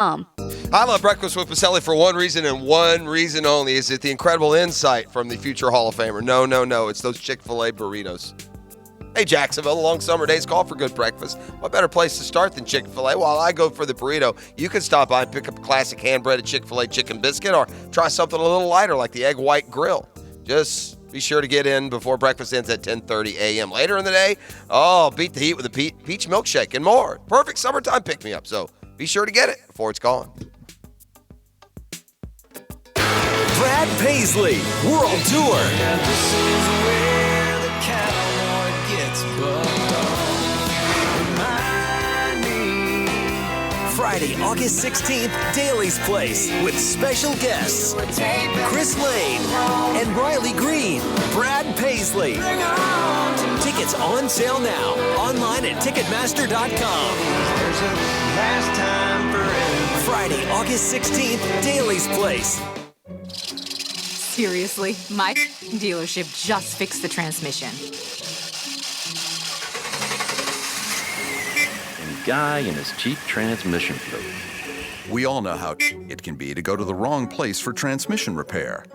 I love Breakfast with Pacelli for one reason and one reason only. Is it the incredible insight from the future Hall of Famer? No. It's those Chick-fil-A burritos. Hey, Jacksonville, the long summer days call for good breakfast. What better place to start than Chick-fil-A? While I go for the burrito, you can stop by and pick up a classic hand-breaded Chick-fil-A chicken biscuit or try something a little lighter like the Egg White Grill. Just be sure to get in before breakfast ends at 10:30 a.m. Later in the day, beat the heat with a peach milkshake and more. Perfect summertime pick-me-up, so be sure to get it before it's gone. Brad Paisley, World Tour. This is where the cowboy gets bucked off. Friday, August 16th, Daly's Place with special guests Chris Lane and Riley Green. Brad Paisley. Tickets on sale now. Online at Ticketmaster.com. There's a last time for everything. Friday, August 16th, Daly's Place. Seriously, my dealership just fixed the transmission. And Guy and his cheap transmission fluid. We all know how it can be to go to the wrong place for transmission repair.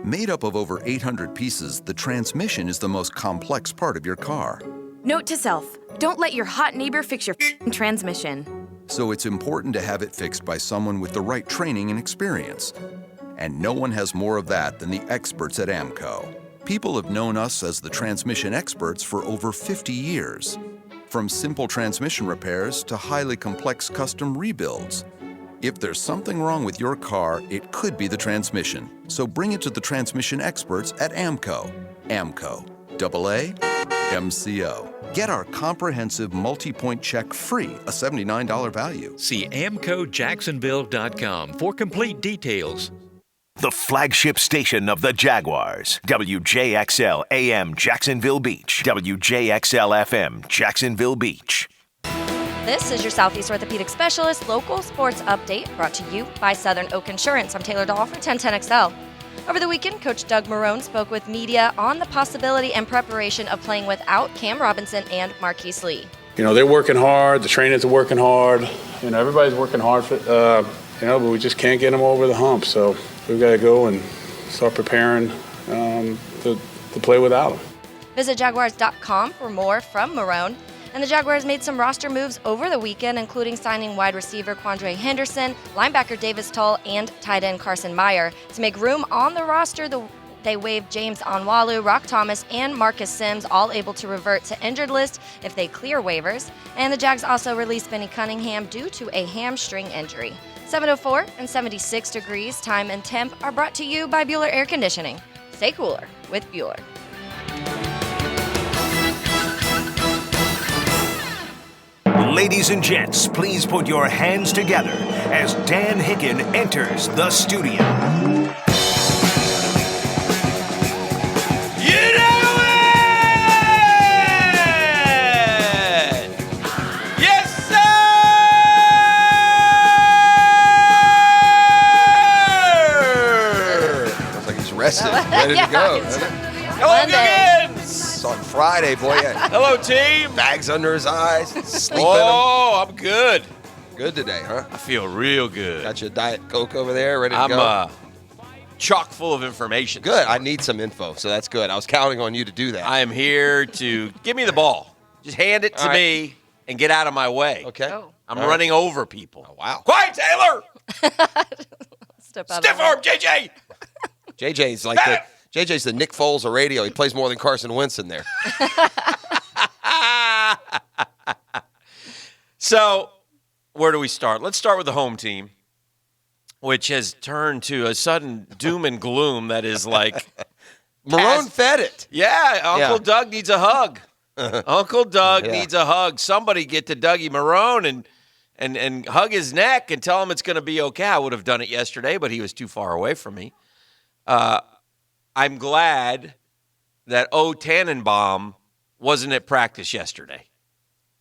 Made up of over 800 pieces, the transmission is the most complex part of your car. Note to self, don't let your hot neighbor fix your transmission. So it's important to have it fixed by someone with the right training and experience. And no one has more of that than the experts at AMCO. People have known us as the transmission experts for over 50 years. From simple transmission repairs to highly complex custom rebuilds. If there's something wrong with your car, it could be the transmission. So bring it to the transmission experts at AMCO. AMCO. AA MCO. Get our comprehensive multi-point check free, a $79 value. See AMCOJacksonville.com for complete details. The flagship station of the Jaguars. WJXL AM Jacksonville Beach. WJXL FM Jacksonville Beach. This is your Southeast Orthopedic Specialist local sports update brought to you by Southern Oak Insurance. I'm Taylor Dahl for 1010XL. Over the weekend, Coach Doug Marrone spoke with media on the possibility and preparation of playing without Cam Robinson and Marquise Lee. They're working hard. The trainers are working hard. Everybody's working hard for, but we just can't get them over the hump. So we've got to go and start preparing to play without them. Visit Jaguars.com for more from Marrone. And the Jaguars made some roster moves over the weekend, including signing wide receiver Quandre Henderson, linebacker Davis Tull, and tight end Carson Meyer. To make room on the roster, they waived James Onwalu, Rock Thomas, and Marcus Sims, all able to revert to injured list if they clear waivers. And the Jags also released Benny Cunningham due to a hamstring injury. 704 and 76 degrees, time and temp are brought to you by Bueller Air Conditioning. Stay cooler with Bueller. Ladies and gents, please put your hands together as Dan Hicken enters the studio. You know it! Yes, sir! Looks like he's rested, ready to go. Hello, Giggins! It's on Friday, boy. Hello, team. Bags under his eyes, sleeping. Oh, I'm good. Good today, huh? I feel real good. Got your Diet Coke over there, ready to go? I'm chock full of information. Good. I need some info, so that's good. I was counting on you to do that. I am here to give me the ball. Just hand it to me and get out of my way. Okay. Oh. I'm running over people. Oh, wow. Quiet, Taylor! Step out Stiff arm, JJ! JJ's like JJ's the Nick Foles of radio. He plays more than Carson Wentz in there. So, where do we start? Let's start with the home team, which has turned to a sudden doom and gloom that is like... Marrone fed it. Yeah, Uncle Doug needs a hug. Uncle Doug needs a hug. Somebody get to Dougie Marrone and hug his neck and tell him it's going to be okay. I would have done it yesterday, but he was too far away from me. I'm glad that O. Tannenbaum wasn't at practice yesterday.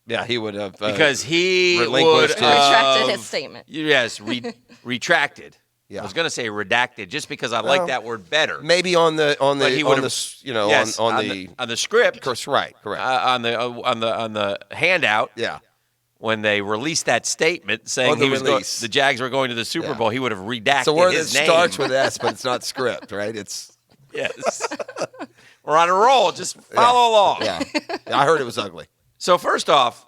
Yeah, he would have. Because he would relinquished retracted his statement. Yes, retracted. Yeah. I was going to say redacted just because I like that word better. Maybe on the But he on would've- the on the script. Correct. On the handout. Yeah. when they released that statement saying the Jags were going to the Super Bowl, he would have redacted so word his that name. starts with S, but it's not script, right? It's yes. We're on a roll. Just follow along. Yeah. I heard it was ugly. So first off,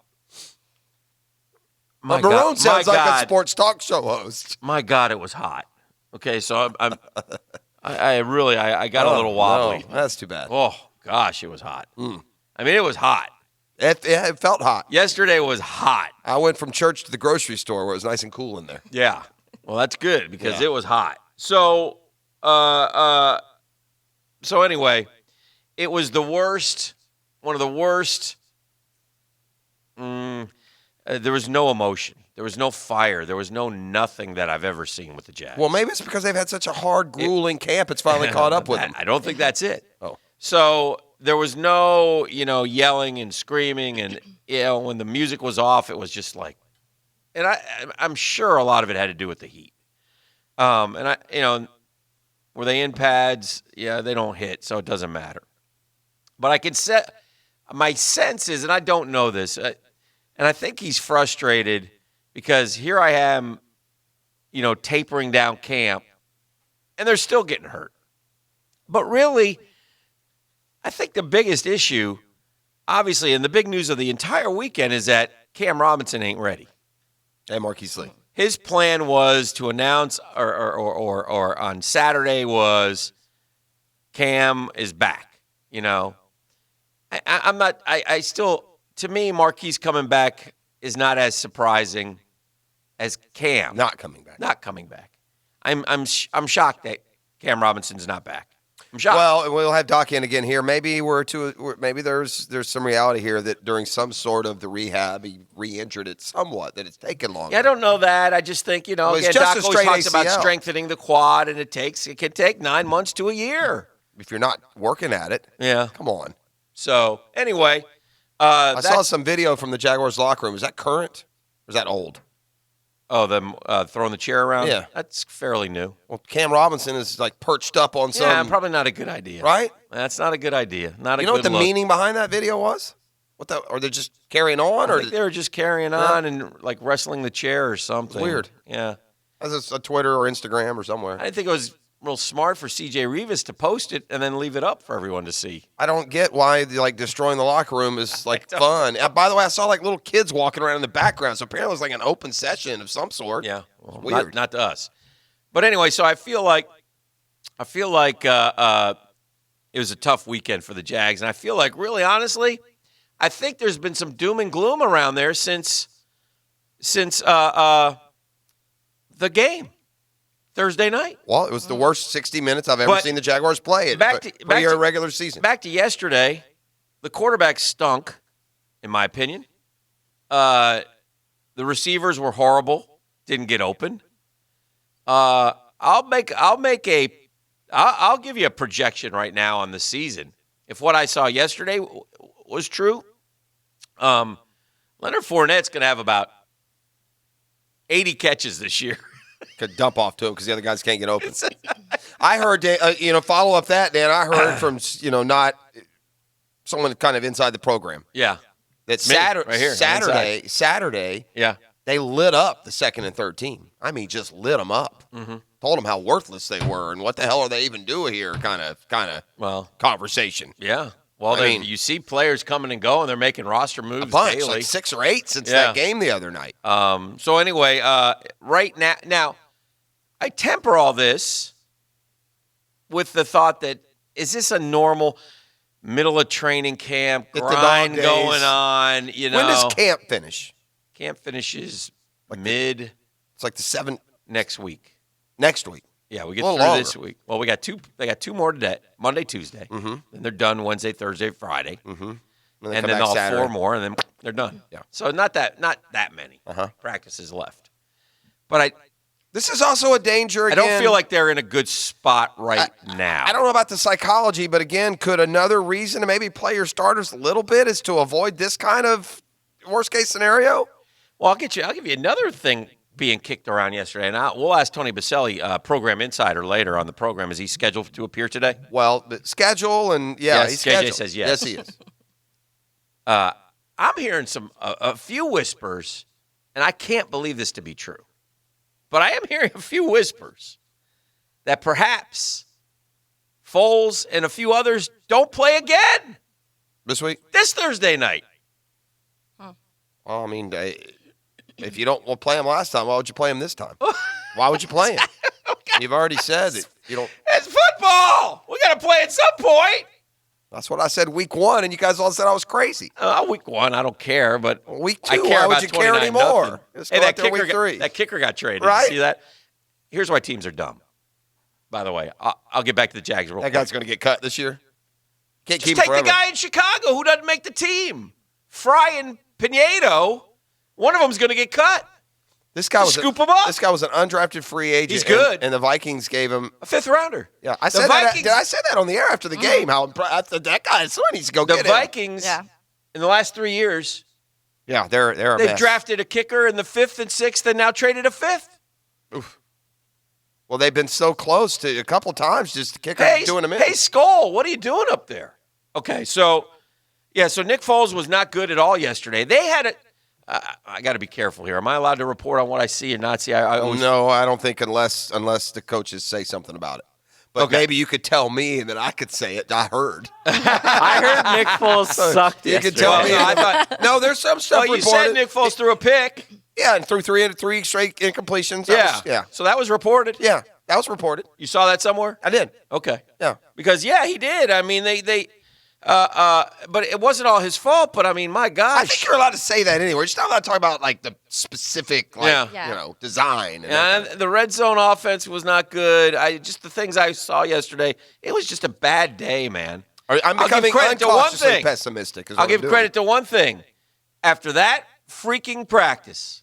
But Barone sounds like a sports talk show host. My God, it was hot. Okay, so I really got a little wobbly. No, that's too bad. Oh gosh, it was hot. I mean, it was hot. It felt hot. Yesterday was hot. I went from church to the grocery store where it was nice and cool in there. Yeah. Well, that's good because it was hot. So, so anyway, it was the worst, one of the worst. There was no emotion. There was no fire. There was no nothing that I've ever seen with the Jags. Well, maybe it's because they've had such a hard, grueling camp. It's finally caught up with them. I don't think that's it. Oh. So there was no, yelling and screaming. And, when the music was off, it was just like, and I'm sure a lot of it had to do with the heat. And were they in pads? Yeah, they don't hit, so it doesn't matter. But I can set, my sense is, and I don't know this, and I think he's frustrated because here I am, tapering down camp, and they're still getting hurt. But really, I think the biggest issue, obviously, and the big news of the entire weekend is that Cam Robinson ain't ready. Hey, Marquise Lee. His plan was to announce, or on Saturday was Cam is back. I'm not. I still, to me, Marquise coming back is not as surprising as Cam not coming back. Not coming back. I'm shocked that Cam Robinson's not back. I'm shocked. Well, we'll have Doc in again here. Maybe maybe there's some reality here that during some sort of the rehab he re-injured it somewhat, that it's taken longer. Yeah, I don't know that. I just think again, Doc always talks about strengthening the quad, and it can take 9 months to a year if you're not working at it. Yeah, come on. So anyway, I saw some video from the Jaguars locker room. Is that current or is that old? Oh, them throwing the chair around? Yeah. That's fairly new. Well, Cam Robinson is like perched up on some. Yeah, probably not a good idea. Right? That's not a good idea. Not a good You know what the look. meaning behind that video was? Or they're just carrying on? I think they were just carrying on and like wrestling the chair or something. Weird. Yeah. That's a Twitter or Instagram or somewhere. I didn't think it was real smart for C.J. Rivas to post it and then leave it up for everyone to see. I don't get why destroying the locker room is fun. By the way, I saw little kids walking around in the background, so apparently it was an open session of some sort. Yeah, well, weird. Not to us. But anyway, so I feel like it was a tough weekend for the Jags, and I feel like, really honestly, I think there's been some doom and gloom around there since the game. Thursday night. Well, it was the worst 60 minutes I've ever seen the Jaguars play for your regular season. Back to yesterday, the quarterback stunk, in my opinion. The receivers were horrible, didn't get open. I'll give you a projection right now on the season. If what I saw yesterday was true, Leonard Fournette's going to have about 80 catches this year. Could dump off to him because the other guys can't get open. I heard, follow up that, Dan. I heard from, not someone kind of inside the program. Yeah. That Saturday, yeah, they lit up the second and third team. I mean, just lit them up. Mm-hmm. Told them how worthless they were and what the hell are they even doing here kind of conversation. Yeah. Well, you see players coming and going. They're making roster moves a bunch, daily. like 6 or 8 since that game the other night. So anyway, right now, I temper all this with the thought that, is this a normal middle of training camp grind going on? When does camp finish? Camp finishes mid. It's like the 7th. Next week. Next week. Yeah, we get through this week. Well, we got 2. They got 2 more today, Monday, Tuesday. Mm-hmm. Then they're done Wednesday, Thursday, Friday. Mm-hmm. And then they'll have 4 more, and then they're done. Yeah. So not that many practices left. But this is also a danger. Again, I don't feel like they're in a good spot right now. I don't know about the psychology, but again, could another reason to maybe play your starters a little bit is to avoid this kind of worst case scenario? Well, I'll give you another thing being kicked around yesterday, and we'll ask Tony Baselli, program insider, later on the program. Is he scheduled to appear today? Well, the schedule and yes, he's JJ scheduled. says yes. Yes, he is. I'm hearing a few whispers, and I can't believe this to be true, but I am hearing a few whispers that perhaps Foles and a few others don't play again this week, this Thursday night. Well, I mean, if you don't play him last time, why would you play him this time? Why would you play him? You've already said that you don't. It's football. We got to play at some point. That's what I said week 1, and you guys all said I was crazy. Week 1, I don't care, but week 2, I care why about would you care anymore? Hey, that kicker got traded. Right? You see that? Here's why teams are dumb. By the way, I'll get back to the Jags real quick. That guy's going to get cut this year. Can't Just keep take him forever. the guy in Chicago who doesn't make the team. Fry and Pinedo, one of them's going to get cut. This guy was scoop him up. This guy was an undrafted free agent. He's good. And the Vikings gave him a 5th rounder. Yeah, I said that. Did I say that on the air after the game? How that guy, someone needs to go get him. The Vikings, in the last 3 years, they've a mess. drafted a kicker in the 5th and 6th, and now traded a 5th. Oof. Well, they've been so close to a couple times just to kick doing them in. Hey, Skull, what are you doing up there? Okay, so Nick Foles was not good at all yesterday. They had it. I got to be careful here. Am I allowed to report on what I see and not see? No, I don't think unless the coaches say something about it. But maybe you could tell me and then I could say it. I heard. I heard Nick Foles sucked You yesterday. could tell me. I thought, no, there's some stuff you reported. said Nick Foles threw a pick. Yeah, and threw three straight incompletions. Yeah. So that was reported? Yeah, that was reported. You saw that somewhere? I did. Okay. Yeah. Because, he did. I mean, but it wasn't all his fault. But I mean, my gosh, I think you're allowed to say that anyway. You're just not allowed to talk about like the specific, design. And the red zone offense was not good. Just the things I saw yesterday, it was just a bad day, man. I'm becoming unconsciously pessimistic. I'll give credit to one thing. After that freaking practice,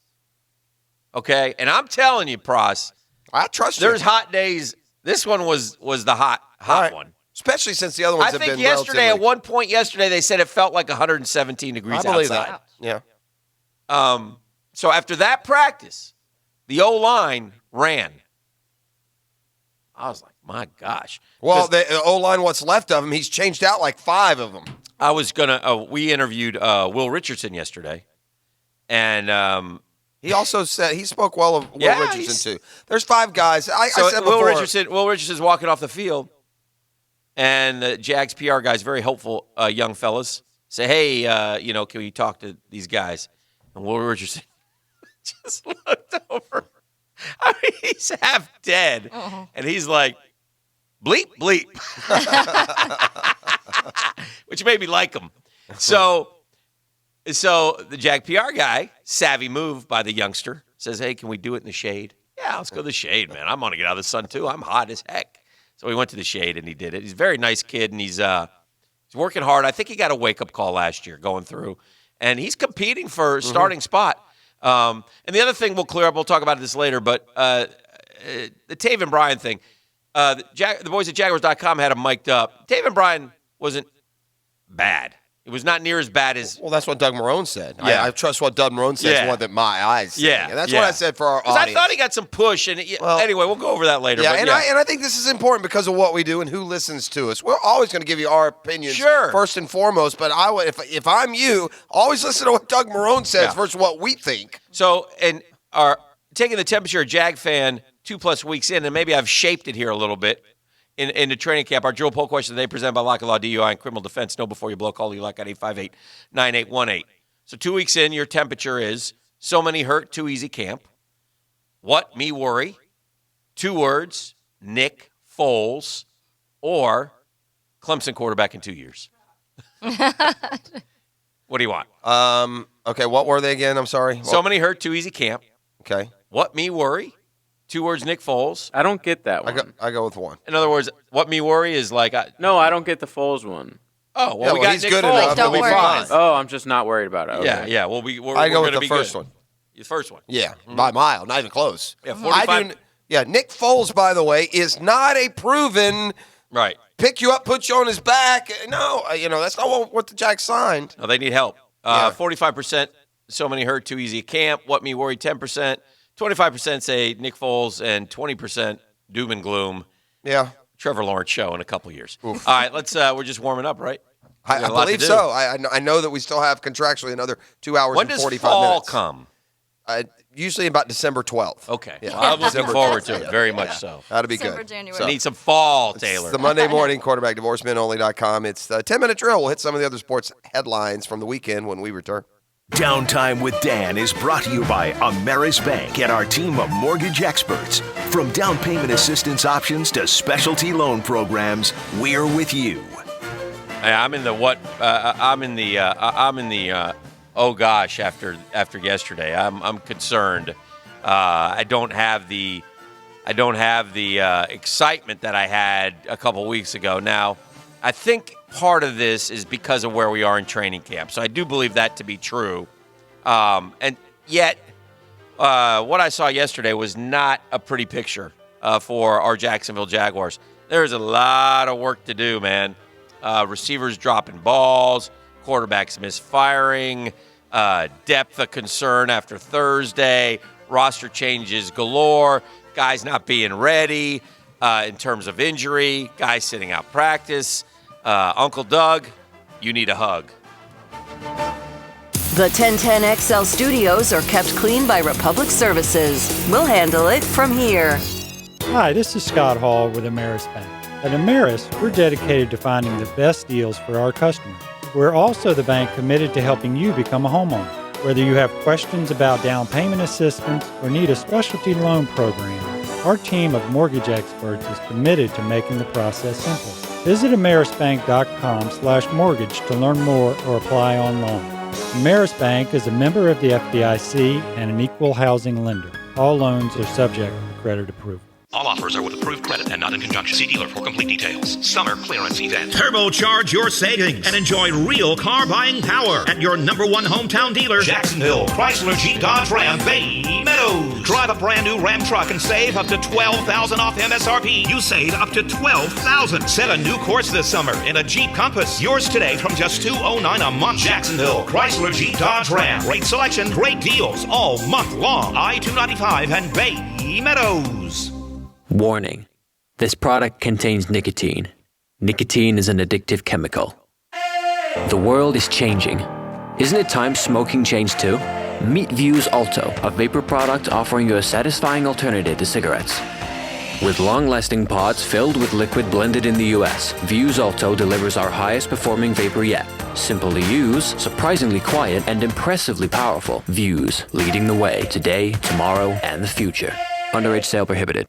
okay, and I'm telling you, Pros, I trust you. There's hot days. This one was the hot one. Especially since the other ones have been yesterday, at one point yesterday, they said it felt like 117 degrees outside. I believe that. Yeah. So after that practice, the O-line ran. I was like, my gosh. Well, the O-line, what's left of him, he's changed out like 5 of them. I was we interviewed Will Richardson yesterday, and he also said he spoke well of Will Richardson too. There's 5 guys. I said Will before. Will Richardson's walking off the field. And the Jags PR guys, very hopeful young fellas, say, hey, can we talk to these guys? And Will Richardson just looked over. I mean, he's half dead. And he's like, bleep, bleep. Which made me like him. So the Jag PR guy, savvy move by the youngster, says, hey, can we do it in the shade? Yeah, let's go to the shade, man. I'm going to get out of the sun, too. I'm hot as heck. So we went to the shade, and he did it. He's a very nice kid, and he's working hard. I think he got a wake-up call last year going through, and he's competing for a starting spot. And the other thing we'll clear up, we'll talk about this later, but the Taven Bryan thing, the boys at Jaguars.com had him mic'd up. Taven Bryan wasn't bad. It was not near as bad as... Well, that's what Doug Marrone said. Yeah. I trust what Doug Marrone said more than my eyes. Yeah. And that's what I said for our audience. I thought he got some push. And anyway, we'll go over that later. Yeah, but and I think this is important because of what we do and who listens to us. We're always going to give you our opinions first and foremost. But if I'm you, always listen to what Doug Marrone says versus what we think. So, and taking the temperature of Jag fan 2+ weeks in, and maybe I've shaped it here a little bit. In the training camp, our drill poll question today presented by Lock and Law DUI and Criminal Defense. Know before you blow. Call Lock at 858-9818. So 2 weeks in, your temperature is so many hurt, too easy camp. What me worry? 2 words, Nick Foles, or Clemson quarterback in 2 years. What do you want? Okay, what were they again? I'm sorry. So many hurt, too easy camp. Okay. What me worry? 2 words, Nick Foles. I don't get that one. I go with 1. In other words, what me worry is like... No, I don't get the Foles one. Oh, well, we got he's Nick good Foles. enough. Don't We'll be worry. fine. Oh, I'm just not worried about it. Okay. Yeah. Well, we're I go going with to the be first good. one. The first one. Yeah, by a mile, not even close. Yeah, 45. Nick Foles, by the way, is not a proven Right. pick you up, put you on his back. No, that's not what the Jags signed. No, they need help. 45%, so many hurt, too easy at camp. What me worry, 10%. 25% say Nick Foles, and 20% doom and gloom. Yeah. Trevor Lawrence show in a couple years. All right, let's. We're just warming up, right? I believe so. I know that we still have contractually another 2 hours and 45 minutes. When does fall come? Usually about December 12th. Okay. Yeah. Well, I'm looking forward to it very much so. That'll be December, good. January. So, Need some fall, Taylor. it's the Monday morning quarterback, divorcemenonly.com. It's the 10-minute drill. We'll hit some of the other sports headlines from the weekend when we return. Downtime with Dan is brought to you by Ameris Bank and our team of mortgage experts. From down payment assistance options to specialty loan programs, we're with you. I'm in the oh gosh after yesterday. I'm concerned. I don't have the excitement that I had a couple weeks ago. Now, I think part of this is because of where we are in training camp. So I do believe that to be true. And yet, what I saw yesterday was not a pretty picture for our Jacksonville Jaguars. There's a lot of work to do, man. Receivers dropping balls, quarterbacks misfiring, depth of concern after Thursday, roster changes galore, guys not being ready in terms of injury, guys sitting out practice. Uncle Doug, you need a hug. The 1010XL studios are kept clean by Republic Services. We'll handle it from here. Hi, this is Scott Hall with Ameris Bank. At Ameris, we're dedicated to finding the best deals for our customers. We're also the bank committed to helping you become a homeowner. Whether you have questions about down payment assistance or need a specialty loan program, our team of mortgage experts is committed to making the process simple. Visit amerisbank.com/mortgage to learn more or apply online. Ameris Bank is a member of the FDIC and an equal housing lender. All loans are subject to credit approval. All offers are with approved credit and not in conjunction. See dealer for complete details. Summer clearance event. Turbocharge your savings and enjoy real car buying power at your #1 hometown dealer, Jacksonville, Chrysler Jeep Dodge Ram, Bay Meadows. Drive a brand new Ram truck and save up to $12,000 off MSRP. You save up to $12,000. Set a new course this summer in a Jeep Compass. Yours today from just $209 a month. Jacksonville, Chrysler Jeep Dodge Ram. Great selection, great deals all month long. I-295 and Bay Meadows. Warning. This product contains nicotine. Nicotine is an addictive chemical. The world is changing. Isn't it time smoking changed too? Meet Vuse Alto, a vapor product offering you a satisfying alternative to cigarettes. With long-lasting pods filled with liquid blended in the US, Vuse Alto delivers our highest performing vapor yet. Simple to use, surprisingly quiet, and impressively powerful. Vuse, leading the way today, tomorrow, and the future. Underage sale prohibited.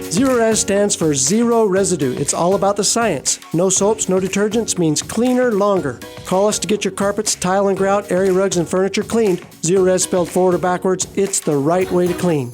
Zerorez stands for zero residue. It's all about the science. No soaps, no detergents means cleaner, longer. Call us to get your carpets, tile and grout, area rugs, and furniture cleaned. Zerorez spelled forward or backwards, it's the right way to clean.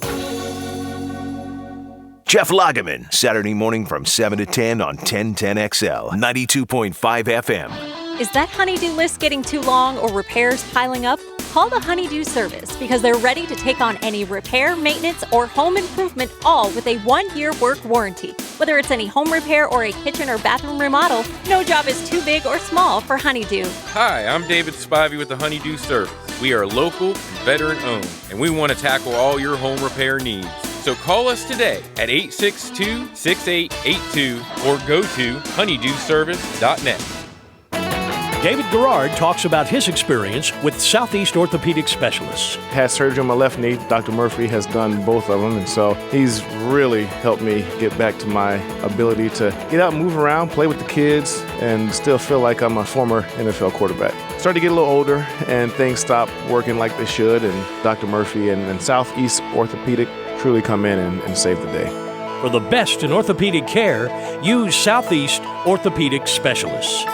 Jeff Lageman, Saturday morning from 7 to 10 on 1010XL, 92.5 FM. Is that honey-do list getting too long or repairs piling up? Call the Honey-Do service because they're ready to take on any repair, maintenance, or home improvement, all with a 1-year work warranty. Whether it's any home repair or a kitchen or bathroom remodel, no job is too big or small for Honey-Do. Hi, I'm David Spivey with the Honey-Do service. We are local and veteran-owned, and we want to tackle all your home repair needs. So call us today at 862-6882 or go to honeydooservice.net. David Garrard talks about his experience with Southeast Orthopedic Specialists. Had surgery on my left knee. Dr. Murphy has done both of them, and so he's really helped me get back to my ability to get out and move around, play with the kids, and still feel like I'm a former NFL quarterback. Started to get a little older, and things stopped working like they should, and Dr. Murphy and Southeast Orthopedic truly come in and save the day. For the best in orthopedic care, use Southeast Orthopedic Specialists.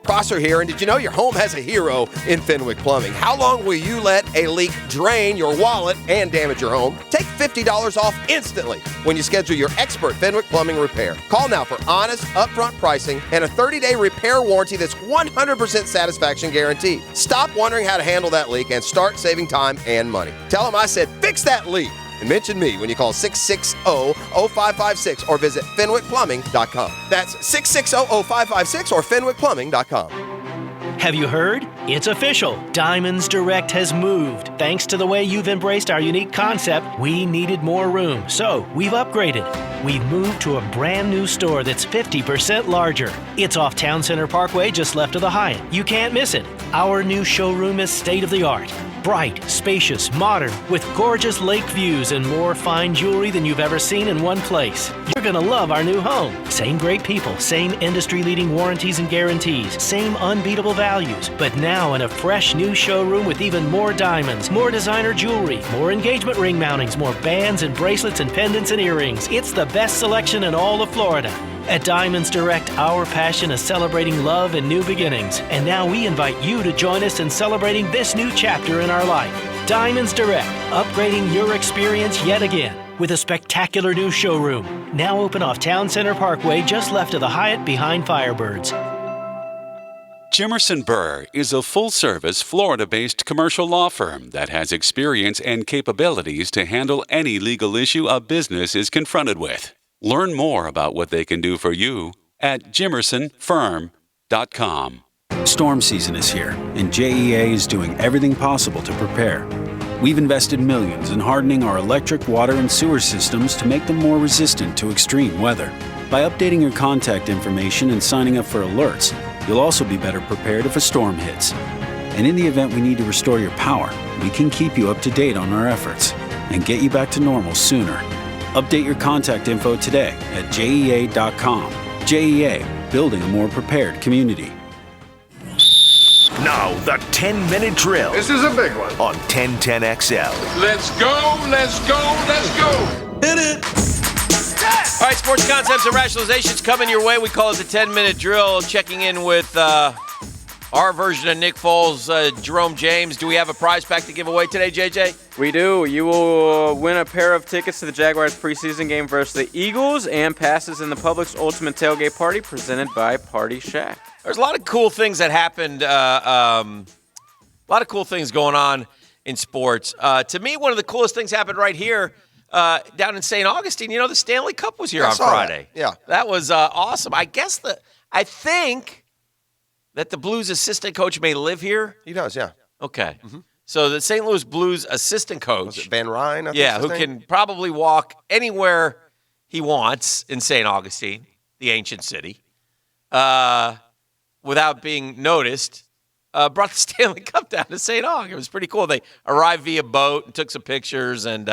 Prosser here, and did you know your home has a hero in Fenwick Plumbing? How long will you let a leak drain your wallet and damage your home? Take $50 off instantly when you schedule your expert Fenwick Plumbing repair. Call now for honest, upfront pricing and a 30-day repair warranty that's 100% satisfaction guaranteed. Stop wondering how to handle that leak and start saving time and money. Tell them I said fix that leak and mention me when you call 660-0556 or visit fenwickplumbing.com. That's 660-0556 or fenwickplumbing.com. Have you heard? It's official. Diamonds Direct has moved. Thanks to the way you've embraced our unique concept, we needed more room, so we've upgraded. We've moved to a brand new store that's 50% larger. It's off Town Center Parkway, just left of the Hyatt. You can't miss it. Our new showroom is state-of-the-art. Bright, spacious, modern, with gorgeous lake views and more fine jewelry than you've ever seen in one place. You're gonna love our new home. Same great people, same industry-leading warranties and guarantees, same unbeatable values, but now in a fresh new showroom with even more diamonds, more designer jewelry, more engagement ring mountings, more bands and bracelets and pendants and earrings. It's the best selection in all of Florida. At Diamonds Direct, our passion is celebrating love and new beginnings. And now we invite you to join us in celebrating this new chapter in our life. Diamonds Direct, upgrading your experience yet again with a spectacular new showroom. Now open off Town Center Parkway, just left of the Hyatt behind Firebirds. Jimerson Burr is a full-service, Florida-based commercial law firm that has experience and capabilities to handle any legal issue a business is confronted with. Learn more about what they can do for you at jimersonfirm.com. Storm season is here, and JEA is doing everything possible to prepare. We've invested millions in hardening our electric, water, and sewer systems to make them more resistant to extreme weather. By updating your contact information and signing up for alerts, you'll also be better prepared if a storm hits. And in the event we need to restore your power, we can keep you up to date on our efforts and get you back to normal sooner. Update your contact info today at JEA.com. JEA, building a more prepared community. Now, the 10-minute drill. This is a big one. On 1010XL. Let's go, let's go, let's go. Hit it. All right, sports concepts and rationalizations coming your way. We call it the 10-minute drill. Checking in with our version of Nick Foles, Jerome James. Do we have a prize pack to give away today, JJ? We do. You will win a pair of tickets to the Jaguars preseason game versus the Eagles and passes in the Publix Ultimate Tailgate Party presented by Party Shack. There's a lot of cool things that happened, a lot of cool things going on in sports. To me, one of the coolest things happened right here down in St. Augustine. You know, the Stanley Cup was here on Friday. That. Yeah. That was awesome. I think that the Blues assistant coach may live here. He does, yeah. Okay. Mm-hmm. So the St. Louis Blues assistant coach. Was it Van Ryn? Who can probably walk anywhere he wants in St. Augustine, the ancient city, without being noticed, brought the Stanley Cup down to St. Aug. It was pretty cool. They arrived via boat and took some pictures and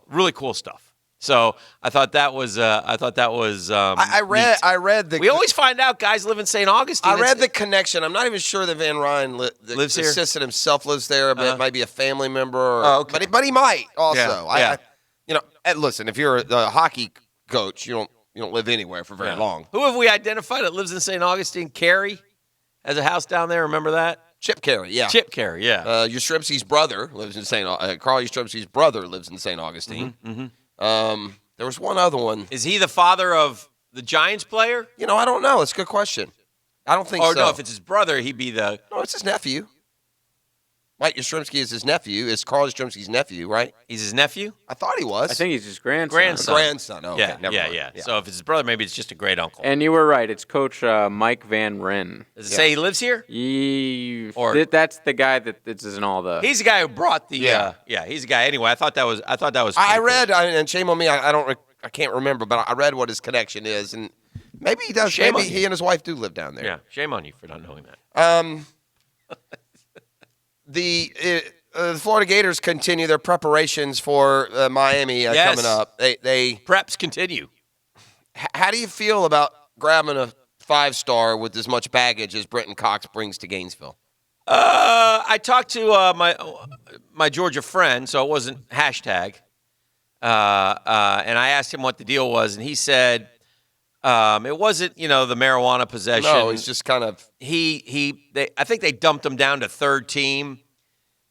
really cool stuff. So I thought that was. I read the. We always find out guys live in St. Augustine. I read the connection. I'm not even sure that Van Ryn lives the here. Assistant himself lives there. But it might be a family member. Okay. But he might also. Yeah. And listen, if you're a hockey coach, you don't live anywhere for very long. Who have we identified that lives in St. Augustine? Carey has a house down there. Remember that? Chip Carey, yeah. Chip Carey, yeah. Yastrzemski's brother lives in Carl Yastrzemski's brother lives in St. Augustine. Mm-hmm. There was one other one. Is he the father of the Giants player? I don't know. It's a good question. I don't think so. Oh, no, if it's his brother, he'd be the... No, it's his nephew. Mike Yastrzemski is his nephew. It's Carl Yastrzemski's nephew, right? He's his nephew? I thought he was. I think he's his grandson. Grandson. Oh, okay. Never mind. Yeah. So if it's his brother, maybe it's just a great uncle. And you were right. It's Coach Mike Van Ryn. Does it say he lives here? That's the guy that is in all the... He's the guy who brought the... he's the guy. Anyway, I thought that was I read, and shame on me, I can't remember, but I read what his connection is, and maybe he does. Maybe he and his wife do live down there. Yeah, shame on you for not knowing that. The Florida Gators continue their preparations for Miami coming up. They preps continue. How do you feel about grabbing a 5-star with as much baggage as Brenton Cox brings to Gainesville? I talked to my Georgia friend, so it wasn't hashtag, and I asked him what the deal was, and he said it wasn't the marijuana possession. No, he's just kind of I think they dumped him down to third team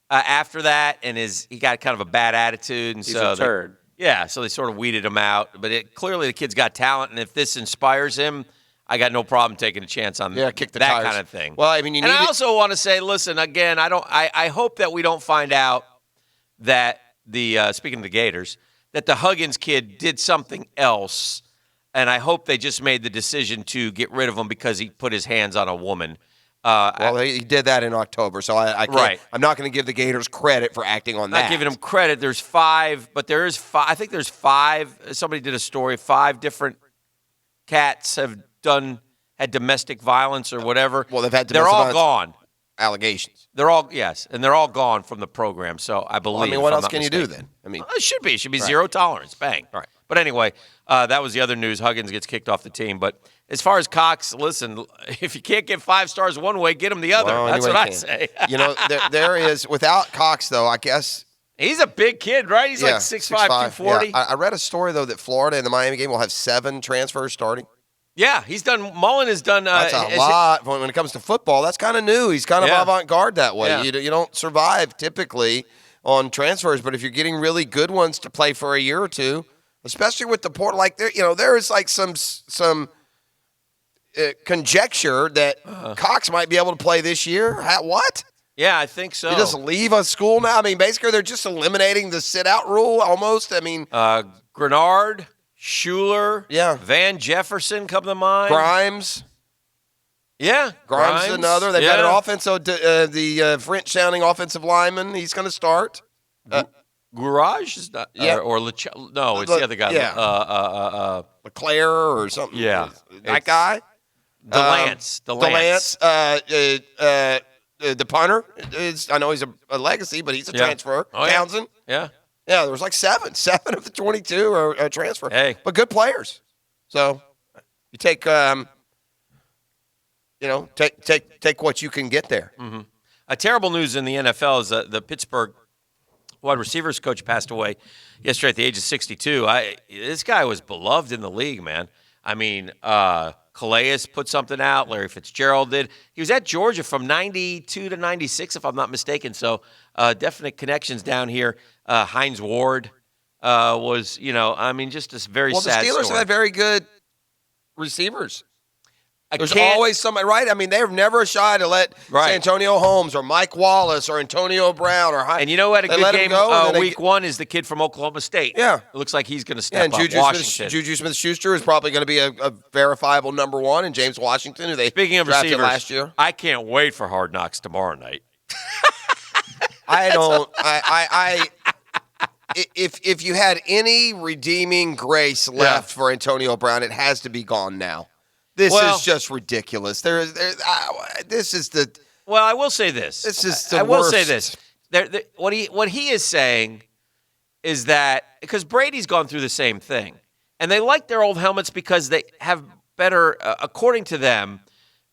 after that, and he got kind of a bad attitude, and he's a turd. So they sort of weeded him out. But clearly the kid's got talent, and if this inspires him, I got no problem taking a chance on kick the that tires. kind of thing. Well, I mean, I also want to say, listen, again, I hope that we don't find out that speaking of the Gators, that the Huggins kid did something else, and I hope they just made the decision to get rid of him because he put his hands on a woman. Well, he did that in October, so I can't. Right. I'm not going to give the Gators credit for acting on that. Not giving them credit. There's 5, but there is 5. I think there's 5. Somebody did a story. 5 different cats have had domestic violence or whatever. Well, they've had They're domestic all violence gone. allegations. They're all gone from the program. So I believe. Well, I mean, what else can you do then? I mean, it should be. It should be Right. zero tolerance. Bang. Right. But anyway, that was the other news. Huggins gets kicked off the team. But as far as Cox, listen, if you can't get 5 stars one way, get him the other. Well, That's anyway, what I you say. You know, there is, without Cox, though, I guess. He's a big kid, right? He's like 6'5", 240. Yeah. I read a story, though, that Florida in the Miami game will have 7 transfers starting. Yeah, Mullen has done. That's a lot when it comes to football. That's kind of new. He's kind of avant-garde that way. Yeah. You don't survive typically on transfers, but if you're getting really good ones to play for a year or two, especially with the port, like there is like some conjecture that Cox might be able to play this year. What? Yeah, I think so. You just leave a school now? I mean, basically they're just eliminating the sit-out rule almost. I mean, Grenard, Schuler, Van Jefferson come to mind. Grimes. Yeah, Grimes is another. They've got an offensive, the French-sounding offensive lineman. He's going to start. Gourage is not. Yeah. Or no, it's the other guy. Yeah. Leclerc or something. Yeah. That guy. Delance. The punter I know he's a legacy, but he's a transfer. Oh, yeah. Townsend. Yeah. Yeah, there was like 7 of the 22 are a transfer. Hey. But good players. So you take, take what you can get there. Mm-hmm. Terrible news in the NFL is the Pittsburgh wide receivers coach passed away yesterday at the age of 62. This guy was beloved in the league, man. I mean, Calais put something out. Larry Fitzgerald did. He was at Georgia from 92 to 96, if I'm not mistaken. So definite connections down here. Hines Ward was, just a very sad the Steelers story. have had very good receivers. There's always somebody, right? I mean, they're never shy to let Santonio Holmes or Mike Wallace or Antonio Brown or And you know what? A good game week 1 is the kid from Oklahoma State. Yeah. It looks like he's going to step up. Juju Washington. Juju Smith-Schuster is probably going to be a verifiable number 1, and James Washington, who they Speaking of drafted receivers, last year. I can't wait for Hard Knocks tomorrow night. If you had any redeeming grace left for Antonio Brown, it has to be gone now. This is just ridiculous. This is the. Well, I will say this. This is the I will worst. say this. What he is saying is that because Brady's gone through the same thing, and they like their old helmets because they have better, according to them,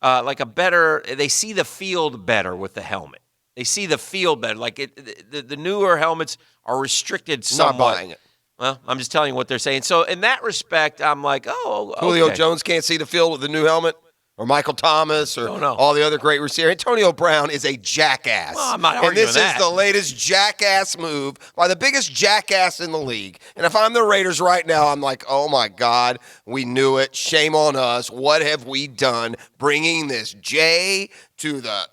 they see the field better with the helmet. They see the field better. Like the newer helmets are restricted somewhat. Not buying it. Well, I'm just telling you what they're saying. So in that respect, I'm like, okay. Julio Jones can't see the field with the new helmet, or Michael Thomas, or all the other great receivers. Antonio Brown is a jackass. Well, I'm not arguing and this that. is the latest jackass move by the biggest jackass in the league. And if I'm the Raiders right now, I'm like, oh my God, we knew it. Shame on us. What have we done bringing this J to the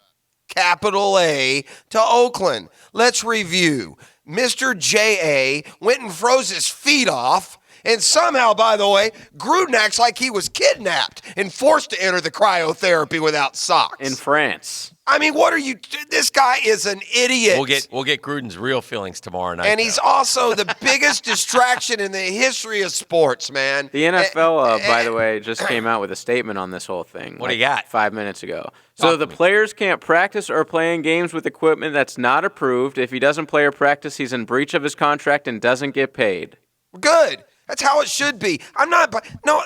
capital A to Oakland? Let's review. Mr. J.A. went and froze his feet off, and somehow, by the way, Gruden acts like he was kidnapped and forced to enter the cryotherapy without socks. In France. I mean, what are you – this guy is an idiot. We'll get Gruden's real feelings tomorrow night. And he's also the biggest distraction in the history of sports, man. The NFL, by the way, just came out with a statement on this whole thing. What do you got? 5 minutes ago. So the players can't practice or play in games with equipment that's not approved. If he doesn't play or practice, he's in breach of his contract and doesn't get paid. Good. That's how it should be. I'm not – no,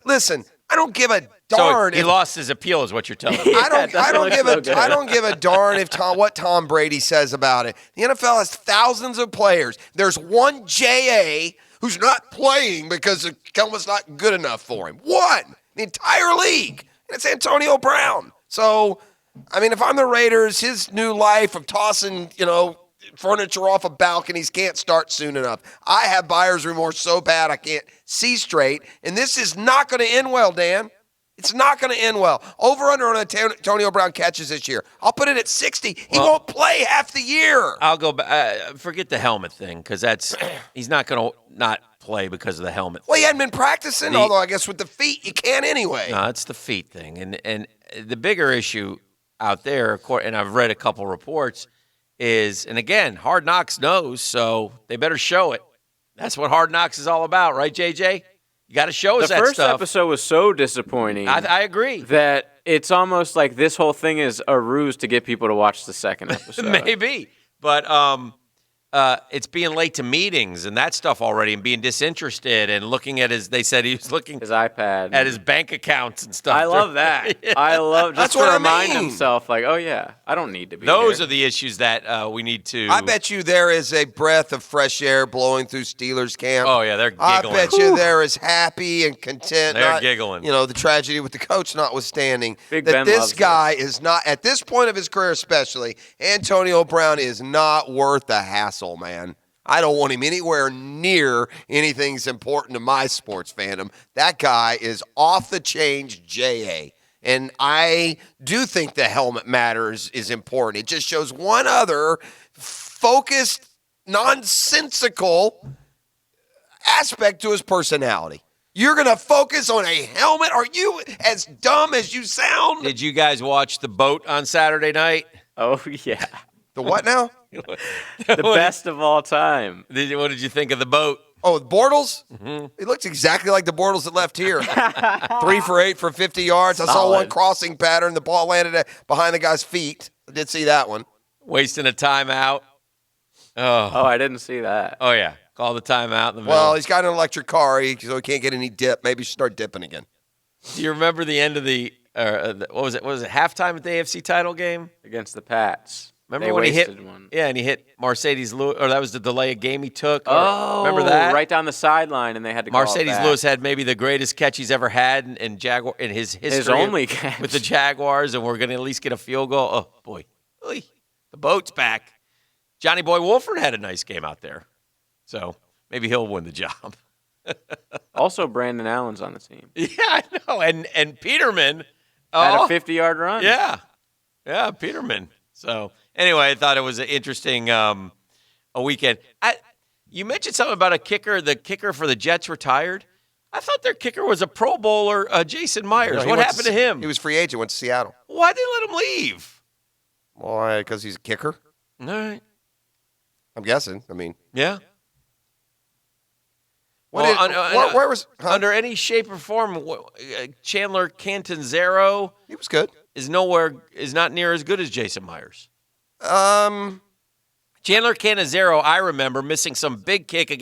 listen, I don't give a darn. So he lost his appeal is what you're telling me. I don't give a darn if what Tom Brady says about it. The NFL has thousands of players. There's one J.A. who's not playing because the helmet's not good enough for him. One. The entire league. And it's Antonio Brown. So, I mean, if I'm the Raiders, his new life of tossing, furniture off of balconies can't start soon enough. I have buyer's remorse so bad I can't see straight. And this is not going to end well, Dan. It's not going to end well. Over under on Antonio Brown catches this year. I'll put it at 60. He won't play half the year. I'll go back. Forget the helmet thing because he's not going to not play because of the helmet. Well, he hadn't been practicing, although I guess with the feet you can't anyway. No, it's the feet thing. And the bigger issue out there, and I've read a couple reports, is, and again, Hard Knocks knows, so they better show it. That's what Hard Knocks is all about, right, JJ? You got to show us that stuff. The first episode was so disappointing. I agree. That it's almost like this whole thing is a ruse to get people to watch the second episode. Maybe. But it's being late to meetings and that stuff already and being disinterested and looking at they said he was looking his iPad at his bank accounts and stuff. I love that. Yeah. I love just That's to what I remind mean. himself, like, oh yeah, I don't need to be Those here. are the issues that we need to. I bet you there is a breath of fresh air blowing through Steelers camp. Oh, yeah, they're giggling. I bet you there is happy and content. They're not, giggling. You know, the tragedy with the coach notwithstanding. Big that Ben this loves guy is not, at this point of his career especially, Antonio Brown is not worth the hassle, man. I don't want him anywhere near anything's important to my sports fandom. That guy is off the change J.A. And I do think the helmet matters is important. It just shows one other focused, nonsensical aspect to his personality. You're going to focus on a helmet? Are you as dumb as you sound? Did you guys watch The Boat on Saturday night? Oh, yeah. The what now? The best of all time. What did you think of The Boat? Oh, the Bortles? Mm-hmm. It looks exactly like the Bortles that left here. 3 for 8 for 50 yards. I saw Solid. one crossing pattern. The ball landed behind the guy's feet. I did see that one. Wasting a timeout. Oh, I didn't see that. Oh, yeah. Call the timeout in the middle. Well, he's got an electric car, so he can't get any dip. Maybe he should start dipping again. Do you remember the end of what was it? What was it? Halftime at the AFC title game Against the Pats. Remember They when he hit? wasted one. Yeah, and he hit Mercedes Lewis, or that was the delay of game he took. Oh, remember that? right down the sideline, and they had to call it Mercedes back. Lewis had maybe the greatest catch he's ever had in Jaguar in his history. His only catch. With the Jaguars, and we're going to at least get a field goal. Oh, boy. Oy. The Boat's back. Johnny Boy Wolford had a nice game out there. So maybe he'll win the job. Also, Brandon Allen's on the team. Yeah, I know. And Peterman. Had a 50-yard run. Yeah. Yeah, Peterman. So anyway, I thought it was an interesting a weekend. You mentioned something about a kicker. The kicker for the Jets retired. I thought their kicker was a Pro Bowler, Jason Myers. No, what happened to him? He was free agent, went to Seattle. Why'd they let him leave? Why? Because he's a kicker? All right. I'm guessing. I mean. Yeah. Where was under any shape or form, Chandler Catanzaro? He was good. Is not near as good as Jason Myers. Chandler Catanzaro, I remember missing some big kick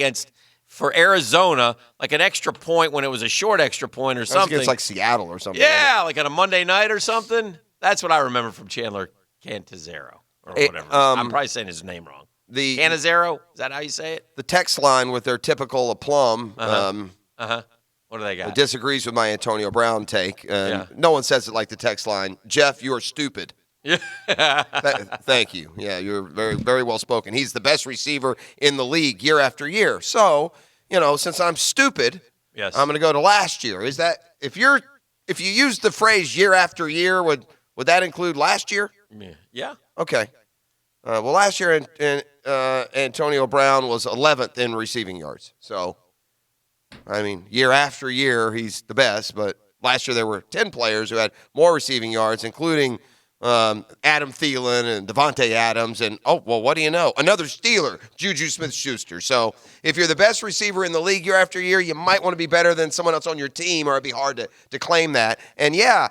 for Arizona, like an extra point when it was a short extra point or something. It's like Seattle or something. Yeah, like on a Monday night or something. That's what I remember from Chandler Catanzaro or whatever. I'm probably saying his name wrong. Catanzaro? Is that how you say it? The text line with their typical aplomb. What do they got? Disagrees with my Antonio Brown take. Yeah. No one says it like the text line. Jeff, you're stupid. Yeah. Thank you. Yeah, you're very, very well spoken. He's the best receiver in the league year after year. So, since I'm stupid, yes, I'm going to go to last year. Is that if you use the phrase year after year, would that include last year? Yeah. Okay. Well, last year Antonio Brown was 11th in receiving yards. So, I mean, year after year, he's the best. But last year there were 10 players who had more receiving yards, including Adam Thielen and Devontae Adams. And, what do you know? Another Steeler, Juju Smith-Schuster. So if you're the best receiver in the league year after year, you might want to be better than someone else on your team, or it'd be hard to claim that. And, yeah,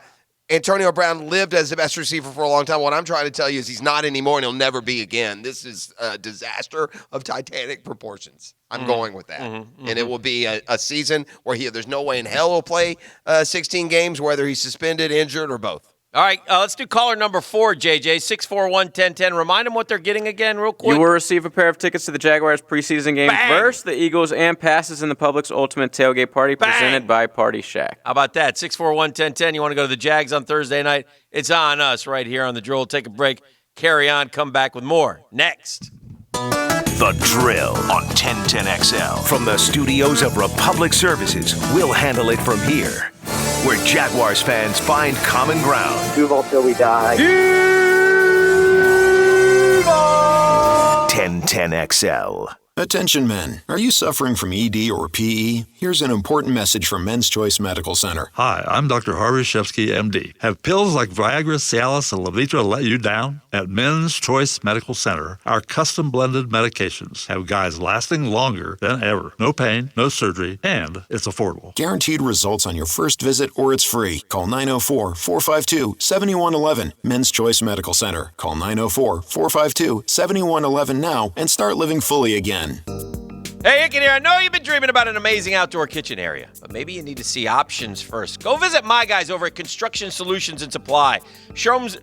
Antonio Brown lived as the best receiver for a long time. What I'm trying to tell you is he's not anymore, and he'll never be again. This is a disaster of titanic proportions. I'm going with that. And it will be a season where there's no way in hell he'll play 16 games, whether he's suspended, injured, or both. All right, let's do caller number 4, JJ, 641-1010. Remind them what they're getting again real quick. You will receive a pair of tickets to the Jaguars preseason game versus the Eagles and passes in the Publix Ultimate Tailgate Party presented by Party Shack. How about that? 641-1010. You want to go to the Jags on Thursday night? It's on us right here on The Drill. Take a break. Carry on. Come back with more next. The Drill on 1010XL. From the studios of Republic Services, we'll handle it from here, where Jaguars fans find common ground. Duval till we die. 1010XL. Attention men, are you suffering from ED or PE? Here's an important message from Men's Choice Medical Center. Hi, I'm Dr. Harvey Shevsky, MD. Have pills like Viagra, Cialis, and Levitra let you down? At Men's Choice Medical Center, our custom blended medications have guys lasting longer than ever. No pain, no surgery, and it's affordable. Guaranteed results on your first visit or it's free. Call 904-452-7111. Men's Choice Medical Center. Call 904-452-7111 now and start living fully again. Hey, Icken here. I know you've been dreaming about an amazing outdoor kitchen area, but maybe you need to see options first. Go visit my guys over at Construction Solutions and Supply. Showroom is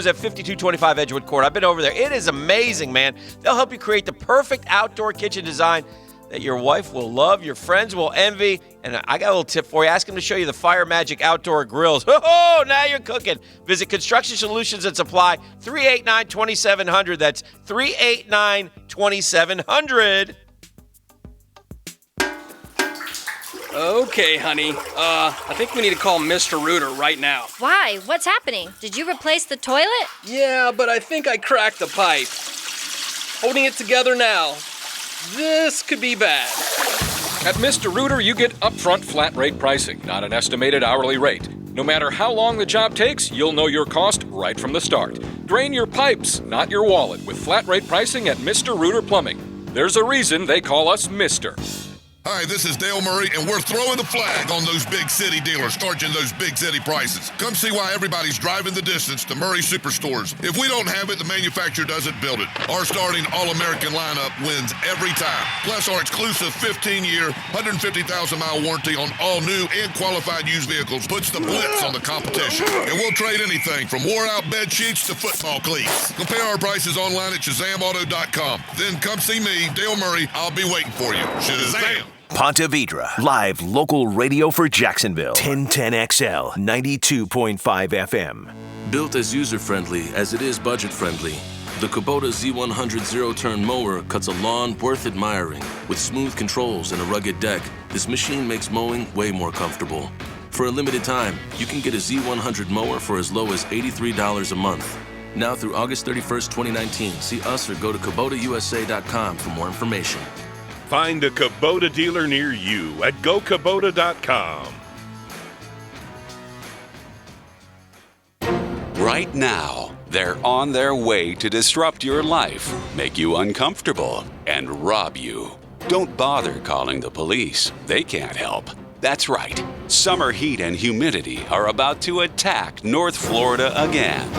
at 5225 Edgewood Court. I've been over there. It is amazing, man. They'll help you create the perfect outdoor kitchen design that your wife will love, your friends will envy. And I got a little tip for you. Ask them to show you the Fire Magic Outdoor Grills. Oh, now you're cooking. Visit Construction Solutions and Supply, 389-2700. That's 389-2700. Okay, honey. I think we need to call Mr. Rooter right now. Why? What's happening? Did you replace the toilet? Yeah, but I think I cracked the pipe. Holding it together now. This could be bad. At Mr. Rooter, you get upfront flat rate pricing, not an estimated hourly rate. No matter how long the job takes, you'll know your cost right from the start. Drain your pipes, not your wallet, with flat rate pricing at Mr. Rooter Plumbing. There's a reason they call us Mr. Hi, this is Dale Murray, and we're throwing the flag on those big city dealers charging those big city prices. Come see why everybody's driving the distance to Murray Superstores. If we don't have it, the manufacturer doesn't build it. Our starting All-American lineup wins every time. Plus, our exclusive 15-year, 150,000-mile warranty on all new and qualified used vehicles puts the blitz on the competition. And we'll trade anything from wore-out bed sheets to football cleats. Compare our prices online at ShazamAuto.com. Then come see me, Dale Murray. I'll be waiting for you. Shazam! Ponte Vedra, live local radio for Jacksonville. 1010XL, 92.5 FM. Built as user-friendly as it is budget-friendly, the Kubota Z100 zero-turn mower cuts a lawn worth admiring. With smooth controls and a rugged deck, this machine makes mowing way more comfortable. For a limited time, you can get a Z100 mower for as low as $83 a month. Now through August 31st, 2019, see us or go to KubotaUSA.com for more information. Find a Kubota dealer near you at GoKubota.com. Right now, they're on their way to disrupt your life, make you uncomfortable, and rob you. Don't bother calling the police. They can't help. That's right. Summer heat and humidity are about to attack North Florida again.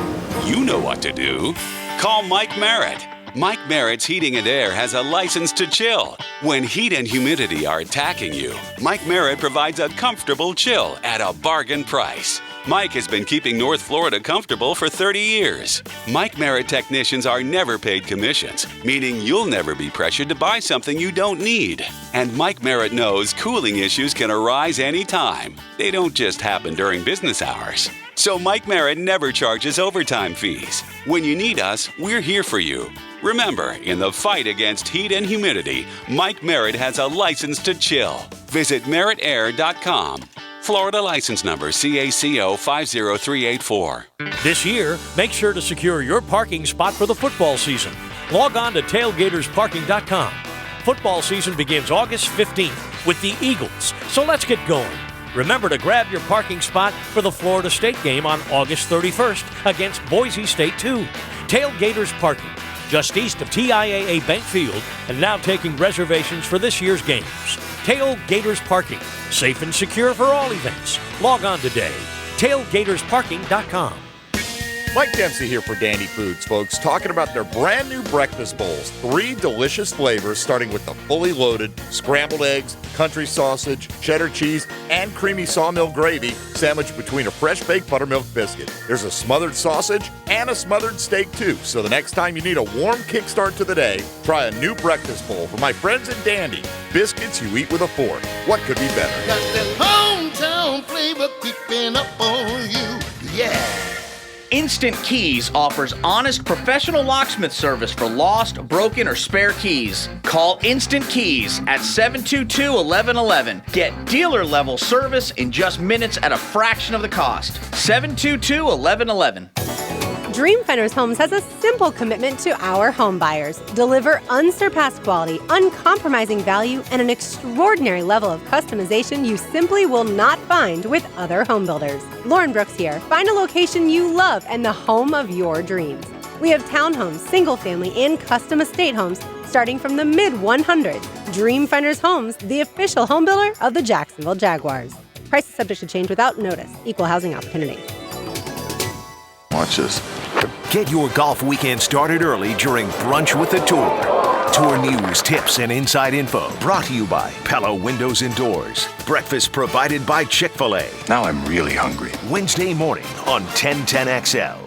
You know what to do. Call Mike Merritt. Mike Merritt's Heating and Air has a license to chill. When heat and humidity are attacking you, Mike Merritt provides a comfortable chill at a bargain price. Mike has been keeping North Florida comfortable for 30 years. Mike Merritt technicians are never paid commissions, meaning you'll never be pressured to buy something you don't need. And Mike Merritt knows cooling issues can arise anytime. They don't just happen during business hours. So Mike Merritt never charges overtime fees. When you need us, we're here for you. Remember, in the fight against heat and humidity, Mike Merritt has a license to chill. Visit merrittair.com. Florida license number CACO 50384. This year, make sure to secure your parking spot for the football season. Log on to tailgatorsparking.com. Football season begins August 15th with the Eagles, so let's get going. Remember to grab your parking spot for the Florida State game on August 31st against Boise State 2. Tailgaters Parking, just east of TIAA Bank Field, and now taking reservations for this year's games. Tailgaters Parking, safe and secure for all events. Log on today, tailgatorsparking.com. Mike Dempsey here for Dandy Foods, folks, talking about their brand new breakfast bowls. 3 delicious flavors, starting with the fully loaded scrambled eggs, country sausage, cheddar cheese, and creamy sawmill gravy sandwiched between a fresh baked buttermilk biscuit. There's a smothered sausage and a smothered steak, too. So the next time you need a warm kickstart to the day, try a new breakfast bowl from my friends at Dandy. Biscuits you eat with a fork. What could be better? Got that hometown flavor creeping up on you. Yeah. Instant Keys offers honest professional locksmith service for lost, broken, or spare keys. Call Instant Keys at 722-1111. Get dealer-level service in just minutes at a fraction of the cost. 722-1111. Dreamfinders Homes has a simple commitment to our home buyers. Deliver unsurpassed quality, uncompromising value, and an extraordinary level of customization you simply will not find with other home builders. Lauren Brooks here. Find a location you love and the home of your dreams. We have townhomes, single-family, and custom estate homes starting from the mid-100s. Dreamfinders Homes, the official home builder of the Jacksonville Jaguars. Price is subject to change without notice. Equal housing opportunity. Watch this. Get your golf weekend started early during Brunch with the Tour. Tour news, tips, and inside info brought to you by Pella Windows and Doors. Breakfast provided by Chick-fil-A. Now I'm really hungry. Wednesday morning on 1010XL.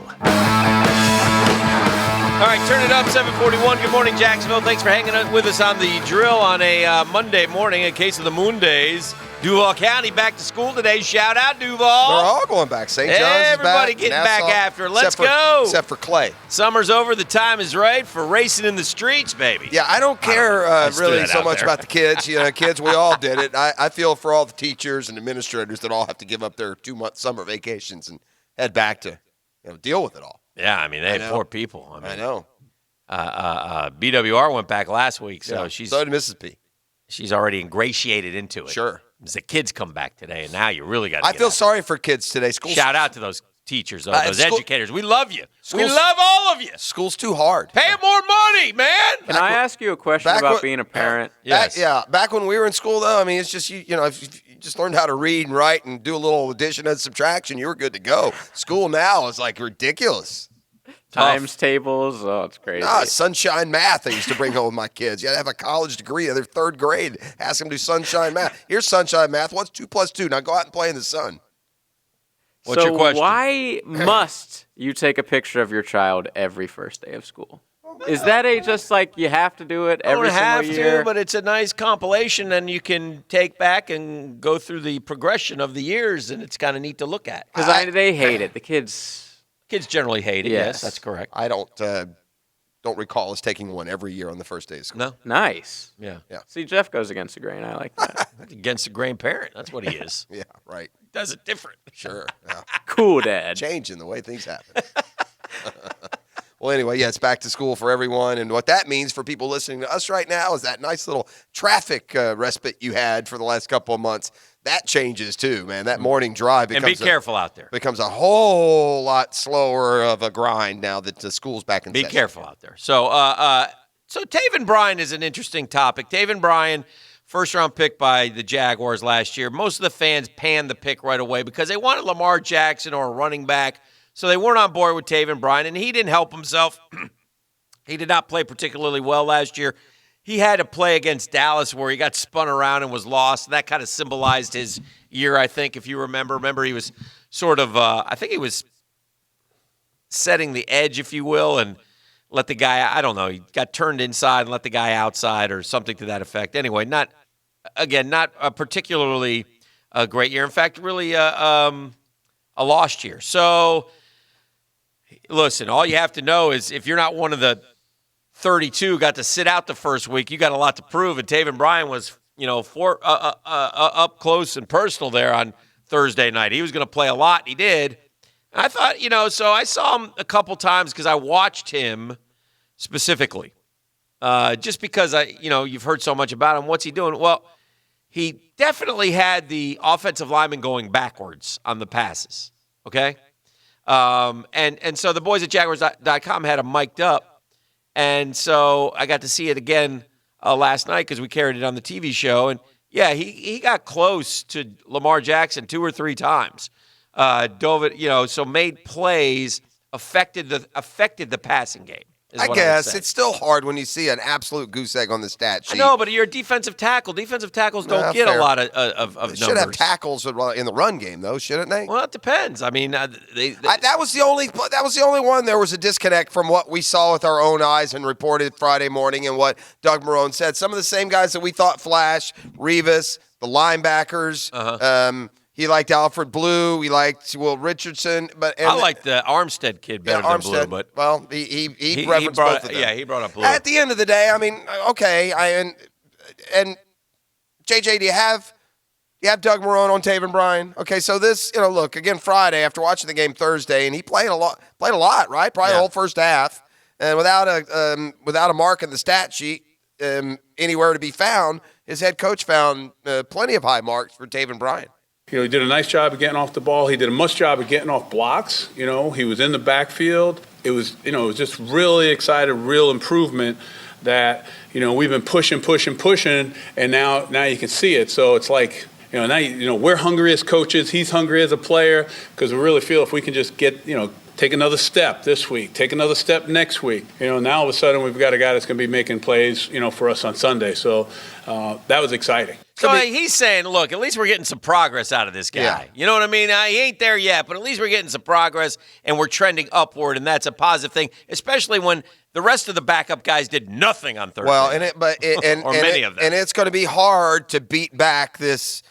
All right, turn it up, 741. Good morning, Jacksonville. Thanks for hanging out with us on the drill on a Monday morning in case of the Moon Days. Duval County back to school today. Shout out, Duval. They're all going back. St. John's is back. Everybody getting back after it. Let's go. Except for Clay. Summer's over. The time is right for racing in the streets, baby. Yeah, I don't care really so much about the kids. You know, kids, we all did it. I feel for all the teachers and administrators that all have to give up their 2-month summer vacations and head back to deal with it all. Yeah, I mean, they poor people. I know. BWR went back last week, so so did Mrs. P. She's already ingratiated into it. Sure. As the kids come back today, and now you really got to I feel sorry for kids today. Shout out to those teachers, those educators. We love you. We love all of you. School's too hard. Pay them more money, man. Can I ask you a question about being a parent? Yes. Back when we were in school, though, I mean, it's just, if you just learned how to read and write and do a little addition and subtraction, you were good to go. School now is like ridiculous. Times tables. Oh, it's crazy. Sunshine math I used to bring home with my kids. You had to have a college degree. They're third grade. Ask them to do sunshine math. Here's sunshine math. What's 2 + 2? Now go out and play in the sun. What's your question? Why must you take a picture of your child every first day of school? Is that just like you have to do it every single year? Don't have to, but it's a nice compilation, and you can take back and go through the progression of the years, and it's kind of neat to look at. Because they hate it. The kids generally hate it. Yes, that's correct. I don't recall us taking one every year on the first day of school. No. Nice. Yeah. See, Jeff goes against the grain. I like that. Against the grain parent. That's what he is. Yeah, right. Does it different. Sure. Yeah. Cool, Dad. Changing the way things happen. Well, anyway, it's back to school for everyone. And what that means for people listening to us right now is that nice little traffic respite you had for the last couple of months. That changes too, man. That morning drive becomes and be careful out there. Becomes a whole lot slower of a grind now that the school's back in session. Be careful out there. So, so Taven Bryan is an interesting topic. Taven Bryan, first-round pick by the Jaguars last year. Most of the fans panned the pick right away because they wanted Lamar Jackson or a running back. So they weren't on board with Taven Bryan, and he didn't help himself. He did not play particularly well last year. He had to play against Dallas where he got spun around and was lost. That kind of symbolized his year, I think, if you remember. Remember, he was sort of, I think he was setting the edge, if you will, and let the guy, I don't know, he got turned inside and let the guy outside or something to that effect. Anyway, not a particularly great year. In fact, really a lost year. So, listen, all you have to know is if you're not one of the 32 who got to sit out the first week, you got a lot to prove. And Taven Bryan was, up close and personal there on Thursday night. He was going to play a lot. He did. And I thought, so I saw him a couple times because I watched him specifically. Just because you've heard so much about him. What's he doing? Well, he definitely had the offensive lineman going backwards on the passes. Okay. And so the boys at Jaguars.com had him mic'd up. And so I got to see it again last night because we carried it on the TV show. And, yeah, he got close to Lamar Jackson 2 or 3 times. Dove it, so made plays, affected the passing game. I guess it's still hard when you see an absolute goose egg on the stat sheet. I know, but you're a defensive tackle. Defensive tackles don't get a lot of numbers. Should have tackles in the run game, though, shouldn't they? Well, it depends. I mean, that was the only one. There was a disconnect from what we saw with our own eyes and reported Friday morning, and what Doug Marrone said. Some of the same guys that we thought flashed: Revis, the linebackers. He liked Alfred Blue. He liked Will Richardson. I like the Armstead kid better than Blue. But he referenced both of them. Yeah, he brought up Blue. At the end of the day, I mean, okay, and JJ, do you have You have Doug Marrone on Taven Bryan. Okay, so this, look, again, Friday after watching the game Thursday, and he played a lot, right? Probably the whole first half. And without a mark in the stat sheet anywhere to be found, his head coach found plenty of high marks for Taven Bryan. He did a nice job of getting off the ball. He did a much job of getting off blocks. He was in the backfield. It was just really excited, real improvement that, we've been pushing, and now you can see it. So it's like, now, we're hungry as coaches. He's hungry as a player because we really feel if we can just get, take another step this week, take another step next week. Now all of a sudden we've got a guy that's going to be making plays, for us on Sunday. So that was exciting. So he's saying, look, at least we're getting some progress out of this guy. Yeah. You know what I mean? He ain't there yet, but at least we're getting some progress and we're trending upward, and that's a positive thing, especially when the rest of the backup guys did nothing on Thursday. Well, many of them. And it's going to be hard to beat back this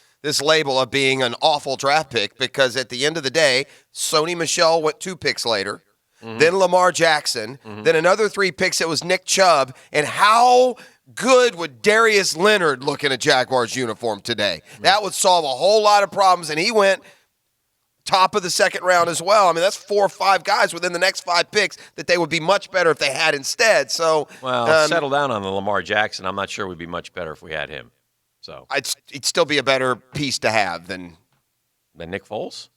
label of being an awful draft pick because at the end of the day, Sony Michel went 2 picks later, then Lamar Jackson, then another 3 picks. It was Nick Chubb. And how good would Darius Leonard look in a Jaguars uniform today? That would solve a whole lot of problems. And he went top of the second round as well. I mean, that's 4 or 5 guys within the next 5 picks that they would be much better if they had instead. So, settle down on the Lamar Jackson. I'm not sure we'd be much better if we had him. So it'd still be a better piece to have than Nick Foles.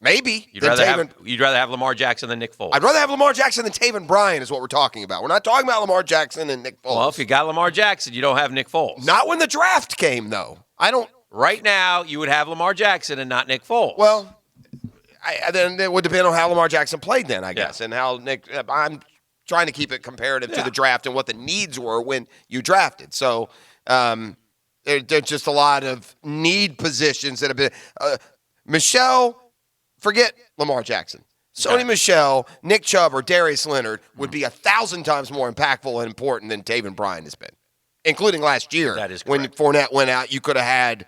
Maybe you'd rather have Lamar Jackson than Nick Foles. I'd rather have Lamar Jackson than Taven Bryan is what we're talking about. We're not talking about Lamar Jackson and Nick Foles. Well, if you got Lamar Jackson, you don't have Nick Foles. Not when the draft came, though. Right now, you would have Lamar Jackson and not Nick Foles. Well, then it would depend on how Lamar Jackson played then, I guess, and how Nick. I'm trying to keep it comparative to the draft and what the needs were when you drafted. So. There's just a lot of need positions that have been Michelle, forget Lamar Jackson. Sony Michel, Nick Chubb, or Darius Leonard would be 1,000 times more impactful and important than Taven Bryan has been, including last year. That is When correct. Fournette went out, you could have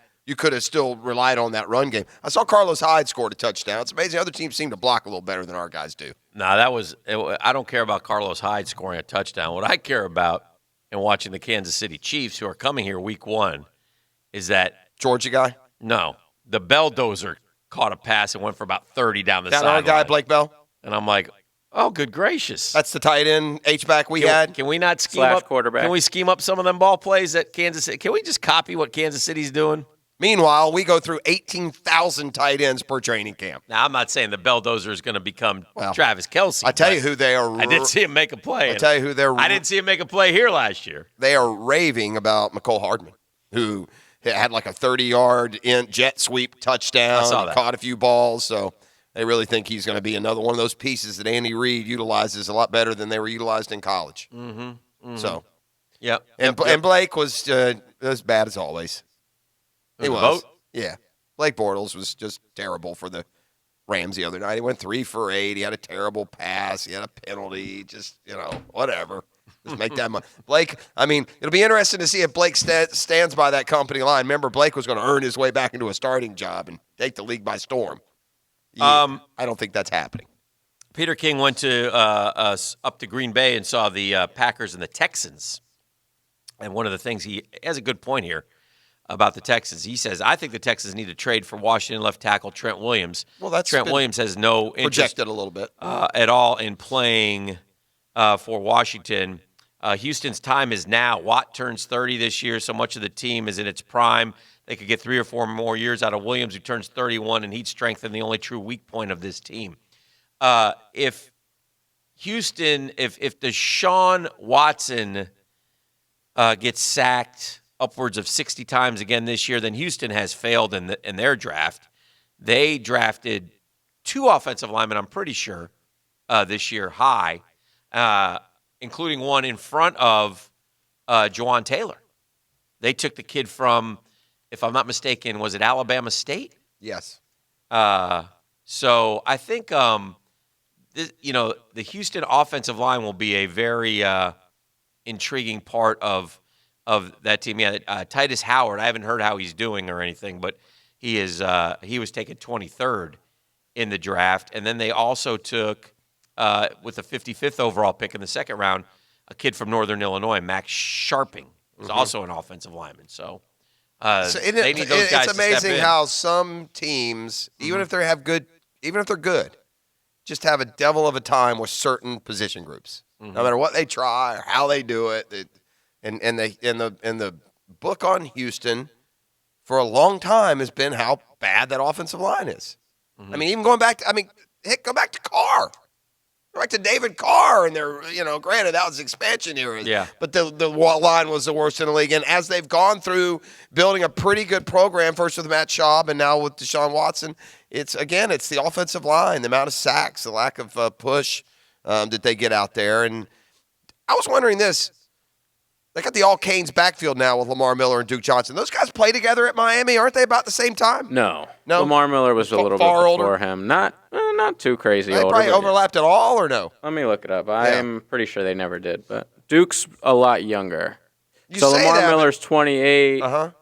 still relied on that run game. I saw Carlos Hyde scored a touchdown. It's amazing. Other teams seem to block a little better than our guys do. No, I don't care about Carlos Hyde scoring a touchdown. What I care about and watching the Kansas City Chiefs, who are coming here week 1, is that Georgia guy? No, the Belldozer caught a pass and went for about 30 down the sideline. That our guy, Blake Bell? And I'm like, oh, good gracious. That's the tight end H-back we had? Can we not scheme up? Quarterback. Can we scheme up some of them ball plays at Kansas City? Can we just copy what Kansas City's doing? Meanwhile, we go through 18,000 tight ends per training camp. Now, I'm not saying the Belldozer is going to become Travis Kelce. I tell you who they are. I did see him make a play. I tell you who they're. I didn't see him make a play here last year. They are raving about McCole Hardman, who had like a 30-yard jet sweep touchdown. I saw that. Caught a few balls. So they really think he's going to be another one of those pieces that Andy Reid utilizes a lot better than they were utilized in college. So, yep. And Blake was as bad as always. He was. Vote? Yeah. Blake Bortles was just terrible for the Rams the other night. He went 3 for 8. He had a terrible pass. He had a penalty. Just, whatever. Just make that money. Blake, it'll be interesting to see if Blake stands by that company line. Remember, Blake was going to earn his way back into a starting job and take the league by storm. I don't think that's happening. Peter King went to up to Green Bay and saw the Packers and the Texans. And one of the things, he has a good point here about the Texans. He says, I think the Texans need to trade for Washington left tackle Trent Williams. Well, that's Trent Williams has no interest projected a little bit at all in playing for Washington. Houston's time is now. Watt turns 30 this year, so much of the team is in its prime. They could get 3 or 4 more years out of Williams, who turns 31, and he'd strengthen the only true weak point of this team. If Deshaun Watson gets sacked upwards of 60 times again this year, then Houston has failed in their draft. They drafted 2 offensive linemen, I'm pretty sure, this year high, including one in front of Jawan Taylor. They took the kid from, if I'm not mistaken, was it Alabama State? Yes. So I think, the Houston offensive line will be a very intriguing part of that team. Yeah, Titus Howard, I haven't heard how he's doing or anything, but he was taken 23rd in the draft. And then they also took, with the 55th overall pick in the second round, a kid from Northern Illinois, Max Sharping, who's also an offensive lineman. So They need those guys it's to step amazing in. how some teams, even if they're good, just have a devil of a time with certain position groups. No matter what they try or how they do it. And the book on Houston for a long time has been how bad that offensive line is. I mean, even go back to Carr. Go back to David Carr, and they're, granted that was expansion era. Yeah. But the line was the worst in the league. And as they've gone through building a pretty good program, first with Matt Schaub and now with Deshaun Watson, it's the offensive line, the amount of sacks, the lack of push that they get out there. And I was wondering this. They got the all-Canes backfield now with Lamar Miller and Duke Johnson. Those guys play together at Miami, aren't they? About the same time? No. Lamar Miller was a little bit before older? him. Not too crazy They older. probably but overlapped at all, or no? Let me look it up. I'm pretty sure they never did, but Duke's a lot younger. So say Lamar that, but- Miller's 28. I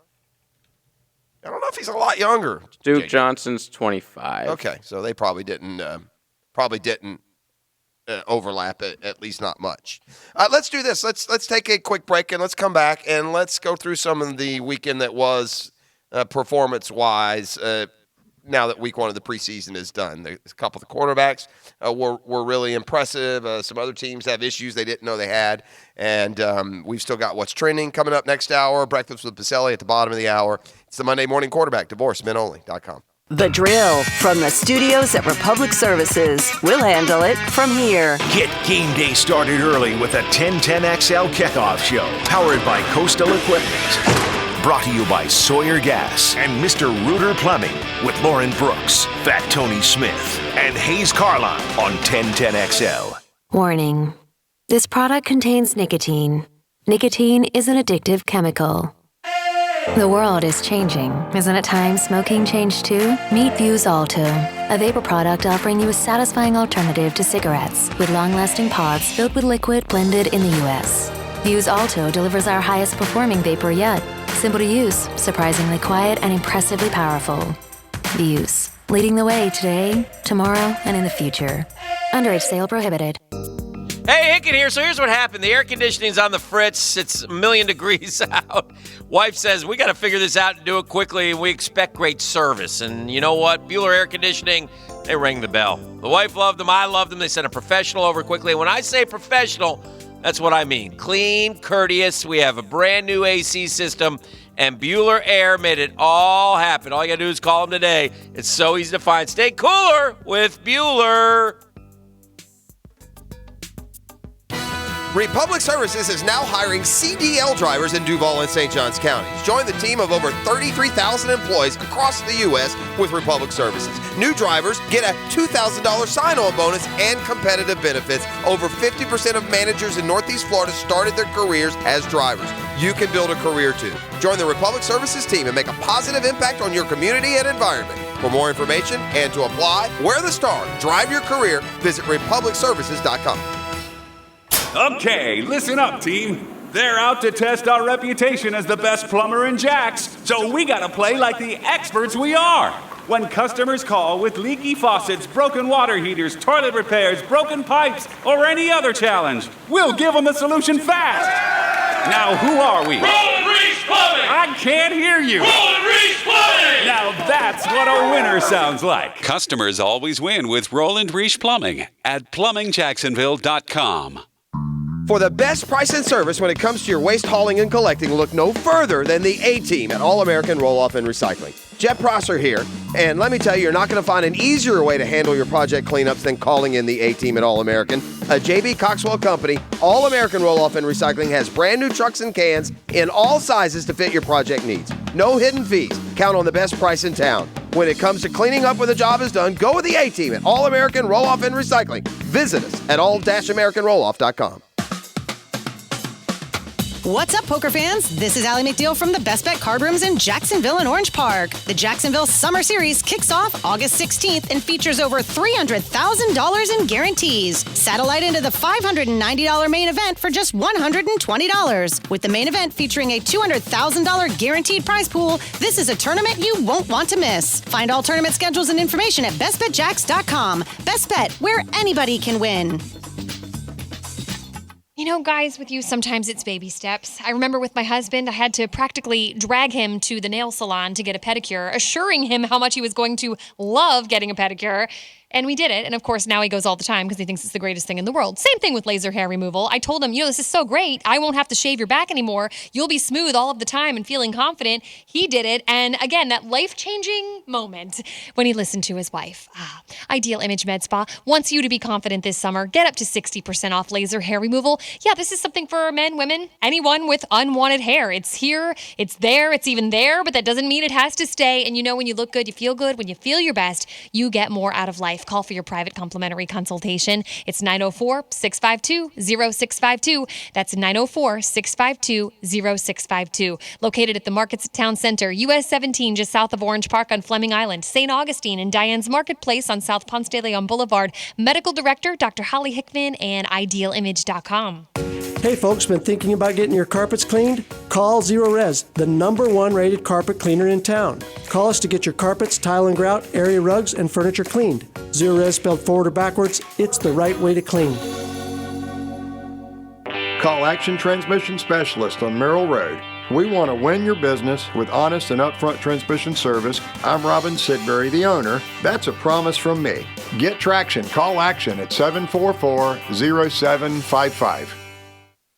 don't know if he's a lot younger. Duke Johnson's 25. Okay, so they probably didn't overlap it, at least not much. Let's do this. Let's take a quick break and let's come back and let's go through some of the weekend that was performance-wise. Now that week one of the preseason is done, a couple of the quarterbacks were really impressive. Some other teams have issues they didn't know they had, and we've still got what's trending coming up next hour. Breakfast with Pacelli at the bottom of the hour. It's the Monday Morning Quarterback. DivorceMenOnly.com. The Drill from the studios at Republic Services. We'll handle it from here. Get game day started early with a 1010XL kickoff show, powered by Coastal Equipment. Brought to you by Sawyer Gas and Mr. Rooter Plumbing with Lauren Brooks, Fat Tony Smith, and Hayes Carlon on 1010XL. Warning. This product contains nicotine. Nicotine is an addictive chemical. The world is changing. Isn't it time smoking changed too? Meet Vuse Alto, a vapor product offering you a satisfying alternative to cigarettes with long-lasting pods filled with liquid blended in the U.S. Vuse Alto delivers our highest performing vapor yet. Simple to use, surprisingly quiet, and impressively powerful. Vuse, leading the way today, tomorrow, and in the future. Underage sale prohibited. Hey, Hicken here. So here's what happened. The air conditioning's on the fritz. It's a million degrees out. Wife says, we got to figure this out and do it quickly, and we expect great service. And you know what? Bueller Air Conditioning, they rang the bell. The wife loved them. I loved them. They sent a professional over quickly. And when I say professional, that's what I mean. Clean, courteous. We have a brand new AC system, and Bueller Air made it all happen. All you got to do is call them today. It's so easy to find. Stay cooler with Bueller. Republic Services is now hiring CDL drivers in Duval and St. Johns counties. Join the team of over 33,000 employees across the U.S. with Republic Services. New drivers get a $2,000 sign-on bonus and competitive benefits. Over 50% of managers in Northeast Florida started their careers as drivers. You can build a career too. Join the Republic Services team and make a positive impact on your community and environment. For more information and to apply, wear the star, drive your career, visit republicservices.com. Okay, listen up, team. They're out to test our reputation as the best plumber in Jax, so we gotta play like the experts we are. When customers call with leaky faucets, broken water heaters, toilet repairs, broken pipes, or any other challenge, we'll give them the solution fast. Now, who are we? Roland Reese Plumbing! I can't hear you. Roland Reese Plumbing! Now that's what a winner sounds like. Customers always win with Roland Reese Plumbing at PlumbingJacksonville.com. For the best price and service when it comes to your waste hauling and collecting, look no further than the A-Team at All-American Roll-Off and Recycling. Jeff Prosser here, and let me tell you, you're not going to find an easier way to handle your project cleanups than calling in the A-Team at All-American. A J.B. Coxwell company, All-American Roll-Off and Recycling has brand new trucks and cans in all sizes to fit your project needs. No hidden fees. Count on the best price in town. When it comes to cleaning up when the job is done, go with the A-Team at All-American Roll-Off and Recycling. Visit us at all-americanrolloff.com. What's up, poker fans? This is Allie McDeal from the Best Bet Card Rooms in Jacksonville and Orange Park. The Jacksonville Summer Series kicks off August 16th and features over $300,000 in guarantees. Satellite into the $590 main event for just $120. With the main event featuring a $200,000 guaranteed prize pool, this is a tournament you won't want to miss. Find all tournament schedules and information at bestbetjacks.com. Best Bet, where anybody can win. You know, guys, with you, sometimes it's baby steps. I remember with my husband, I had to practically drag him to the nail salon to get a pedicure, assuring him how much he was going to love getting a pedicure. And we did it. And of course, now he goes all the time because he thinks it's the greatest thing in the world. Same thing with laser hair removal. I told him, this is so great. I won't have to shave your back anymore. You'll be smooth all of the time and feeling confident. He did it. And again, that life-changing moment when he listened to his wife. Ideal Image Med Spa wants you to be confident this summer. Get up to 60% off laser hair removal. Yeah, this is something for men, women, anyone with unwanted hair. It's here, it's there, it's even there, but that doesn't mean it has to stay. And when you look good, you feel good. When you feel your best, you get more out of life. Call for your private complimentary consultation. It's 904-652-0652. That's 904-652-0652. Located at the Markets Town Center, US 17, just south of Orange Park on Fleming Island, St. Augustine, and Diane's Marketplace on South Ponce de Leon Boulevard. Medical Director, Dr. Holly Hickman, and IdealImage.com. Hey folks, been thinking about getting your carpets cleaned? Call Zero Res, the #1 rated carpet cleaner in town. Call us to get your carpets, tile and grout, area rugs, and furniture cleaned. Zero Res spelled forward or backwards, it's the right way to clean. Call Action Transmission Specialist on Merrill Road. We want to win your business with honest and upfront transmission service. I'm Robin Sidbury, the owner. That's a promise from me. Get traction. Call Action at 744-0755.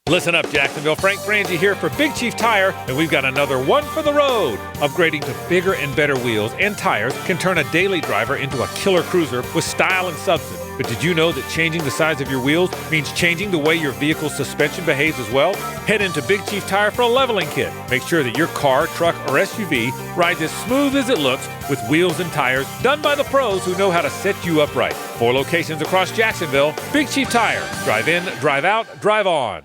Listen up, Jacksonville. Frank Frangie here for Big Chief Tire, and we've got another one for the road. Upgrading to bigger and better wheels and tires can turn a daily driver into a killer cruiser with style and substance. But did you know that changing the size of your wheels means changing the way your vehicle's suspension behaves as well? Head into Big Chief Tire for a leveling kit. Make sure that your car, truck, or SUV rides as smooth as it looks with wheels and tires done by the pros who know how to set you up right. 4 locations across Jacksonville. Big Chief Tire. Drive in, drive out, drive on.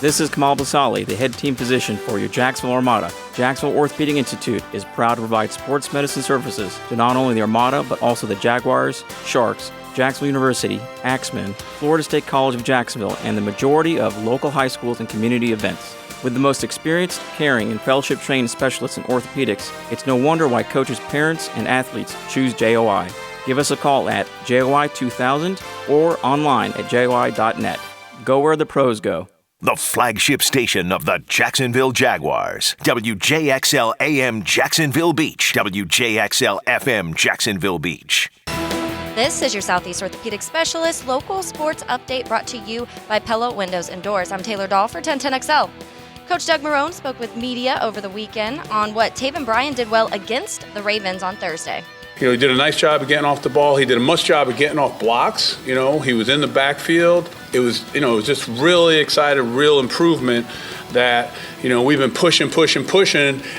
This is Kamal Basali, the head team physician for your Jacksonville Armada. Jacksonville Orthopedic Institute is proud to provide sports medicine services to not only the Armada, but also the Jaguars, Sharks, Jacksonville University, Axemen, Florida State College of Jacksonville, and the majority of local high schools and community events. With the most experienced, caring, and fellowship-trained specialists in orthopedics, it's no wonder why coaches, parents, and athletes choose JOI. Give us a call at JOI 2000 or online at JOI.net. Go where the pros go. The flagship station of the Jacksonville Jaguars. WJXL AM Jacksonville Beach. WJXL FM Jacksonville Beach. This is your Southeast Orthopedic Specialist local sports update brought to you by Pello Windows and Doors. I'm Taylor Dahl for 1010XL. Coach Doug Marrone spoke with media over the weekend on what Taven Bryan did well against the Ravens on Thursday. He did a nice job of getting off the ball. He did a must job of getting off blocks. He was in the backfield. It was just really excited, real improvement that, we've been pushing,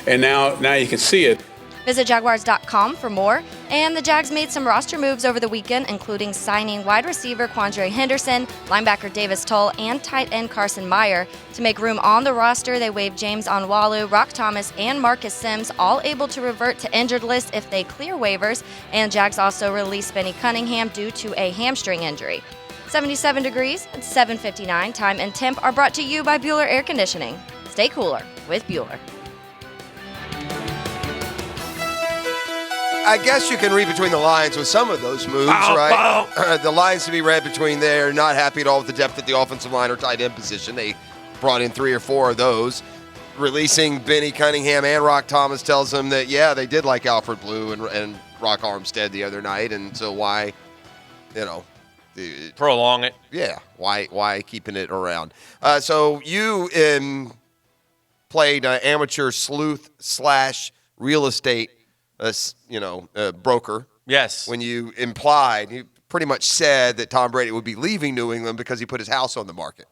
and now you can see it. Visit Jaguars.com for more. And the Jags made some roster moves over the weekend, including signing wide receiver Quandre Henderson, linebacker Davis Tull, and tight end Carson Meyer. To make room on the roster, they waived James Onwualu, Rock Thomas, and Marcus Sims, all able to revert to injured list if they clear waivers. And Jags also released Benny Cunningham due to a hamstring injury. 77 degrees at 7:59. Time and temp are brought to you by Bueller Air Conditioning. Stay cooler with Bueller. I guess you can read between the lines with some of those moves, right? The lines to be read between there. Not happy at all with the depth at the offensive line or tight end position. They brought in 3 or 4 of those. Releasing Benny Cunningham and Rock Thomas tells them that, they did like Alfred Blue and Rock Armstead the other night. And so why, prolong it? Yeah. Why keeping it around? So you played amateur sleuth / real estate broker. Yes. When you pretty much said that Tom Brady would be leaving New England because he put his house on the market.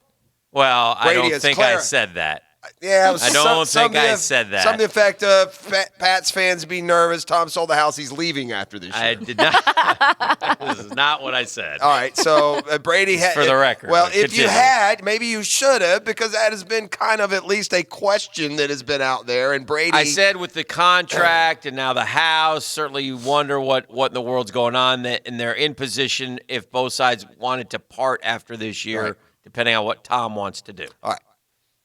Well, I don't think I said that. Yeah, I don't think I said that. Something to the effect of Pats fans be nervous. Tom sold the house. He's leaving after this year. I did not. This is not what I said. All right, so Brady had. For the record. Well, if you had, maybe you should have, because that has been kind of at least a question that has been out there. And Brady. I said with the contract and now the house, certainly you wonder what in the world's going on. And they're in position if both sides wanted to part after this year, depending on what Tom wants to do. All right.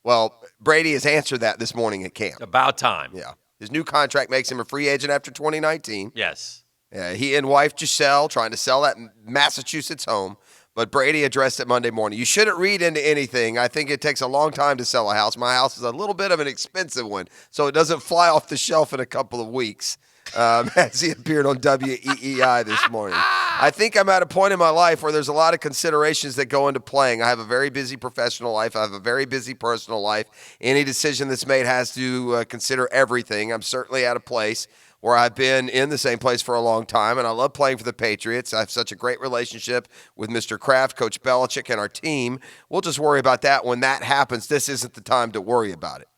Well, Brady has answered that this morning at camp. About time. Yeah. His new contract makes him a free agent after 2019. Yes. He and wife Giselle trying to sell that Massachusetts home. But Brady addressed it Monday morning. You shouldn't read into anything. I think it takes a long time to sell a house. My house is a little bit of an expensive one, so it doesn't fly off the shelf in a couple of weeks, as he appeared on WEEI this morning. I think I'm at a point in my life where there's a lot of considerations that go into playing. I have a very busy professional life. I have a very busy personal life. Any decision that's made has to consider everything. I'm certainly at a place where I've been in the same place for a long time, and I love playing for the Patriots. I have such a great relationship with Mr. Kraft, Coach Belichick, and our team. We'll just worry about that when that happens. This isn't the time to worry about it.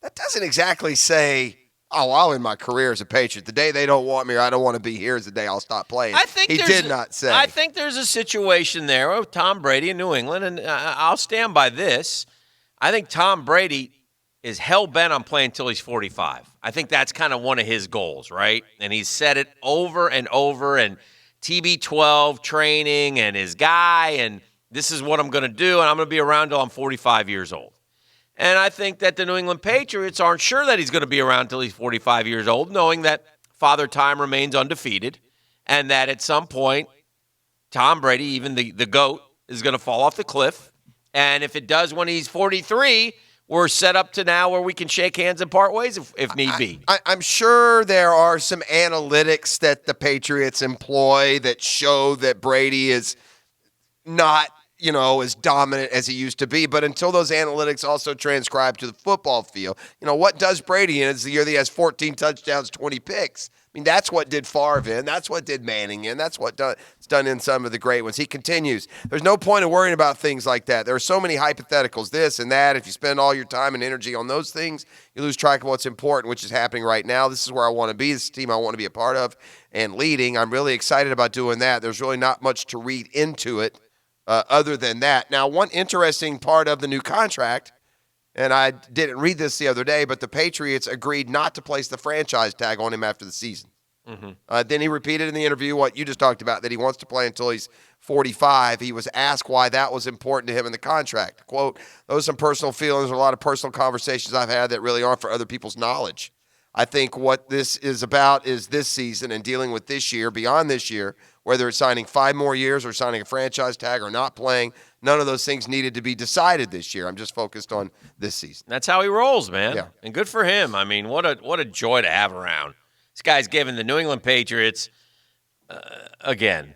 That doesn't exactly say, oh, I'll end my career as a Patriot. The day they don't want me or I don't want to be here is the day I'll stop playing. He did not say. I think there's a situation there with Tom Brady in New England, and I'll stand by this. I think Tom Brady is hell-bent on playing until he's 45. I think that's kind of one of his goals, right? And he's said it over and over, and TB12 training and his guy, and this is what I'm going to do, and I'm going to be around until I'm 45 years old. And I think that the New England Patriots aren't sure that he's going to be around until he's 45 years old, knowing that Father Time remains undefeated, and that at some point, Tom Brady, even the GOAT, is going to fall off the cliff. And if it does when he's 43, we're set up to now where we can shake hands and part ways if need be. I'm sure there are some analytics that the Patriots employ that show that Brady is not, as dominant as he used to be. But until those analytics also transcribe to the football field, what does Brady in? It's the year that he has 14 touchdowns, 20 picks. I mean, that's what did Favre in. That's what did Manning in. That's what it's done in some of the great ones. He continues. There's no point in worrying about things like that. There are so many hypotheticals, this and that. If you spend all your time and energy on those things, you lose track of what's important, which is happening right now. This is where I want to be. This is the team I want to be a part of and leading. I'm really excited about doing that. There's really not much to read into it other than that. Now, one interesting part of the new contract, and I didn't read this the other day, but the Patriots agreed not to place the franchise tag on him after the season. Mm-hmm. Then he repeated in the interview what you just talked about, that he wants to play until he's 45. He was asked why that was important to him in the contract. Quote, those are some personal feelings, a lot of personal conversations I've had that really aren't for other people's knowledge. I think what this is about is this season and dealing with this year, beyond this year, whether it's signing 5 more years or signing a franchise tag or not playing. None of those things needed to be decided this year. I'm just focused on this season. That's how he rolls, man. Yeah. And good for him. I mean, what a joy to have around. This guy's giving the New England Patriots, again,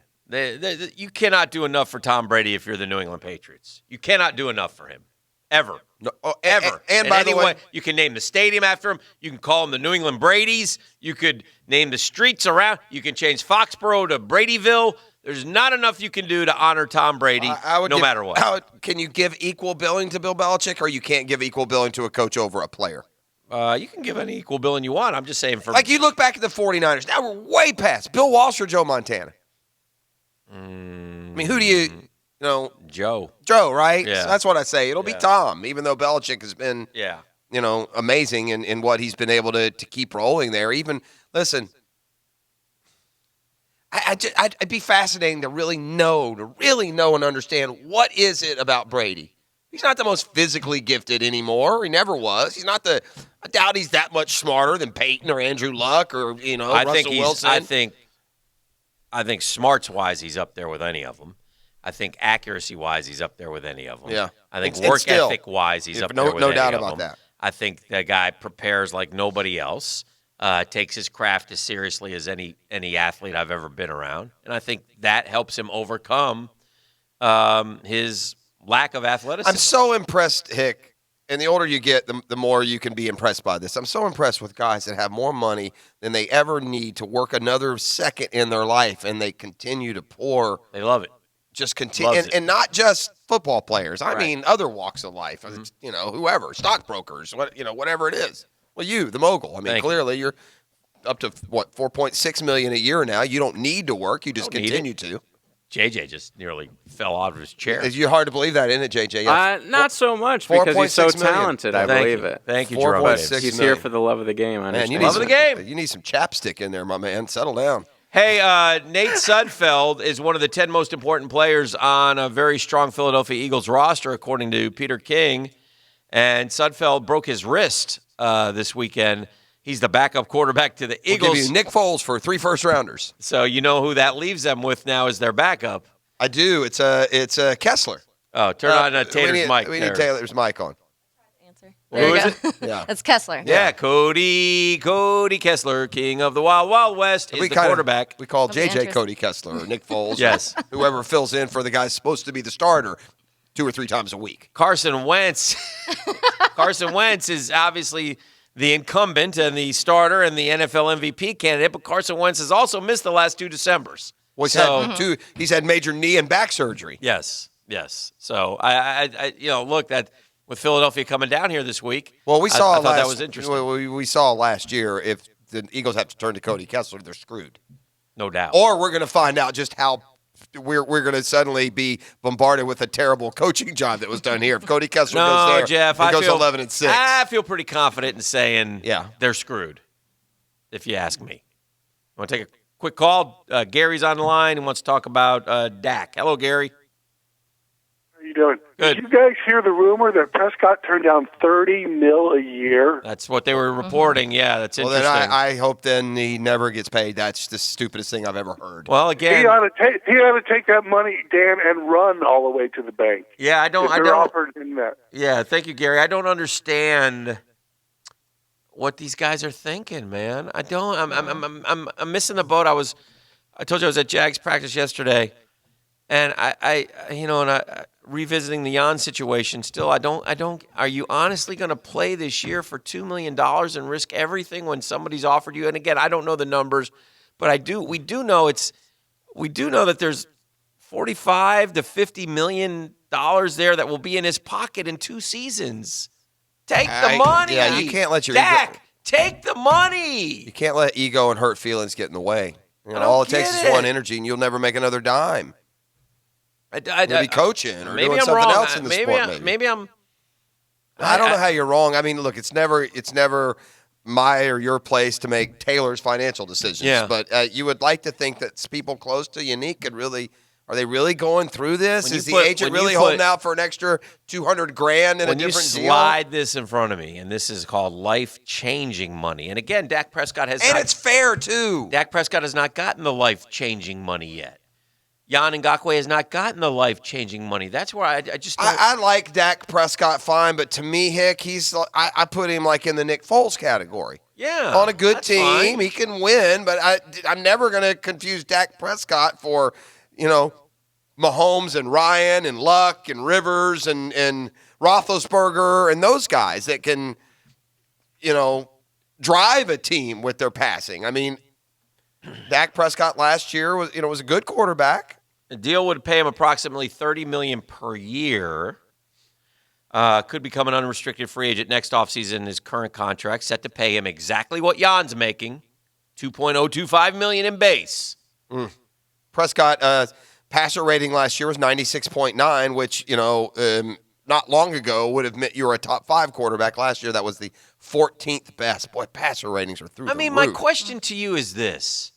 you cannot do enough for Tom Brady if you're the New England Patriots. You cannot do enough for him. Ever. No, ever. And by the way, you can name the stadium after him. You can call them the New England Bradys. You could name the streets around. You can change Foxborough to Bradyville. There's not enough you can do to honor Tom Brady, matter what. Can you give equal billing to Bill Belichick, or you can't give equal billing to a coach over a player? You can give any equal billing you want. I'm just saying like you look back at the 49ers. Now we're way past Bill Walsh or Joe Montana. I mean, who do you Joe, right? Yeah. So that's what I say. It'll be Tom, even though Belichick has been amazing in what he's been able to keep rolling there. Even, listen, I'd be fascinating to really know and understand what is it about Brady. He's not the most physically gifted anymore. He never was. He's not I doubt he's that much smarter than Peyton or Andrew Luck or, Russell Wilson. I think smarts-wise, he's up there with any of them. I think accuracy-wise, he's up there with any of them. Yeah. I think work ethic-wise, he's up there with any of them. No doubt about that. I think the guy prepares like nobody else, takes his craft as seriously as any athlete I've ever been around. And I think that helps him overcome his lack of athleticism. I'm so impressed, Hick, and the older you get, the more you can be impressed by this. I'm so impressed with guys that have more money than they ever need to work another second in their life, and they continue to pour. They love it. Just continue, and not just football players. I mean, other walks of life. Mm-hmm. Whoever, stockbrokers, whatever it is. Well, you, the mogul. I mean, clearly you're up to $4.6 million a year now. You don't need to work. You just continue to. JJ just nearly fell out of his chair. It's hard to believe that, isn't it, JJ? Not so much because he's so talented. I believe it. Thank you, Jerome. He's here for the love of the game. Man, you need some chapstick in there, my man. Settle down. Hey, Nate Sudfeld is one of the 10 most important players on a very strong Philadelphia Eagles roster, according to Peter King. And Sudfeld broke his wrist this weekend. He's the backup quarterback to the Eagles. We'll give you Nick Foles for 3 first-rounders. So you know who that leaves them with now as their backup. I do. It's Kessler. Oh, turn on Taylor's mic. We need Taylor's mic on. Who is it? Yeah. It's Kessler. Yeah, Cody Kessler, king of the Wild Wild West, is the quarterback. We call JJ Cody Kessler or Nick Foles. Yes. Or whoever fills in for the guy supposed to be the starter 2 or 3 times a week. Carson Wentz. Carson Wentz is obviously the incumbent and the starter and the NFL MVP candidate, but Carson Wentz has also missed the last 2 Decembers. Well, he's had major knee and back surgery. Yes. So I look, that with Philadelphia coming down here this week. Well, we saw I thought that was interesting. We saw last year if the Eagles have to turn to Cody Kessler, they're screwed. No doubt. Or we're going to find out just how we're going to suddenly be bombarded with a terrible coaching job that was done here. If Cody Kessler goes there, Jeff, it goes 11-6. I feel pretty confident in saying they're screwed, if you ask me. I want to take a quick call. Gary's on the line and wants to talk about Dak. Hello, Gary. How you doing? Good. Did you guys hear the rumor that Prescott turned down $30 million a year? That's what they were reporting. Yeah, that's interesting. Well, then I hope then he never gets paid. That's the stupidest thing I've ever heard. Well, again, he ought to take that money, Dan, and run all the way to the bank. Yeah, I don't. Offered him that. Yeah, thank you, Gary. I don't understand what these guys are thinking, man. I don't. I'm missing the boat. I told you I was at Jags practice yesterday, and I revisiting the Jan situation. Still, I don't. Are you honestly going to play this year for $2 million and risk everything when somebody's offered you? And again, I don't know the numbers, but we do know that there's $45 to $50 million there that will be in his pocket in 2 seasons. Take the money. Yeah, you can't let your Dak, take the money. You can't let ego and hurt feelings get in the way. All it takes is one energy, and you'll never make another dime. You'll be coaching or doing something else in the sport. Maybe I'm. I don't know how you're wrong. I mean, look, it's never my or your place to make Taylor's financial decisions. Yeah. But you would like to think that people close to Unique could really. Are they really going through this? Is the agent really holding out for an extra $200,000 in a different deal? When you slide this in front of me, and this is called life-changing money. And again, Dak Prescott has. And it's fair too. Dak Prescott has not gotten the life-changing money yet. Jan Ngakoue has not gotten the life-changing money. That's where I just don't. I like Dak Prescott fine, but to me, Hick, I put him like in the Nick Foles category. Yeah. On a good team, fine. he can win, but I'm never going to confuse Dak Prescott for, Mahomes and Ryan and Luck and Rivers and Roethlisberger and those guys that can, drive a team with their passing. I mean, Dak Prescott last year was a good quarterback. The deal would pay him approximately $30 million per year. Could become an unrestricted free agent next offseason. His current contract set to pay him exactly what Jan's making, $2.025 million in base. Prescott passer rating last year was 96.9, which not long ago would have meant you were a top 5 quarterback. Last year that was the 14th best. Boy, passer ratings are through the roof. My question to you is this.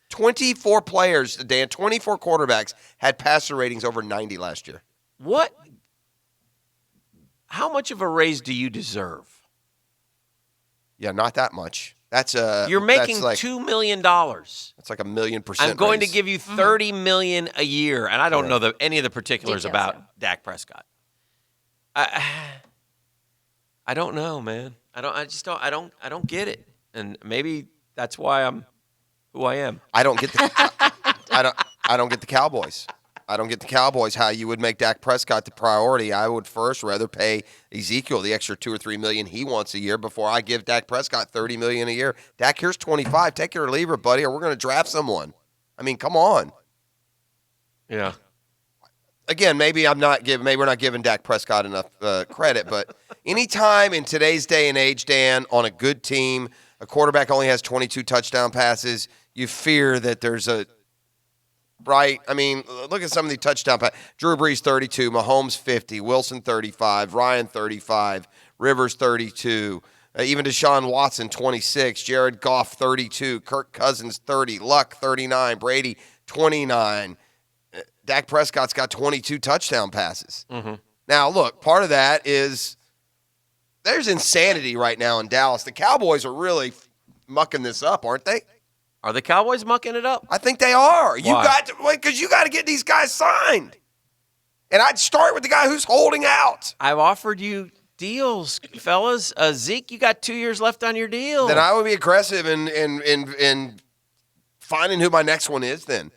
24 players, Dan, 24 quarterbacks had passer ratings over 90 last year. What? How much of a raise do you deserve? Yeah, not that much. You're making $2 million. That's like $1 million %. I'm going to give you $30 million a year, and I don't know any of the particulars about Dak Prescott. I don't know, man. I don't get it, and maybe that's why I'm who I am. I don't get the I don't get the Cowboys. I don't get the Cowboys how you would make Dak Prescott the priority. I would first rather pay Ezekiel the extra $2 or $3 million he wants a year before I give Dak Prescott $30 million a year. Dak, here's 25. Take it or leave it, buddy, or we're going to draft someone. I mean, come on. Yeah. Again, maybe we're not giving Dak Prescott enough credit, but anytime in today's day and age, Dan, on a good team, a quarterback only has 22 touchdown passes, you fear that there's right? I mean, look at some of the touchdown passes. Drew Brees, 32. Mahomes, 50. Wilson, 35. Ryan, 35. Rivers, 32. Even Deshaun Watson, 26. Jared Goff, 32. Kirk Cousins, 30. Luck, 39. Brady, 29. Dak Prescott's got 22 touchdown passes. Mm-hmm. Now, look, part of that is there's insanity right now in Dallas. The Cowboys are really mucking this up, aren't they? Are the Cowboys mucking it up? I think they are. You Why? got to, because you got to get these guys signed. And I'd start with the guy who's holding out. I've offered you deals, fellas. Zeke, you got 2 years left on your deal. Then I would be aggressive in finding who my next one is then.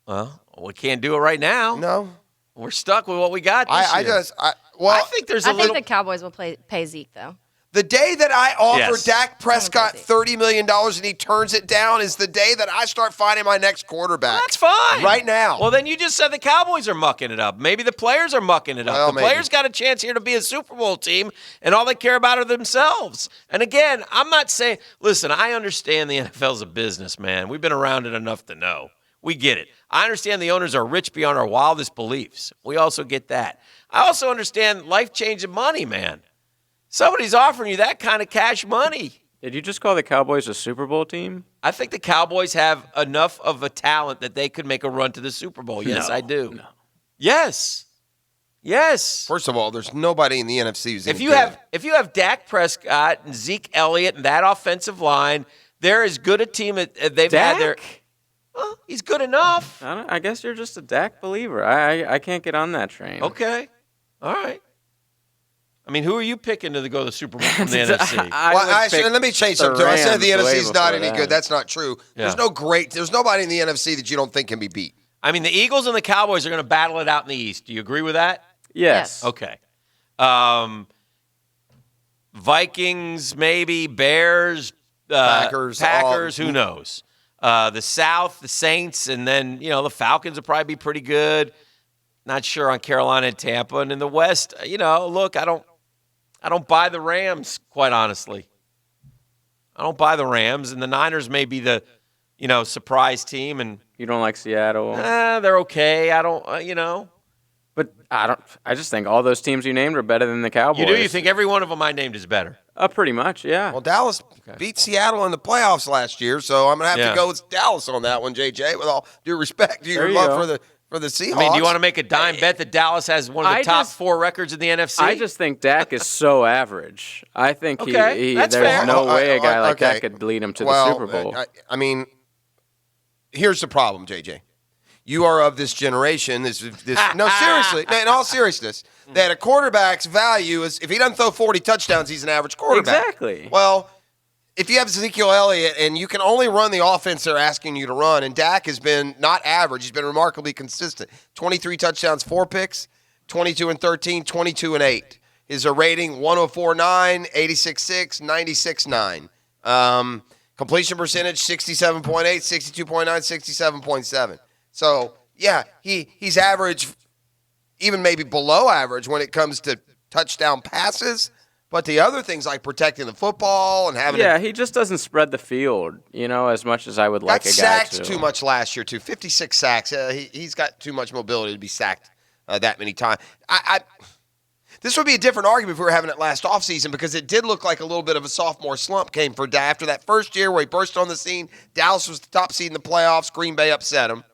Well, we can't do it right now. No. We're stuck with what we got this year. I think there's I think the Cowboys will pay Zeke, though. The day that I offer Yes. Dak Prescott $30 million and he turns it down is the day that I start finding my next quarterback. That's fine. Right now. Well, then you just said the Cowboys are mucking it up. Maybe the players are mucking it up. Well, the maybe. players got a chance here to be a Super Bowl team, and all they care about are themselves. And again, I'm not saying, listen, I understand the NFL's a business, man. We've been around it enough to know. We get it. I understand the owners are rich beyond our wildest beliefs. We also get that. I also understand life-changing money, man. Somebody's offering you that kind of cash money. Did you just call the Cowboys a Super Bowl team? I think the Cowboys have enough of a talent that they could make a run to the Super Bowl. Yes, I do. No. Yes. Yes. First of all, there's nobody in the NFC who's If any you good. have Dak Prescott and Zeke Elliott and that offensive line, they're as good a team as they've had there. Well, he's good enough. I guess you're just a Dak believer. I can't get on that train. Okay. All right. I mean, who are you picking to go to the Super Bowl from the NFC? Let me change something too. I said the NFC's not any good. That's not true. Yeah. There's nobody in the NFC that you don't think can be beat. I mean, the Eagles and the Cowboys are going to battle it out in the East. Do you agree with that? Yes. Okay. Vikings, maybe. Bears. Packers. Who knows? The South, the Saints, and then, the Falcons will probably be pretty good. Not sure on Carolina and Tampa. And in the West, look, I don't buy the Rams, quite honestly. I don't buy the Rams, and the Niners may be the, surprise team. And you don't like Seattle? They're okay. I don't, But I just think all those teams you named are better than the Cowboys. You do? You think every one of them I named is better? Pretty much, yeah. Well, Dallas beat Seattle in the playoffs last year, so I'm going to have to go with Dallas on that one, JJ, with all due respect to your love for the Seahawks. I mean, do you want to make a dime bet that Dallas has one of the top 4 records in the NFC? I just think Dak is so average. I think that's there's fair. no way a guy like that could lead him to the Super Bowl. I mean, here's the problem, JJ. You are of this generation. No, seriously. In all seriousness, that a quarterback's value is if he doesn't throw 40 touchdowns, he's an average quarterback. Exactly. Well, if you have Ezekiel Elliott and you can only run the offense they're asking you to run, and Dak has been not average, he's been remarkably consistent. 23 touchdowns, 4 picks, 22-13, 22-8. His rating 104.9, 86.6, 96.9. Completion percentage 67.8, 62.9, 67.7. So, yeah, he's average, even maybe below average when it comes to touchdown passes. But the other things like protecting the football and having he just doesn't spread the field, as much as I would like a guy to. Got sacked too much last year, too. 56 sacks. He's got too much mobility to be sacked that many times. This would be a different argument if we were having it last offseason because it did look like a little bit of a sophomore slump came for Dak. After that first year where he burst on the scene, Dallas was the top seed in the playoffs. Green Bay upset him.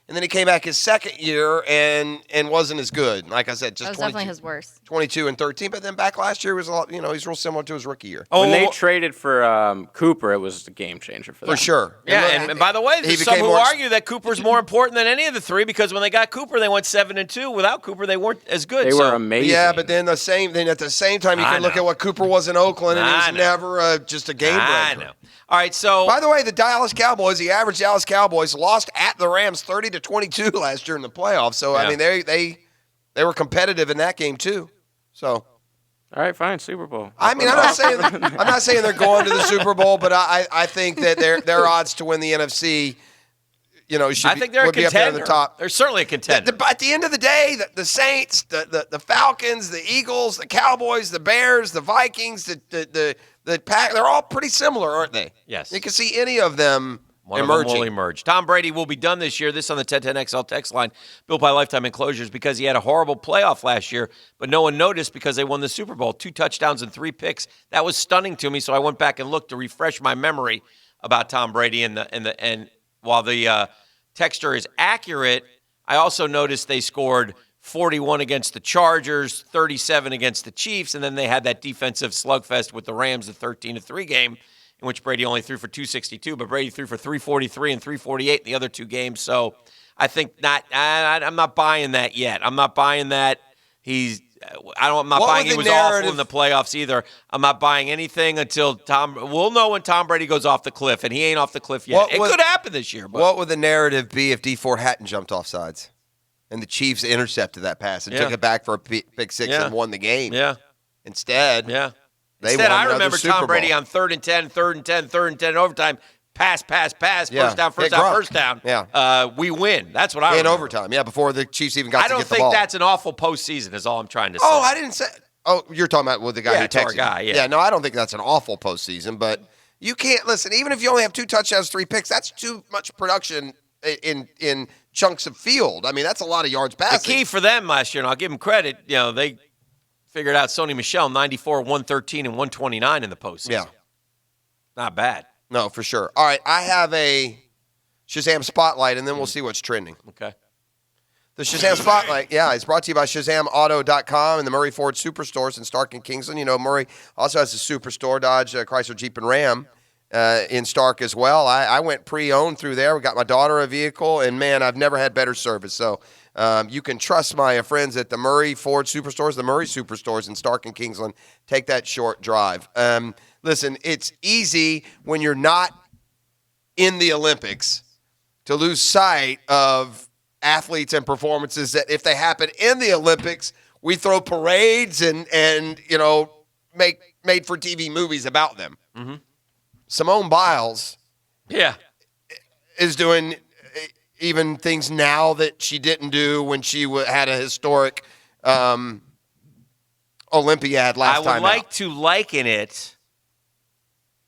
And then he came back his second year and wasn't as good. Like I said, just that was definitely his worst. 22-13. But then back last year was a lot. He's real similar to his rookie year. When they traded for Cooper, it was a game changer for them. For sure. Yeah, and by the way, there's some who argue that Cooper's more important than any of the three because when they got Cooper, they went 7-2. Without Cooper, they weren't as good. They were amazing. Yeah, but then at the same time, you can look at what Cooper was in Oakland, and he was never just a game breaker. I know. All right, so by the way, the average Dallas Cowboys lost at the Rams 30-22 last year in the playoffs. So I mean, they were competitive in that game too. So, all right, fine, Super Bowl. I mean, I'm not saying they're going to the Super Bowl, but I think that their odds to win the NFC, I think they're a contender. Be up there in the top. They're certainly a contender. But at the end of the day, the Saints, the Falcons, the Eagles, the Cowboys, the Bears, the Vikings, the Pack, they're all pretty similar, aren't they? Yes. You can see any of them One emerging. of them will emerge. Tom Brady will be done this year. This on the 1010XL text line, built by Lifetime Enclosures, because he had a horrible playoff last year, but no one noticed because they won the Super Bowl. 2 touchdowns and 3 picks. That was stunning to me, so I went back and looked to refresh my memory about Tom Brady. And while the texture is accurate, I also noticed they scored 41 against the Chargers, 37 against the Chiefs, and then they had that defensive slugfest with the Rams, the 13-3 game, in which Brady only threw for 262, but Brady threw for 343 and 348 in the other two games. So I think I'm not buying that yet. I'm not buying that I'm not buying he was awful in the playoffs either. I'm not buying anything until we'll know when Tom Brady goes off the cliff, and he ain't off the cliff yet. It could happen this year. But what would the narrative be if D4 hadn't jumped off sides and the Chiefs intercepted that pass and took it back for a pick six and won the game? Yeah. Instead, I won remember Super Tom Brady Bowl. on 3rd and 10 in overtime. Pass, Yeah. first down. Yeah. We win. That's what I in remember. overtime. Yeah, before the Chiefs even got I to don't get the ball. think that's an awful postseason is all I'm trying to say. Oh, I didn't say. Oh, you're talking about the guy who it's our texted guy, you. yeah. No, I don't think that's an awful postseason, but you can't listen. Even if you only have 2 touchdowns, 3 picks, that's too much production in chunks of field. I mean, that's a lot of yards passing. The key for them last year, and I'll give them credit, they figured out Sony Michel 94, 113, and 129 in the postseason. Yeah. Not bad. No, for sure. All right, I have a Shazam Spotlight, and then we'll see what's trending. Okay. The Shazam Spotlight, it's brought to you by ShazamAuto.com and the Murray Ford Superstores in Stark and Kingsland. You know, Murray also has a superstore, Dodge, Chrysler, Jeep, and Ram in Stark as well. I went pre-owned through there. We got my daughter a vehicle, and, man, I've never had better service. So you can trust my friends at the Murray Ford Superstores, the Murray Superstores in Stark and Kingsland. Take that short drive. Listen, it's easy when you're not in the Olympics to lose sight of athletes and performances that if they happen in the Olympics, we throw parades and make made-for-TV movies about them. Mm-hmm. Simone Biles is doing even things now that she didn't do when she had a historic Olympiad last time I would like out. to liken it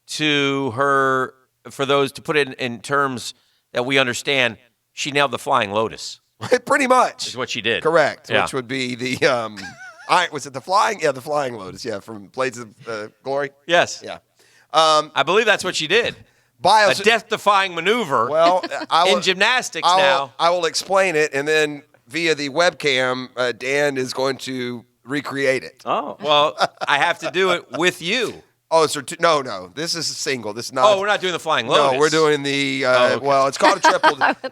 to her, for those to put it in terms that we understand, she nailed the Flying Lotus. Pretty much. Is what she did. Correct. Yeah. Which would be the, was it the Flying? Yeah, the Flying Lotus. Yeah, from Blades of Glory. Yes. Yeah. I believe that's what she did. Biles, a death-defying maneuver in gymnastics now. I will explain it, and then via the webcam, Dan is going to recreate it. Oh. Well, I have to do it with you. Oh, so no. This is a single. This is not. Oh, we're not doing the Flying Lotus. No, we're doing the. Okay. Well, it's called a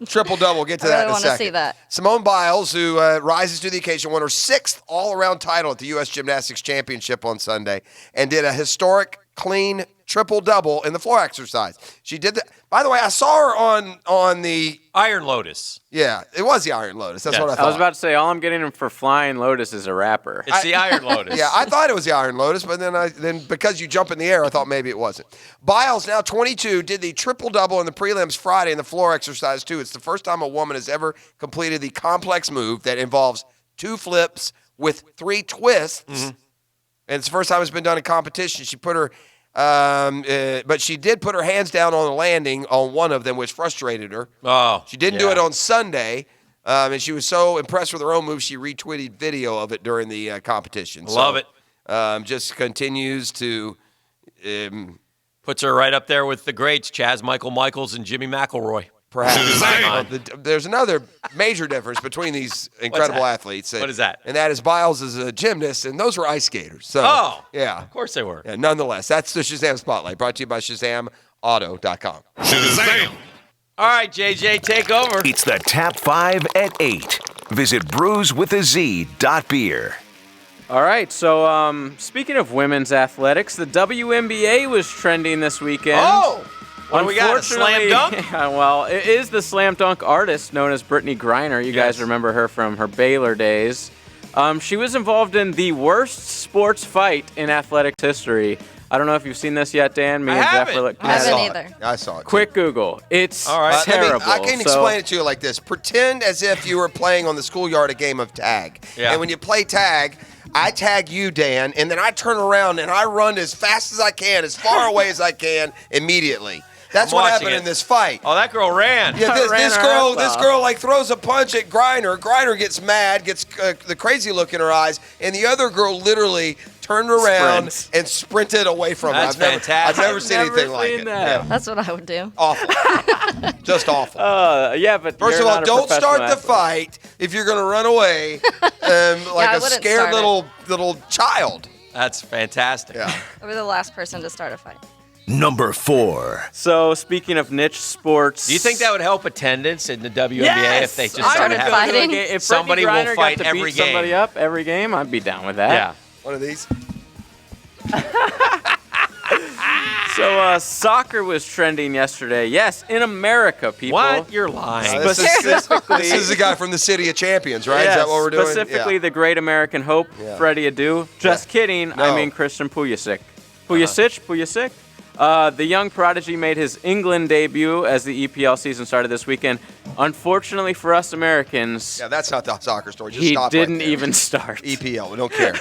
triple double. We'll get to that in a second. I really want to see that. Simone Biles, who rises to the occasion, won her 6th all-around title at the U.S. Gymnastics Championship on Sunday, and did a historic clean triple-double in the floor exercise. She did that. By the way, I saw her on the Iron Lotus. Yeah, it was the Iron Lotus. That's what I thought. I was about to say, all I'm getting for Flying Lotus is a rapper. It's the Iron Lotus. Yeah, I thought it was the Iron Lotus, but then because you jump in the air, I thought maybe it wasn't. Biles, now 22, did the triple-double in the prelims Friday in the floor exercise, too. It's the first time a woman has ever completed the complex move that involves 2 flips with 3 twists. Mm-hmm. And it's the first time it's been done in competition. She put her, but she did put her hands down on the landing on one of them, which frustrated her. Oh, she didn't do it on Sunday, and she was so impressed with her own move, she retweeted video of it during the competition. Love it. Just continues to puts her right up there with the greats, Chaz Michaels and Jimmy McElroy. Perhaps. There's another major difference between these incredible athletes. What is that? And that is Biles is a gymnast, and those were ice skaters. So, yeah. Of course they were. Yeah, nonetheless, that's the Shazam Spotlight, brought to you by ShazamAuto.com. Shazam! All right, JJ, take over. It's the Tap 5 at 8. Visit brewswithaz.beer. All right, so speaking of women's athletics, the WNBA was trending this weekend. Oh! What do we got, a slam dunk? Yeah, well, it is the slam dunk artist known as Brittany Griner. You guys remember her from her Baylor days. She was involved in the worst sports fight in athletics history. I don't know if you've seen this yet, Dan. I haven't either. I saw it. Quick Google. It's Terrible. terrible. I can explain it to you like this. Pretend as if you were playing on the schoolyard a game of tag. Yeah. And when you play tag, I tag you, Dan, and then I turn around and I run as fast as I can, as far away as I can immediately. That's what happened in this fight. Oh, that girl ran. Yeah, this girl like throws a punch at Griner. Griner gets mad, gets the crazy look in her eyes, and the other girl literally turned around and sprinted away from That's her. fantastic. I've never seen anything like it. that. Yeah. That's what I would do. Awful. Just awful. Yeah, but First you're of all, not a don't professional start the fight if you're going to run away like I a wouldn't scared start little child. That's fantastic. Yeah. I'll be the last person to start a fight. Number 4. So, speaking of niche sports, Do you think that would help attendance in the WNBA Yes! if they just I started would having go to a game. If somebody Brittany will Griner fight got to every beat somebody game? up every game, I'd be down with that. Yeah. One of these. So, soccer was trending yesterday. Yes, in America, people. What? You're lying. This is the guy from the City of Champions, right? Is that what we're doing? Specifically, the great American hope, Yeah. Freddie Adu. Just kidding. No. I mean Christian Pulisic. Pulisic. The young prodigy made his England debut as the EPL season started this weekend. Unfortunately for us Americans, Yeah, that's not the soccer story. Just he stop didn't right there. even start. EPL, we don't care.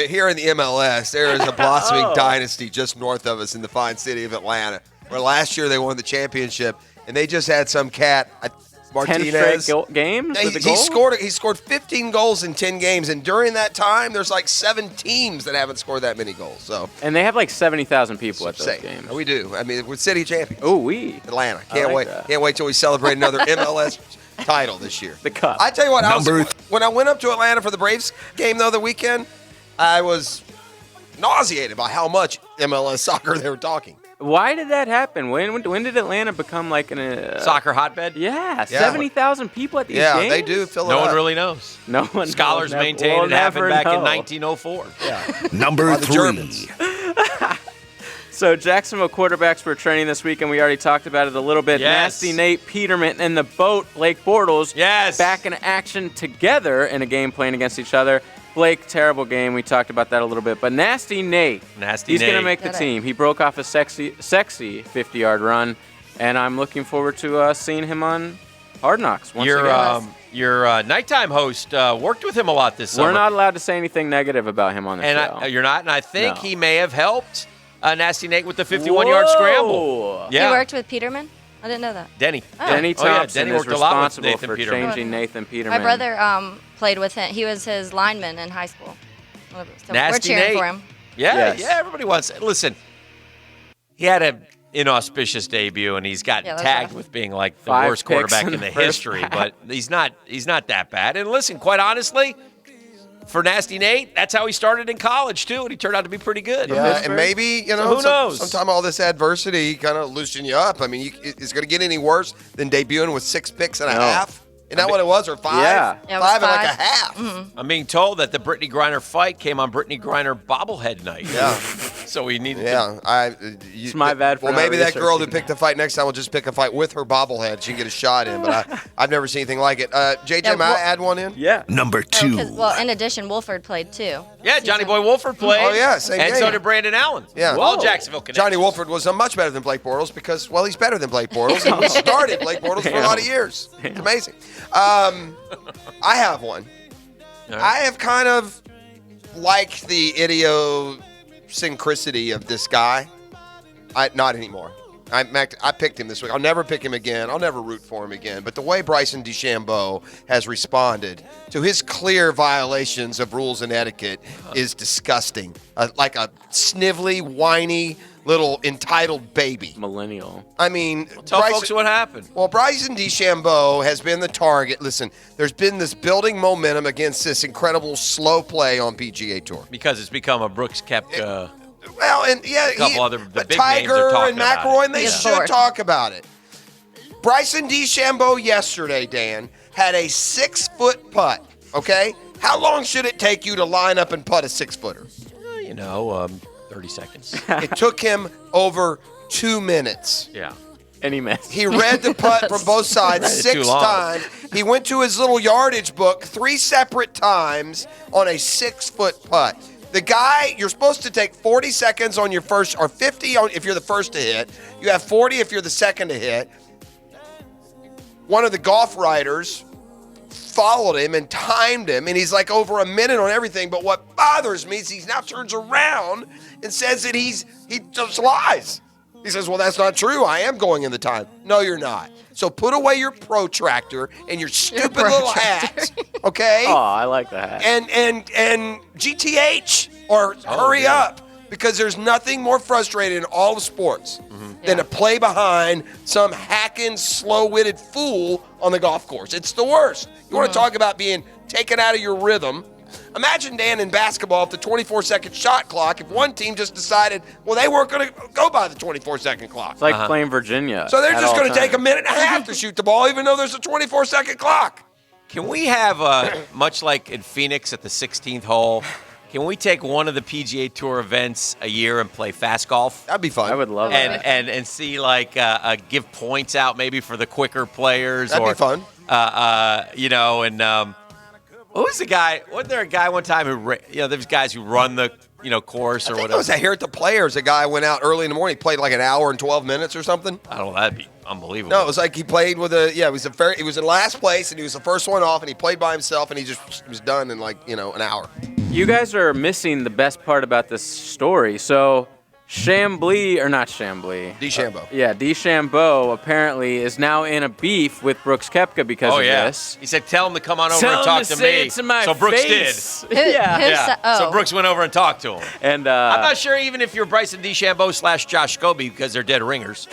Here in the MLS, there is a blossoming dynasty just north of us in the fine city of Atlanta, where last year they won the championship, and they just had some cat, 10 Martinez. straight games with a He goal? scored 15 goals in 10 games, and during that time, there's like 7 teams that haven't scored that many goals. So And they have like 70,000 people at those say, games. we do. I mean, we're city champions. Oh, we. Atlanta. I Can't like wait. that. Can't wait till we celebrate another MLS title this year. The cup. I tell you what, when I went up to Atlanta for the Braves game the other weekend, I was nauseated by how much MLS soccer they were talking. Why did that happen? When did Atlanta become like an Soccer hotbed? Yeah, 70,000 people at these Yeah, games. they do fill it No up. one really knows. No one. Scholars knows. maintain We'll it happened never back in know. 1904. Yeah. Number the 3. Germans. So Jacksonville quarterbacks were training this week, and we already talked about it a little bit. Yes. Nasty Nate Peterman and the BOAT, Blake Bortles, Yes. back in action together in a game playing against each other. Blake, terrible game. We talked about that a little bit. But Nasty Nate, he's going to make the team. He broke off a sexy 50-yard run, and I'm looking forward to seeing him on Hard Knocks once again. Your nighttime host worked with him a lot this summer. We're not allowed to say anything negative about him on the show. You're not, and I think No. he may have helped Nasty Nate with the 51-yard scramble. He worked with Peterman? I didn't know that. Denny. Denny Oh, yeah, Thompson Denny is worked a lot with responsible Nathan for Peterman. changing Nathan Peterman. My brother played with him. He was his lineman in high school. So we're Nasty cheering Nate. for him. Yeah, Yes. yeah, everybody wants it. Listen, he had an inauspicious debut, and he's gotten Yeah, that's tagged rough. with being like the 5 worst picks quarterback in in the the first history, half. but he's not that bad. And listen, quite honestly, for Nasty Nate, that's how he started in college, too, and he turned out to be pretty good. Yeah, and maybe, So who knows? sometime all this adversity kind of loosen you up. I mean, is it going to get any worse than debuting with 6 picks and a No. half? Isn't that what it was, or 5? Yeah. Yeah, it was 5 and like a 5. half. I'm being told that the Brittany Griner fight came on Brittany Griner bobblehead night. Yeah. So we needed to. Yeah, It's my bad for Well, not maybe that girl who researching picked the fight next time will just pick a fight with her bobblehead. She can get a shot in, but I've never seen anything like it. JJ, Yeah, may I well- add one in? Yeah. Number Oh, 2. well, in addition, Wolford played too. Yeah, Johnny Boy Wolford played. Oh, yeah, same And game. so did Brandon Allen. Yeah. All Whoa. Jacksonville connections. Johnny Wolford was much better than Blake Bortles because, well, he's better than Blake Bortles. And we started Blake Bortles for a lot of years. It's amazing. I have one. I have kind of liked the idiosyncrasy of this guy. Not anymore. I picked him this week. I'll never pick him again. I'll never root for him again. But the way Bryson DeChambeau has responded to his clear violations of rules and etiquette is disgusting. Like a snivelly, whiny, little entitled baby. Millennial. I mean, Tell folks what happened. Well, Bryson DeChambeau has been the target. Listen, there's been this building momentum against this incredible slow play on PGA Tour. Because it's become a Brooks Koepka. Well, and yeah, couple other- the but big names are Tiger talking and about McIlroy, it. and they Yeah. should talk about it. Bryson DeChambeau yesterday, Dan, had a 6-foot putt. Okay, how long should it take you to line up and putt a 6-footer? 30 seconds. It took him over 2 minutes. Yeah. And he missed. He read the putt from both sides Read it 6 too long. times. He went to his little yardage book 3 separate times on a 6-foot putt. The guy, you're supposed to take 40 seconds on your first, or 50 if you're the first to hit. You have 40 if you're the second to hit. One of the golf writers followed him and timed him, and he's like over a minute on everything. But what bothers me is he now turns around and says that he just lies. He says, well, that's not true. I am going in the time. No, you're not. So put away your protractor and your stupid little hat, okay? Oh, I like that. And GTH or hurry up, because there's nothing more frustrating in all of sports than to play behind some hacking, slow-witted fool on the golf course. It's the worst. You want to talk about being taken out of your rhythm Imagine, Dan, in basketball, if the 24-second shot clock, if one team just decided, well, they weren't going to go by the 24-second clock. It's like playing Virginia. So they're at just all going to take a times. minute and a half to shoot the ball, even though there's a 24-second clock. Can we have, much like in Phoenix at the 16th hole, can we take one of the PGA Tour events a year and play fast golf? That'd be fun. I would love that. And see, like, give points out maybe for the quicker players. That'd or, be fun. Who was the guy? Wasn't there a guy one time who, there's guys who run the, course or I think whatever? it was here at the Players. A guy went out early in the morning. He played like an hour and 12 minutes or something. I don't know. That'd be unbelievable. No, it was like he played with he was in last place, and he was the first one off, and he played by himself, and he just was done in like, an hour. You guys are missing the best part about this story. So DeChambeau. DeChambeau apparently is now in a beef with Brooks Koepka because of this. He said, tell him to come on over Tell and him talk to to say me. it to my so Brooks face. did. Yeah. So Brooks went over and talked to him. And I'm not sure even if you're Bryson DeChambeau / Josh Scobie, because they're dead ringers,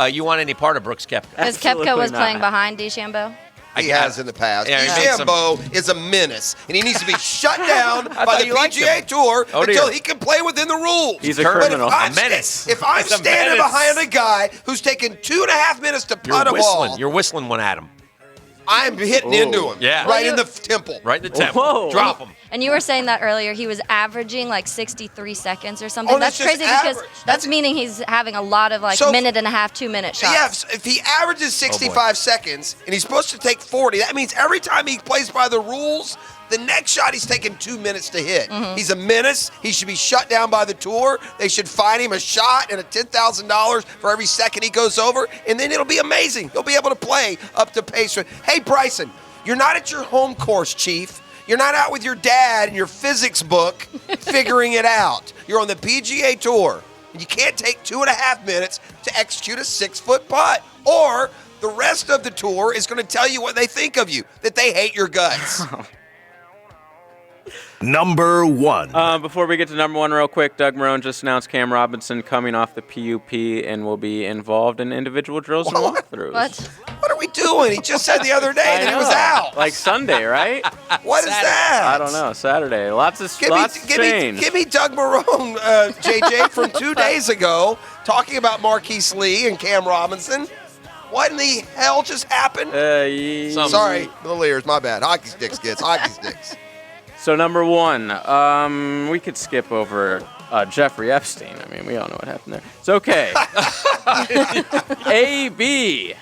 you want any part of Brooks Koepka. Because Koepka was playing behind DeChambeau. He has in the past. Yeah, he made some- DeChambeau is a menace, and he needs to be shut down by thought the you liked PGA him. Tour Oh, until dear. he can play within the rules. He's a But criminal. If I'm A menace. If I'm He's a standing menace. behind a guy who's taking 2.5 minutes to You're putt a whistling. ball, You're whistling one at him. I'm hitting into him. Yeah. Right in the temple. Right in the temple. Whoa. Drop him. And you were saying that earlier, he was averaging like 63 seconds or something. Oh, that's That's just crazy because average. that's meaning he's having a lot of like So- minute and a half, 2-minute shots. Yeah, if he averages 65 seconds and he's supposed to take 40, that means every time he plays by the rules, the next shot he's taking 2 minutes to hit. Mhm. He's a menace. He should be shut down by the tour. They should fine him a shot and a $10,000 for every second he goes over, and then it'll be amazing. He'll be able to play up to pace. Hey, Bryson, you're not at your home course, Chief. You're not out with your dad in your physics book figuring it out. You're on the PGA Tour. And you can't take 2.5 minutes to execute a 6-foot putt. Or the rest of the tour is going to tell you what they think of you, that they hate your guts. Number 1. Before we get to number 1 real quick, Doug Marrone just announced Cam Robinson coming off the PUP and will be involved in individual drills and walkthroughs. What are we doing? He just said the other day that he was out. Like Sunday, right? What is that? I don't know. Saturday. Lots of change. Give me Doug Marrone, JJ, from 2 days ago, talking about Marquise Lee and Cam Robinson. What in the hell just happened? Sorry, little ears, my bad. Hockey sticks, kids. Hockey sticks. So number 1, we could skip over Jeffrey Epstein. I mean, we all know what happened there. It's okay. AB.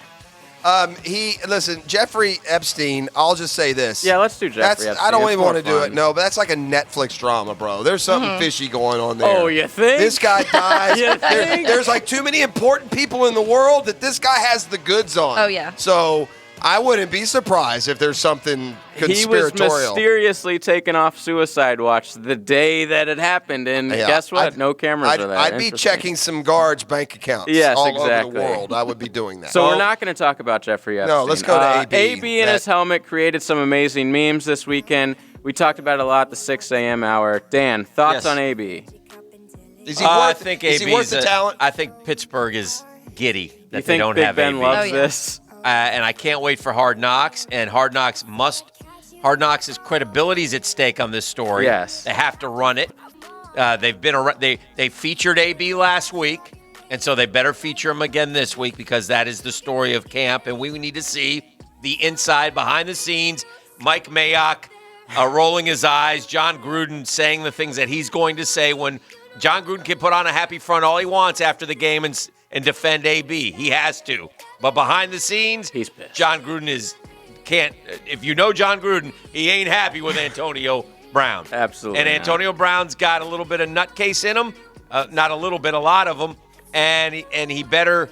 Listen, Jeffrey Epstein, I'll just say this. Yeah, let's do Jeffrey Epstein. I don't It's even more want to do fun. it, no, but that's like a Netflix drama, bro. There's something fishy going on there. Oh, you think? This guy dies. You think? There's like too many important people in the world that this guy has the goods on. Oh, yeah. So I wouldn't be surprised if there's something He was conspiratorial. mysteriously taken off suicide watch the day that it happened, and Yeah, guess what? No cameras are there. I'd be Interesting. checking some guards' bank accounts Yes, all exactly. over the world. I would be doing that. So we're not going to talk about Jeffrey Epstein. No, let's go to AB. AB and his helmet created some amazing memes this weekend. We talked about it a lot the 6 a.m. hour. Dan, thoughts Yes. on AB? Is he I worth, think is AB he worth the talent? I think Pittsburgh is giddy that You they think don't Big have Ben AB. loves this? And I can't wait for Hard Knocks. And Hard Knocks' credibility is at stake on this story. Yes. They have to run it. They've been around. They featured AB last week, and so they better feature him again this week because that is the story of camp, and we need to see the inside, behind the scenes. Mike Mayock rolling his eyes. John Gruden saying the things that he's going to say when John Gruden can put on a happy front all he wants after the game and defend AB. He has to. But behind the scenes, he's pissed. John Gruden can't. If you know John Gruden, he ain't happy with Antonio Brown. Absolutely. And Antonio Brown's got a little bit of nutcase in him. Not a little bit, a lot of them. And he better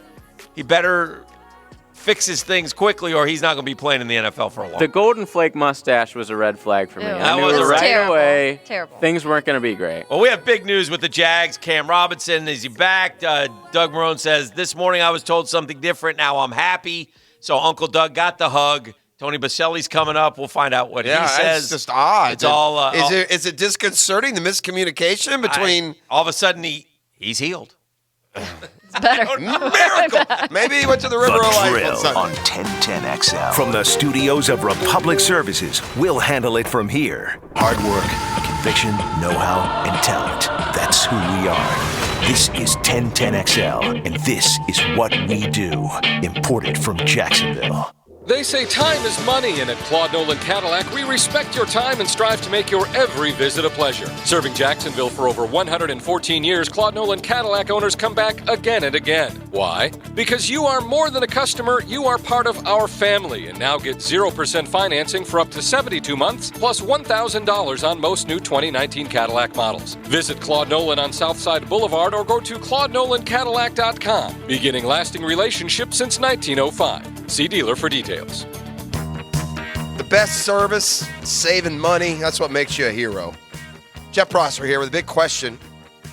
fixes things quickly, or he's not going to be playing in the NFL for a while. The golden flake mustache was a red flag for me. Ew. I That knew was right terrible. away Terrible. things weren't going to be great. Well, we have big news with the Jags. Cam Robinson, is he back? Doug Marrone says, this morning I was told something different. Now I'm happy. So Uncle Doug got the hug. Tony Baselli's coming up. We'll find out what he says. It's just odd. It's all. Is it disconcerting, the miscommunication between? All of a sudden, he's healed. Better. Miracle. Maybe he went to the River of The Life Drill on Sunday. on 1010XL. From the studios of Republic Services, we'll handle it from here. Hard work, conviction, know-how, and talent. That's who we are. This is 1010XL, and this is what we do. Imported from Jacksonville. They say time is money, and at Claude Nolan Cadillac, we respect your time and strive to make your every visit a pleasure. Serving Jacksonville for over 114 years, Claude Nolan Cadillac owners come back again and again. Why? Because you are more than a customer, you are part of our family, and now get 0% financing for up to 72 months, plus $1,000 on most new 2019 Cadillac models. Visit Claude Nolan on Southside Boulevard or go to ClaudeNolanCadillac.com. Beginning lasting relationship since 1905. See dealer for details. The best service, saving money, that's what makes you a hero. Jeff Prosser here with a big question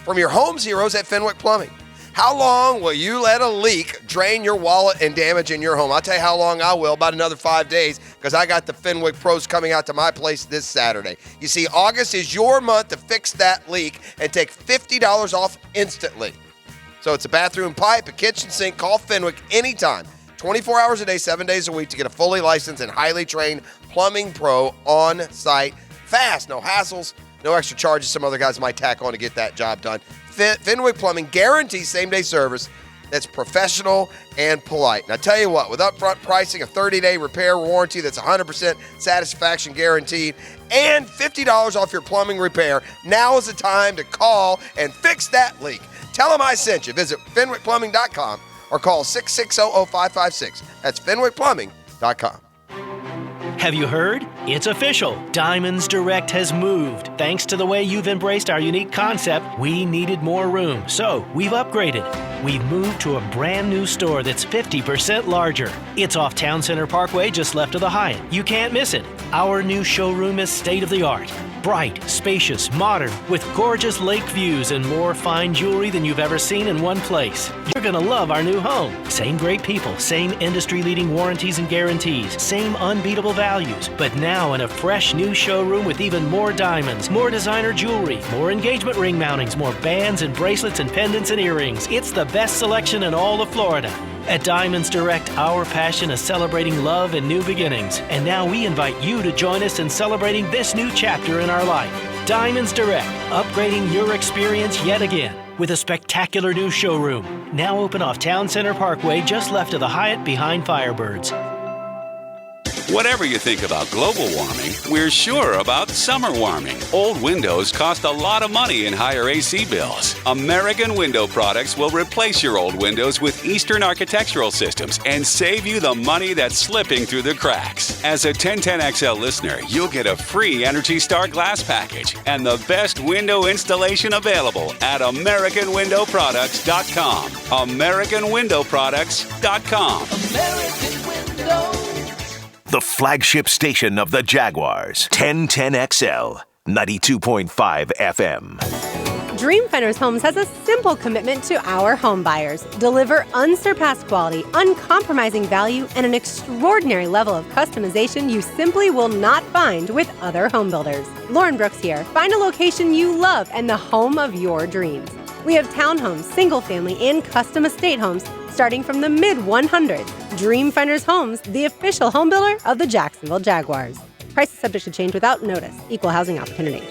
from your home's heroes at Fenwick Plumbing. How long will you let a leak drain your wallet and damage in your home? I'll tell you how long I will, about another 5 days, because I got the Fenwick pros coming out to my place this Saturday. You see, August is your month to fix that leak and take $50 off instantly. So it's a bathroom pipe, a kitchen sink. Call Fenwick anytime. 24 hours a day, 7 days a week to get a fully licensed and highly trained plumbing pro on site. Fast, no hassles, no extra charges some other guys might tack on to get that job done. Fenwick Plumbing guarantees same-day service that's professional and polite. Now, tell you what, with upfront pricing, a 30-day repair warranty that's 100% satisfaction guaranteed, and $50 off your plumbing repair, now is the time to call and fix that leak. Tell them I sent you. Visit FenwickPlumbing.com or call 660-0556. That's FenwickPlumbing.com. Have you heard? It's official. Diamonds Direct has moved. Thanks to the way you've embraced our unique concept, we needed more room, so we've upgraded. We've moved to a brand new store that's 50% larger. It's off Town Center Parkway, just left of the Hyatt. You can't miss it. Our new showroom is state-of-the-art. Bright, spacious, modern, with gorgeous lake views and more fine jewelry than you've ever seen in one place. You're gonna love our new home. Same great people, same industry-leading warranties and guarantees, same unbeatable values, but now in a fresh new showroom with even more diamonds, more designer jewelry, more engagement ring mountings, more bands and bracelets and pendants and earrings. It's the best selection in all of Florida. At Diamonds Direct, our passion is celebrating love and new beginnings. And now we invite you to join us in celebrating this new chapter in our life. Diamonds Direct, upgrading your experience yet again with a spectacular new showroom. Now open off Town Center Parkway, just left of the Hyatt behind Firebirds. Whatever you think about global warming, we're sure about summer warming. Old windows cost a lot of money in higher AC bills. American Window Products will replace your old windows with Eastern Architectural Systems and save you the money that's slipping through the cracks. As a 1010XL listener, you'll get a free Energy Star glass package and the best window installation available at AmericanWindowProducts.com. AmericanWindowProducts.com. American Window. The flagship station of the Jaguars. 1010XL, 92.5 FM. Dreamfinders Homes has a simple commitment to our home buyers. Deliver unsurpassed quality, uncompromising value, and an extraordinary level of customization you simply will not find with other home builders. Lauren Brooks here. Find a location you love and the home of your dreams. We have townhomes, single-family, and custom estate homes starting from the mid-100s. Dreamfinders Homes, the official home builder of the Jacksonville Jaguars. Price is subject to change without notice. Equal housing opportunity.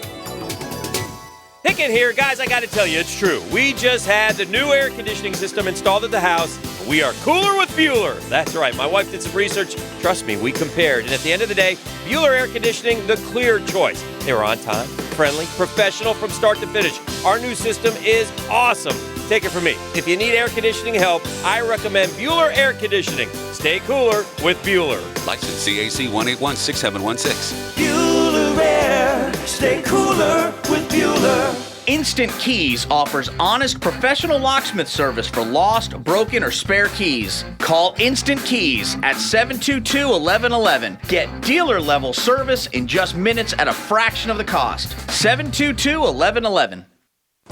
Pickett here. Guys, I got to tell you, it's true. We just had the new air conditioning system installed at the house. We are cooler with Bueller. That's right. My wife did some research. Trust me, we compared. And at the end of the day, Bueller Air Conditioning, the clear choice. They were on time, friendly, professional from start to finish. Our new system is awesome. Take it from me. If you need air conditioning help, I recommend Bueller Air Conditioning. Stay cooler with Bueller. License CAC 1816716. Bueller Air. Stay cooler with Bueller. Instant Keys offers honest professional locksmith service for lost, broken, or spare keys. Call Instant Keys at 722-1111. Get dealer-level service in just minutes at a fraction of the cost. 722-1111.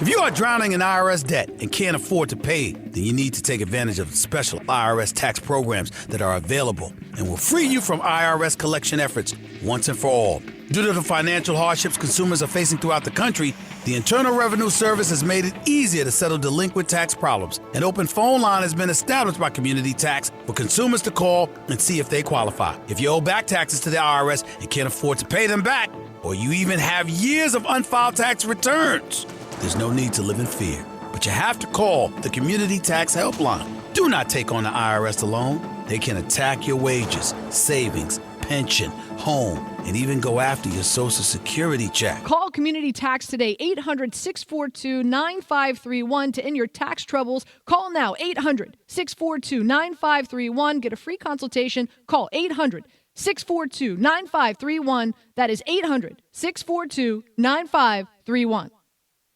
If you are drowning in IRS debt and can't afford to pay, then you need to take advantage of the special IRS tax programs that are available and will free you from IRS collection efforts once and for all. Due to the financial hardships consumers are facing throughout the country, the Internal Revenue Service has made it easier to settle delinquent tax problems. An open phone line has been established by Community Tax for consumers to call and see if they qualify. If you owe back taxes to the IRS and can't afford to pay them back, or you even have years of unfiled tax returns, there's no need to live in fear, but you have to call the Community Tax Helpline. Do not take on the IRS alone. They can attack your wages, savings, pension, home, and even go after your Social Security check. Call Community Tax today, 800-642-9531 to end your tax troubles. Call now, 800-642-9531. Get a free consultation. Call 800-642-9531. That is 800-642-9531.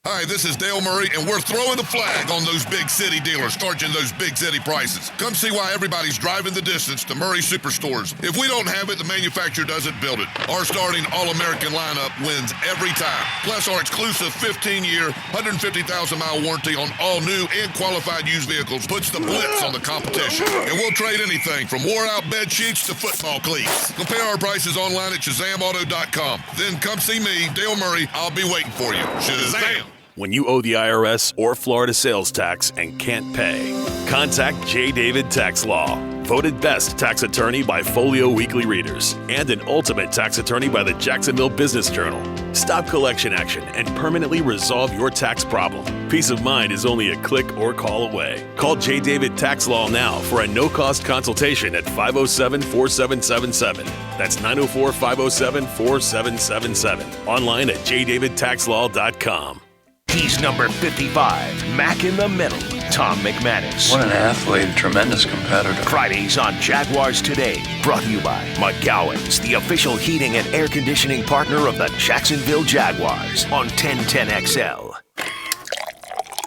Hi, this is Dale Murray, and we're throwing the flag on those big city dealers charging those big city prices. Come see why everybody's driving the distance to Murray Superstores. If we don't have it, the manufacturer doesn't build it. Our starting All-American lineup wins every time. Plus, our exclusive 15-year, 150,000-mile warranty on all new and qualified used vehicles puts the blitz on the competition. And we'll trade anything from wore-out bed sheets to football cleats. Compare our prices online at ShazamAuto.com. Then come see me, Dale Murray. I'll be waiting for you. Shazam! When you owe the IRS or Florida sales tax and can't pay, contact J. David Tax Law. Voted best tax attorney by Folio Weekly readers and an ultimate tax attorney by the Jacksonville Business Journal. Stop collection action and permanently resolve your tax problem. Peace of mind is only a click or call away. Call J. David Tax Law now for a no-cost consultation at 507-4777. That's 904-507-4777. Online at jdavidtaxlaw.com. He's number 55, Mac in the middle, Tom McManus. What an athlete, tremendous competitor. Fridays on Jaguars Today, brought to you by McGowan's, the official heating and air conditioning partner of the Jacksonville Jaguars on 1010XL.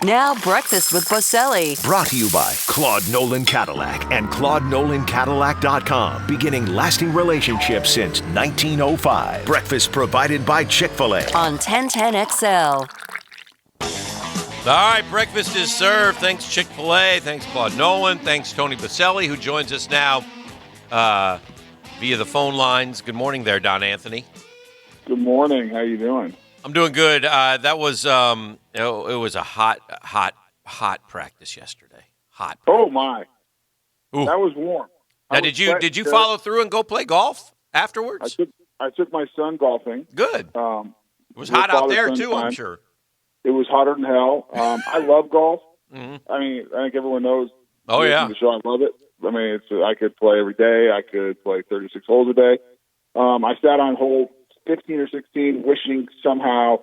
Now breakfast with Boselli. Brought to you by Claude Nolan Cadillac and ClaudeNolanCadillac.com. Beginning lasting relationships since 1905. Breakfast provided by Chick-fil-A. On 1010XL. All right, breakfast is served. Thanks, Chick-fil-A. Thanks, Claude Nolan. Thanks, Tony Boselli, who joins us now via the phone lines. Good morning there, Don Anthony. Good morning. How you doing? I'm doing good. That was it was a hot practice yesterday. Hot. Oh my! Ooh. That was warm. Now, did you follow through and go play golf afterwards? I took my son golfing. Good. It was hot out there too, I'm sure. It was hotter than hell. I love golf. Mm-hmm. I mean, I think everyone knows. Oh yeah. The show, I love it. I mean, I could play every day. I could play 36 holes a day. I sat on hole 15 or 16, wishing somehow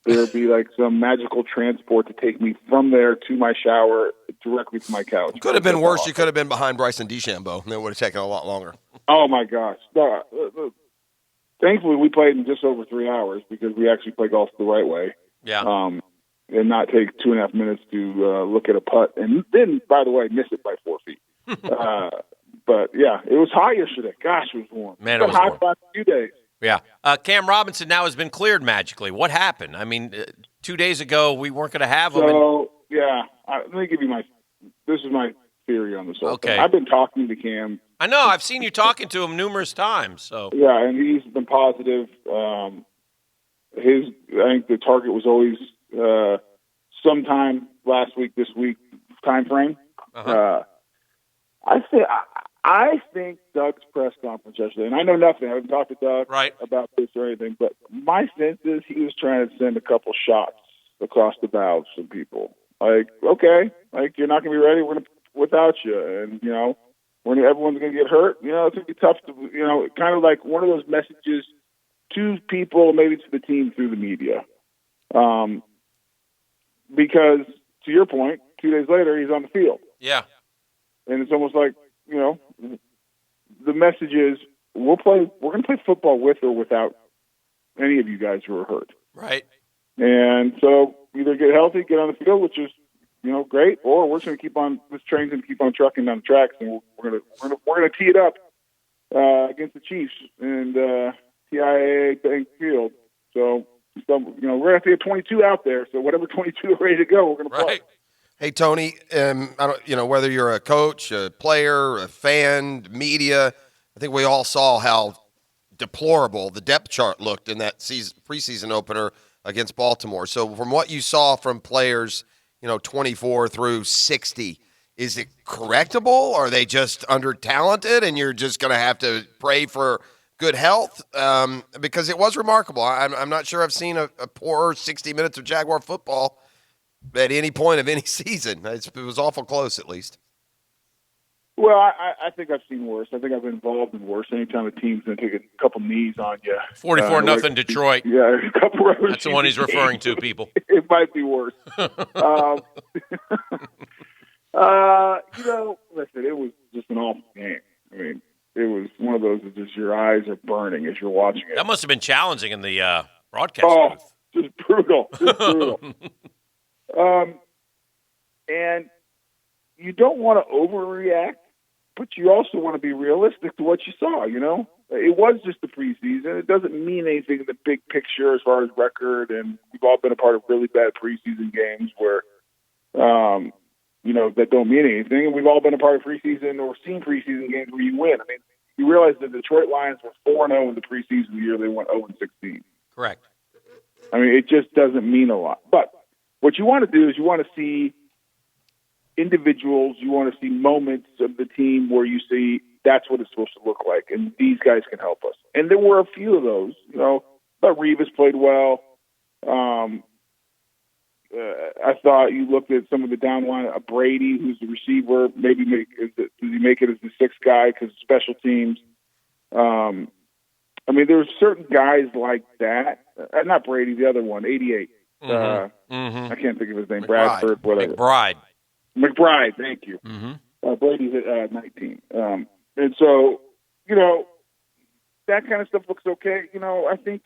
there would be like some magical transport to take me from there to my shower directly to my couch. Could have been worse. You could have been behind Bryson DeChambeau, and it would have taken a lot longer. Oh my gosh! Thankfully, we played in just over 3 hours because we actually play golf the right way. Yeah. And not take 2.5 minutes to look at a putt, and then, by the way, miss it by 4 feet. But yeah, it was hot yesterday. Gosh, it was warm. Man, it was hot warm. for the last few days. Yeah. Cam Robinson now has been cleared magically. What happened? I mean, 2 days ago we weren't going to have him. So yeah, let me give you this is my theory on this whole thing. I've been talking to Cam. I know. I've seen you talking to him numerous times. So yeah, and he's been positive. I think the target was always sometime last week, this week time frame. Uh-huh. I think Doug's press conference yesterday, and I know nothing. I haven't talked to Doug about this or anything, but my sense is he was trying to send a couple shots across the bows from people. Like, okay, like you're not going to be ready. We're going to without you, and everyone's going to get hurt. It's going to be tough to kind of like one of those messages to people, maybe to the team through the media. Because to your point, 2 days later he's on the field. Yeah. And it's almost like, the message is we're going to play football with or without any of you guys who are hurt. Right. And so either get healthy, get on the field, which is, great, or we're just going to this train's going to keep on trucking down the tracks, and we're going to tee it up against the Chiefs and TIAA Bank Field. So So, we're going to have to get 22 out there. So whatever 22 are ready to go, we're going to play. Hey, Tony, I don't, whether you're a coach, a player, a fan, media, I think we all saw how deplorable the depth chart looked in that preseason opener against Baltimore. So from what you saw from players, 24 through 60, is it correctable? Are they just under-talented and you're just going to have to pray for good health? Because it was remarkable. I'm not sure I've seen a poor 60 minutes of Jaguar football at any point of any season. It was awful close, at least. Well, I think I've seen worse. I think I've been involved in worse. Anytime a team's going to take a couple knees on you. 44-0 Detroit. Yeah, a couple of That's the one he's referring to, people. It might be worse. Listen, it was just an awful game. I mean, it was one of those that just your eyes are burning as you're watching it. That must have been challenging in the broadcast booth. Just brutal. And you don't want to overreact, but you also want to be realistic to what you saw, It was just the preseason. It doesn't mean anything in the big picture as far as record, and we've all been a part of really bad preseason games where, that don't mean anything, and we've all been a part of preseason or seen preseason games where you win. I mean, you realize the Detroit Lions were 4-0 in the preseason year. They went 0-16. Correct. I mean, it just doesn't mean a lot. But what you want to do is you want to see individuals, you want to see moments of the team where you see that's what it's supposed to look like, and these guys can help us. And there were a few of those. But Revis played well. I thought you looked at some of the down line. Brady, who's the receiver, does he make it as the sixth guy because of special teams? There's certain guys like that. Not Brady, the other one, 88. I can't think of his name. Bradford, whatever. McBride, thank you. Brady's at 19. And so, that kind of stuff looks okay. I think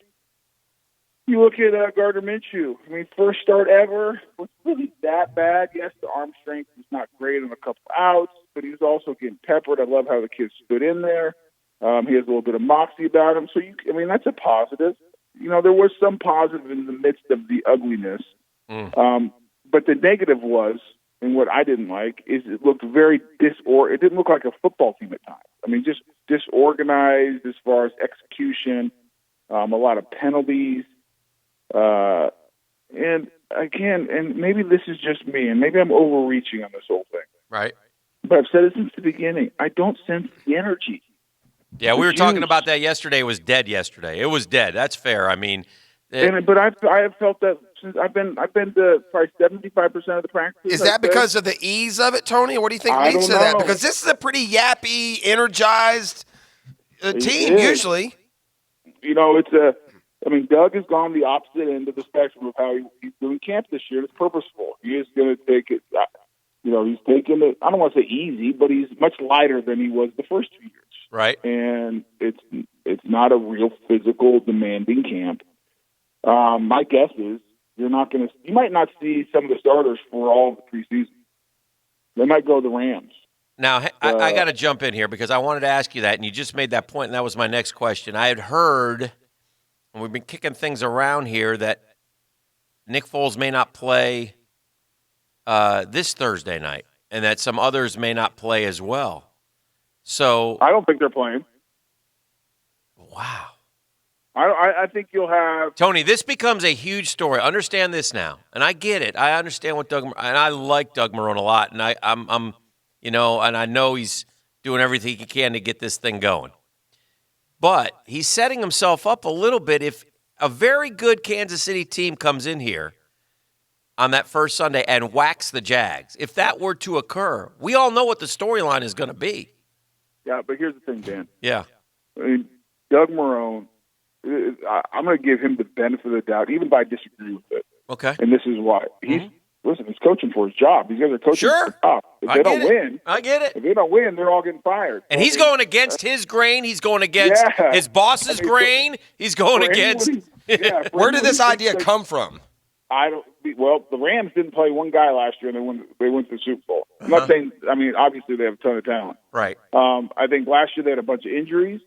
you look at Gardner Minshew. First start ever. Was really that bad? Yes, the arm strength was not great on a couple outs, but he was also getting peppered. I love how the kid stood in there. He has a little bit of moxie about him. So, that's a positive. There was some positive in the midst of the ugliness. But the negative was, and what I didn't like, is it looked very it didn't look like a football team at times. Just disorganized as far as execution, a lot of penalties. And again, and maybe this is just me, and maybe I'm overreaching on this whole thing. Right. But I've said it since the beginning. I don't sense the energy. Yeah, we were talking about that yesterday. It was dead yesterday. It was dead. That's fair. But I have felt that since I've been to probably 75% of the practices. Is that because of the ease of it, Tony? Or what do you think leads to that? Because this is a pretty yappy, energized team usually. Doug has gone the opposite end of the spectrum of how he's doing camp this year. It's purposeful. He is going to take it. He's taking it. I don't want to say easy, but he's much lighter than he was the first 2 years. Right. And it's not a real physical, demanding camp. My guess is you might not see some of the starters for all of the preseason. They might go the Rams. Now, I got to jump in here because I wanted to ask you that, and you just made that point, and that was my next question. I had heard, and we've been kicking things around here, that Nick Foles may not play this Thursday night, and that some others may not play as well. So I don't think they're playing. Wow. I think you'll have Tony. This becomes a huge story. Understand this now, and I get it. I understand what and I like Doug Marrone a lot, and I'm and I know he's doing everything he can to get this thing going. But he's setting himself up a little bit if a very good Kansas City team comes in here on that first Sunday and whacks the Jags. If that were to occur, we all know what the storyline is going to be. Yeah, but here's the thing, Dan. Yeah. Doug Marrone, I'm going to give him the benefit of the doubt, even if I disagree with it. Okay. And this is why. He's coaching for his job. These guys are coaching for his job. If they don't win, I get it. If they don't win, they're all getting fired. And he's going against his grain. He's going against his boss's grain. He's going against. Where did this idea come from? Well, the Rams didn't play one guy last year, and they went to the Super Bowl. I'm not saying. Obviously they have a ton of talent. Right. I think last year they had a bunch of injuries.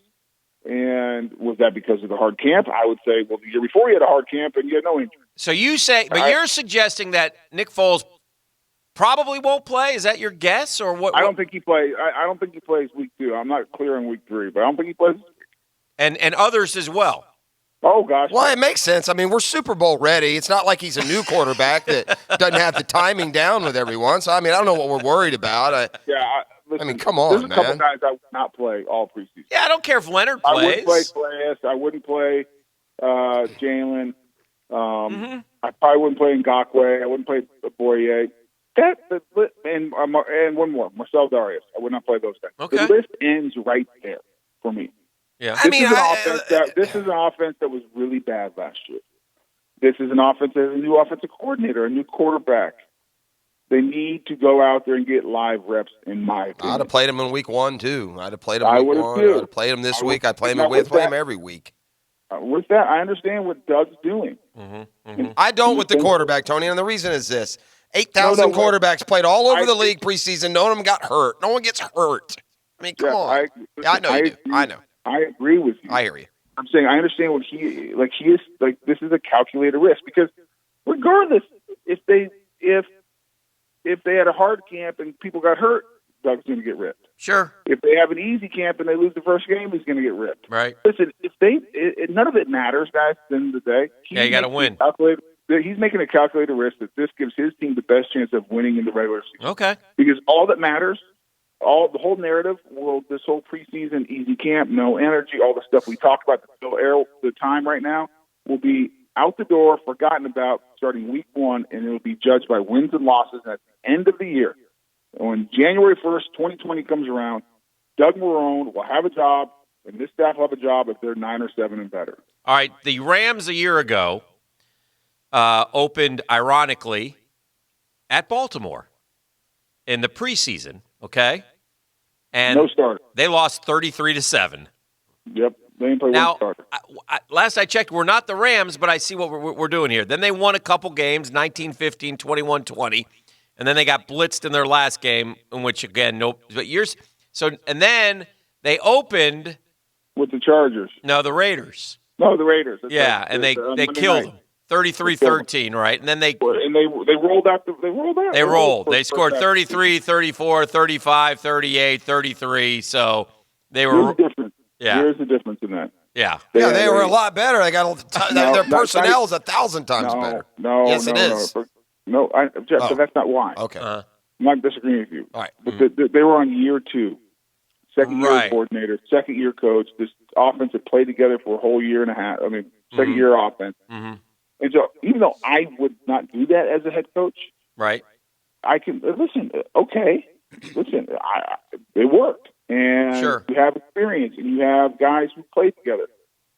And was that because of the hard camp? I would say, well, the year before he had a hard camp and he had no injury. So you say, but you're suggesting that Nick Foles probably won't play? Is that your guess, or what? I don't think he plays. I don't think he plays week 2. I'm not clear on week 3, but I don't think he plays. And others as well. Oh, gosh. Well, it makes sense. I mean, we're Super Bowl ready. It's not like he's a new quarterback that doesn't have the timing down with everyone. So, I mean, I don't know what we're worried about. Listen, I mean, come on, there's a couple man. guys I would not play all preseason. Yeah, I don't care if Leonard I plays. wouldn't play Class. I wouldn't play Jalen. I probably wouldn't play Ngakoue. I wouldn't play Boyer. And one more, Marcel Darius. I would not play those guys. Okay. The list ends right there for me. Yeah, This is an offense that was really bad last year. This is an offense that has a new offensive coordinator, a new quarterback. They need to go out there and get live reps, in my opinion. I'd have played him in week 1, too. I'd have played him I week would have, 1. too. I'd have played him this week. I'd play him every week. With that, I understand what Doug's doing. I don't with the quarterback, Tony, and the reason is this. 8,000 quarterbacks played all over the league preseason. No one of them got hurt. No one gets hurt. I mean, come on. I know you do. I know. I agree with you. I hear you. I'm saying I understand what he is like. This is a calculated risk because regardless, if they had a hard camp and people got hurt, Doug's going to get ripped. Sure. If they have an easy camp and they lose the first game, he's going to get ripped. Right. Listen, none of it matters, guys. At the end of the day, you got to win. He's making a calculated risk that this gives his team the best chance of winning in the regular season. Okay. Because all that matters. The whole narrative, this whole preseason, easy camp, no energy, all the stuff we talked about, the time right now will be out the door, forgotten about starting week 1, and it will be judged by wins and losses at the end of the year. And when January 1st, 2020 comes around, Doug Marrone will have a job, and this staff will have a job if they're 9 or 7 and better. All right, the Rams a year ago opened, ironically, at Baltimore in the preseason. Okay, and no starter. They lost 33-7. Yep, they didn't play one starter. Last I checked, we're not the Rams, but I see what we're doing here. Then they won a couple games, 19-15, 21-20, and then they got blitzed in their last game, in which again, and then they opened with the Chargers. No, the Raiders. No, the Raiders. That's and they killed them. 33-13, right? And then they rolled out. They rolled. They scored 33, 34, 35, 38, 33. So they were. Here's the difference. Yeah. Here's the difference in that. Yeah. They were a lot better. They got their personnel is 1,000 times better. Yes, it is. No, Jeff, so that's not why. Okay. I'm not disagreeing with you. All right. But they were on year 2, second year coordinator, second year coach. This offense had played together for a whole year and a half. I mean, second year offense. Mm-hmm. And so, even though I would not do that as a head coach, right? I can listen. Okay, listen. It worked, and you have experience, and you have guys who played together.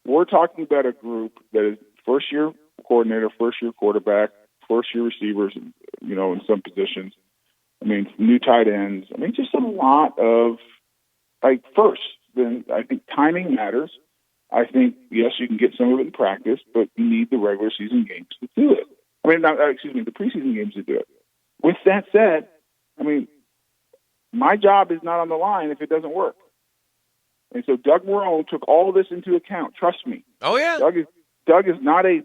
We're talking about a group that is first year coordinator, first year quarterback, first year receivers. In some positions. I mean, new tight ends. I mean, just a lot of first. Then I think timing matters. I think, yes, you can get some of it in practice, but you need the regular season games to do it. The preseason games to do it. With that said, I mean, my job is not on the line if it doesn't work. And so Doug Marrone took all this into account. Trust me. Oh, yeah. Doug is not a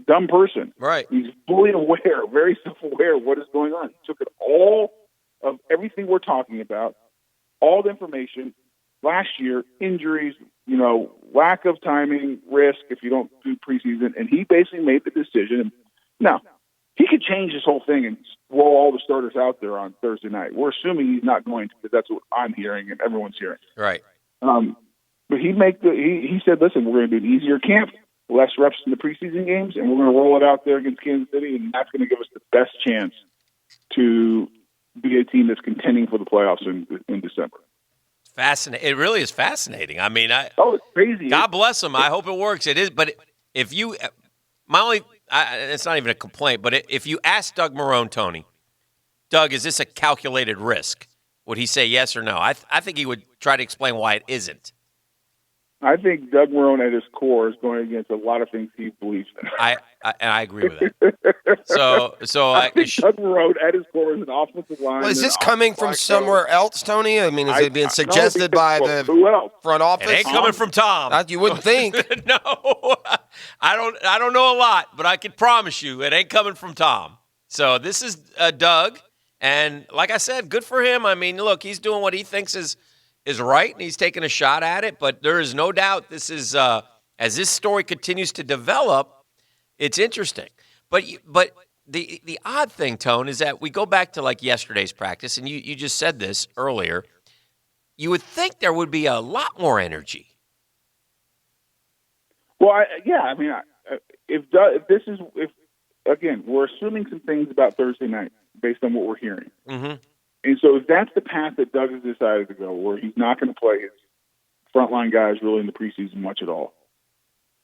dumb person. Right. He's fully aware, very self-aware of what is going on. He took it all of everything we're talking about, all the information, last year, injuries, lack of timing, risk if you don't do preseason, and he basically made the decision. Now, he could change this whole thing and roll all the starters out there on Thursday night. We're assuming he's not going to, because that's what I'm hearing and everyone's hearing. Right. But he said, listen, we're going to do an easier camp, less reps in the preseason games, and we're going to roll it out there against Kansas City, and that's going to give us the best chance to be a team that's contending for the playoffs in December. Fascinating. It really is fascinating. I mean, it's crazy. God bless him. I hope it works. It is, but if you, it's not even a complaint, but if you ask Doug Marrone, Tony, Doug, is this a calculated risk? Would he say yes or no? I think he would try to explain why it isn't. I think Doug Marrone at his core is going against a lot of things he believes in. I agree with that. So I think Doug Marrone at his core is an offensive line. Well, is this coming from somewhere else, Tony? I mean, is it being suggested by the front office? It ain't coming from Tom. You wouldn't think. No, I don't know a lot, but I can promise you it ain't coming from Tom. So this is Doug, and like I said, good for him. I mean, look, he's doing what he thinks is right, and he's taking a shot at it. But there is no doubt this is as this story continues to develop, it's interesting. But the odd thing, Tone, is that we go back to like yesterday's practice, and you just said this earlier. You would think there would be a lot more energy. Well, if again, we're assuming some things about Thursday night based on what we're hearing. Mm-hmm. And so if that's the path that Doug has decided to go, where he's not going to play his frontline guys really in the preseason much at all,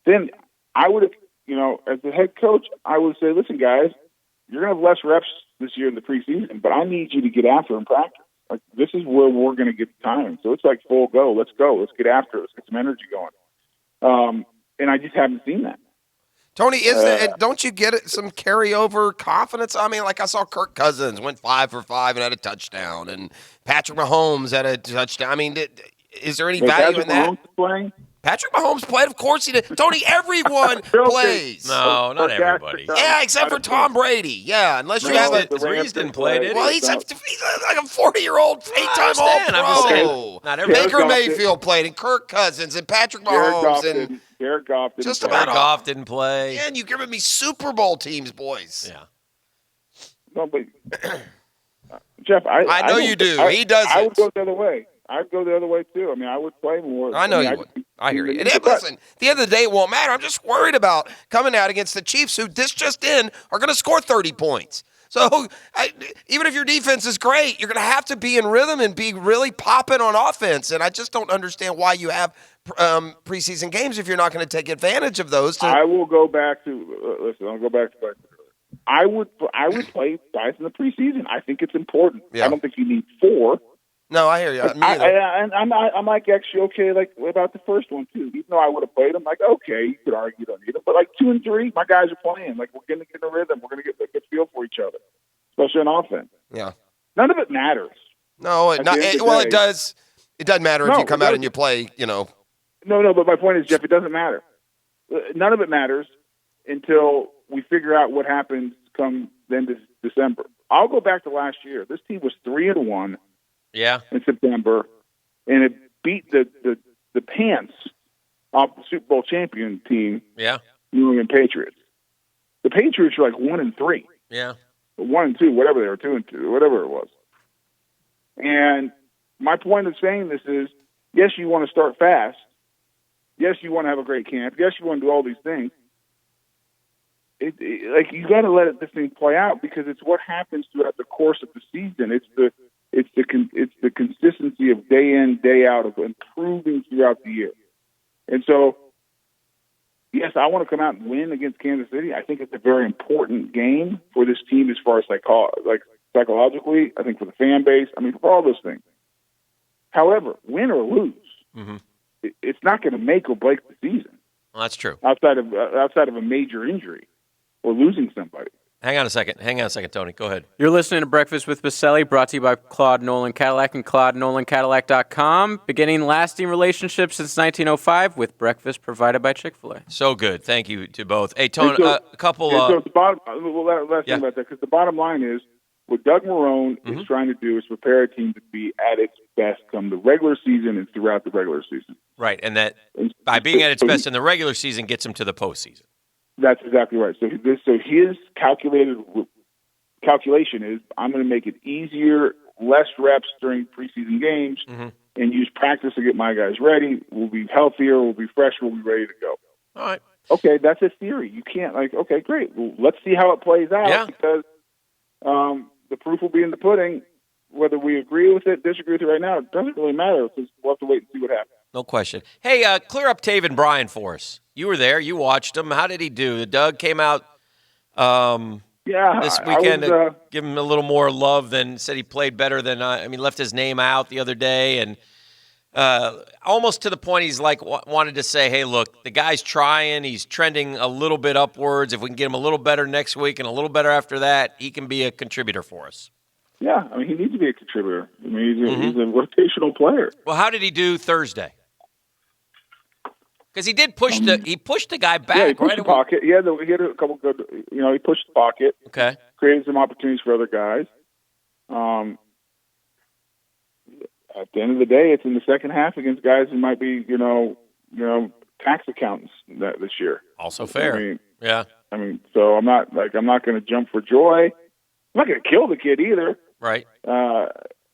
then I would have, as the head coach, I would say, listen, guys, you're going to have less reps this year in the preseason, but I need you to get after in practice. Like, this is where we're going to get the time. So it's like full go. Let's go. Let's get after it. Let's get some energy going. And I just haven't seen that. Tony, don't you get some carryover confidence? I mean, like I saw Kirk Cousins went 5 for 5 and had a touchdown, and Patrick Mahomes had a touchdown. I mean, is there any value in that? Playing? Patrick Mahomes played. Of course he did. Tony, everyone plays. No, not everybody. Yeah, except for Tom Brady. Yeah, unless you have a Breeze didn't play, did he? Well, he's like a 40-year-old, 8-time All-Pro. Not everybody. Baker Mayfield played, and Kirk Cousins, and Patrick Mahomes, and Jared Goff didn't just play. about Jared Goff didn't play. Man, you're giving me Super Bowl teams, boys. Yeah. No, but Jeff, I know you do. He does I it. would go the other way. I'd go the other way too. I mean, I would play more. I know you would. I hear you. And listen, at the end of the day, it won't matter. I'm just worried about coming out against the Chiefs, who just in are going to score 30 points. So even if your defense is great, you're going to have to be in rhythm and be really popping on offense. And I just don't understand why you have preseason games if you're not going to take advantage of those. I will go back to listen. I'll go back to. I would play guys in the preseason. I think it's important. Yeah. I don't think you need 4. No, I hear you. I'm like actually okay, like about the first one too. Even though I would have played them, like okay, you could argue you don't need them, but like 2 and 3, my guys are playing. Like we're going to get in a rhythm. We're going to get a good feel for each other, especially on offense. Yeah. None of it matters. No, it does. It doesn't matter if you come out and you play. No, but my point is, Jeff, it doesn't matter. None of it matters until we figure out what happens come the end of December. I'll go back to last year. This team was 3-1. Yeah. In September, and it beat the pants off the Super Bowl champion team. Yeah. New England Patriots. The Patriots were like 1-3. Yeah. 1-2, whatever they were, 2-2, whatever it was. And my point of saying this is, yes, you want to start fast. Yes, you want to have a great camp. Yes, you want to do all these things. Like you got to let this thing play out because it's what happens throughout the course of the season. It's the consistency of day in, day out of improving throughout the year. And so, yes, I want to come out and win against Kansas City. I think it's a very important game for this team as far as psychologically. I think for the fan base. I mean, for all those things. However, win or lose, it's not going to make or break the season. Well, that's true. Outside of a major injury or losing somebody. Hang on a second, Tony. Go ahead. You're listening to Breakfast with Baselli, brought to you by Claude Nolan Cadillac and ClaudeNolanCadillac.com. Beginning lasting relationships since 1905 with breakfast provided by Chick-fil-A. So good. Thank you to both. Hey, Tony, a couple... So the bottom, last thing about that, because the bottom line is, what Doug Marrone is trying to do is prepare a team to be at its best come the regular season and throughout the regular season. Right, and that by being at its best in the regular season gets him to the postseason. That's exactly right. So his calculation is, I'm going to make it easier, less reps during preseason games, and use practice to get my guys ready. We'll be healthier, we'll be fresh, we'll be ready to go. All right. Okay, that's a theory. You can't okay, great. Well, let's see how it plays out because the proof will be in the pudding. Whether we agree with it, disagree with it right now, it doesn't really matter because we'll have to wait and see what happens. No question. Hey, clear up Taven Bryan for us. You were there. You watched him. How did he do? Doug came out this weekend to give him a little more love than said he played better than left his name out the other day. And almost to the point he's like wanted to say, hey, look, the guy's trying. He's trending a little bit upwards. If we can get him a little better next week and a little better after that, he can be a contributor for us. Yeah, I mean, he needs to be a contributor. I mean, he's a rotational player. Well, how did he do Thursday? Because he did push he pushed the guy back. Yeah, he pushed the pocket. He had a couple good. He pushed the pocket. Okay. Created some opportunities for other guys. At the end of the day, it's in the second half against guys who might be, tax accountants this year. Also fair. I mean, yeah. I mean, so I'm not going to jump for joy. I'm not going to kill the kid either. Right.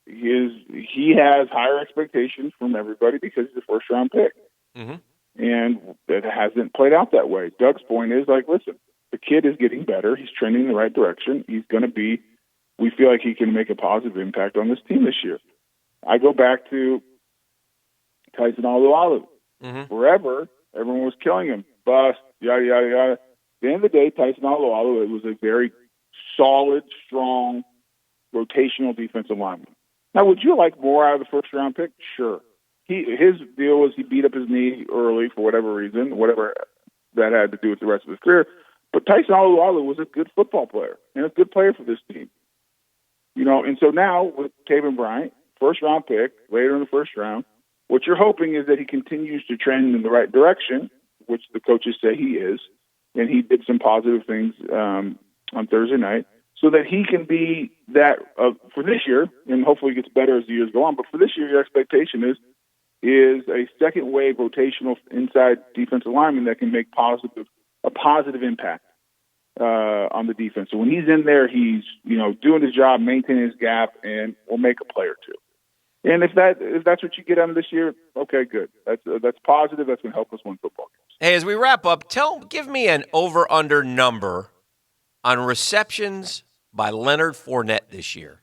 He has higher expectations from everybody because he's a first round pick. Mm-hmm. And it hasn't played out that way. Doug's point is listen, the kid is getting better. He's trending in the right direction. We feel like he can make a positive impact on this team this year. I go back to Tyson Alualu. Mm-hmm. Forever, everyone was killing him. Bust, yada, yada, yada. At the end of the day, Tyson Alualu was a very solid, strong, rotational defensive lineman. Now, would you like more out of the first-round pick? Sure. His deal was he beat up his knee early for whatever reason, whatever that had to do with the rest of his career. But Tyson Alualu was a good football player and a good player for this team. And so now with Taven Bryant, first-round pick, later in the first round, what you're hoping is that he continues to trend in the right direction, which the coaches say he is, and he did some positive things on Thursday night, so that he can be that for this year, and hopefully it gets better as the years go on. But for this year, your expectation is a second-wave rotational inside defensive lineman that can make a positive impact on the defense. So when he's in there, he's doing his job, maintaining his gap, and will make a play or two. And if that's what you get out of this year, okay, good. That's positive. That's going to help us win football games. Hey, as we wrap up, give me an over/under number on receptions by Leonard Fournette this year.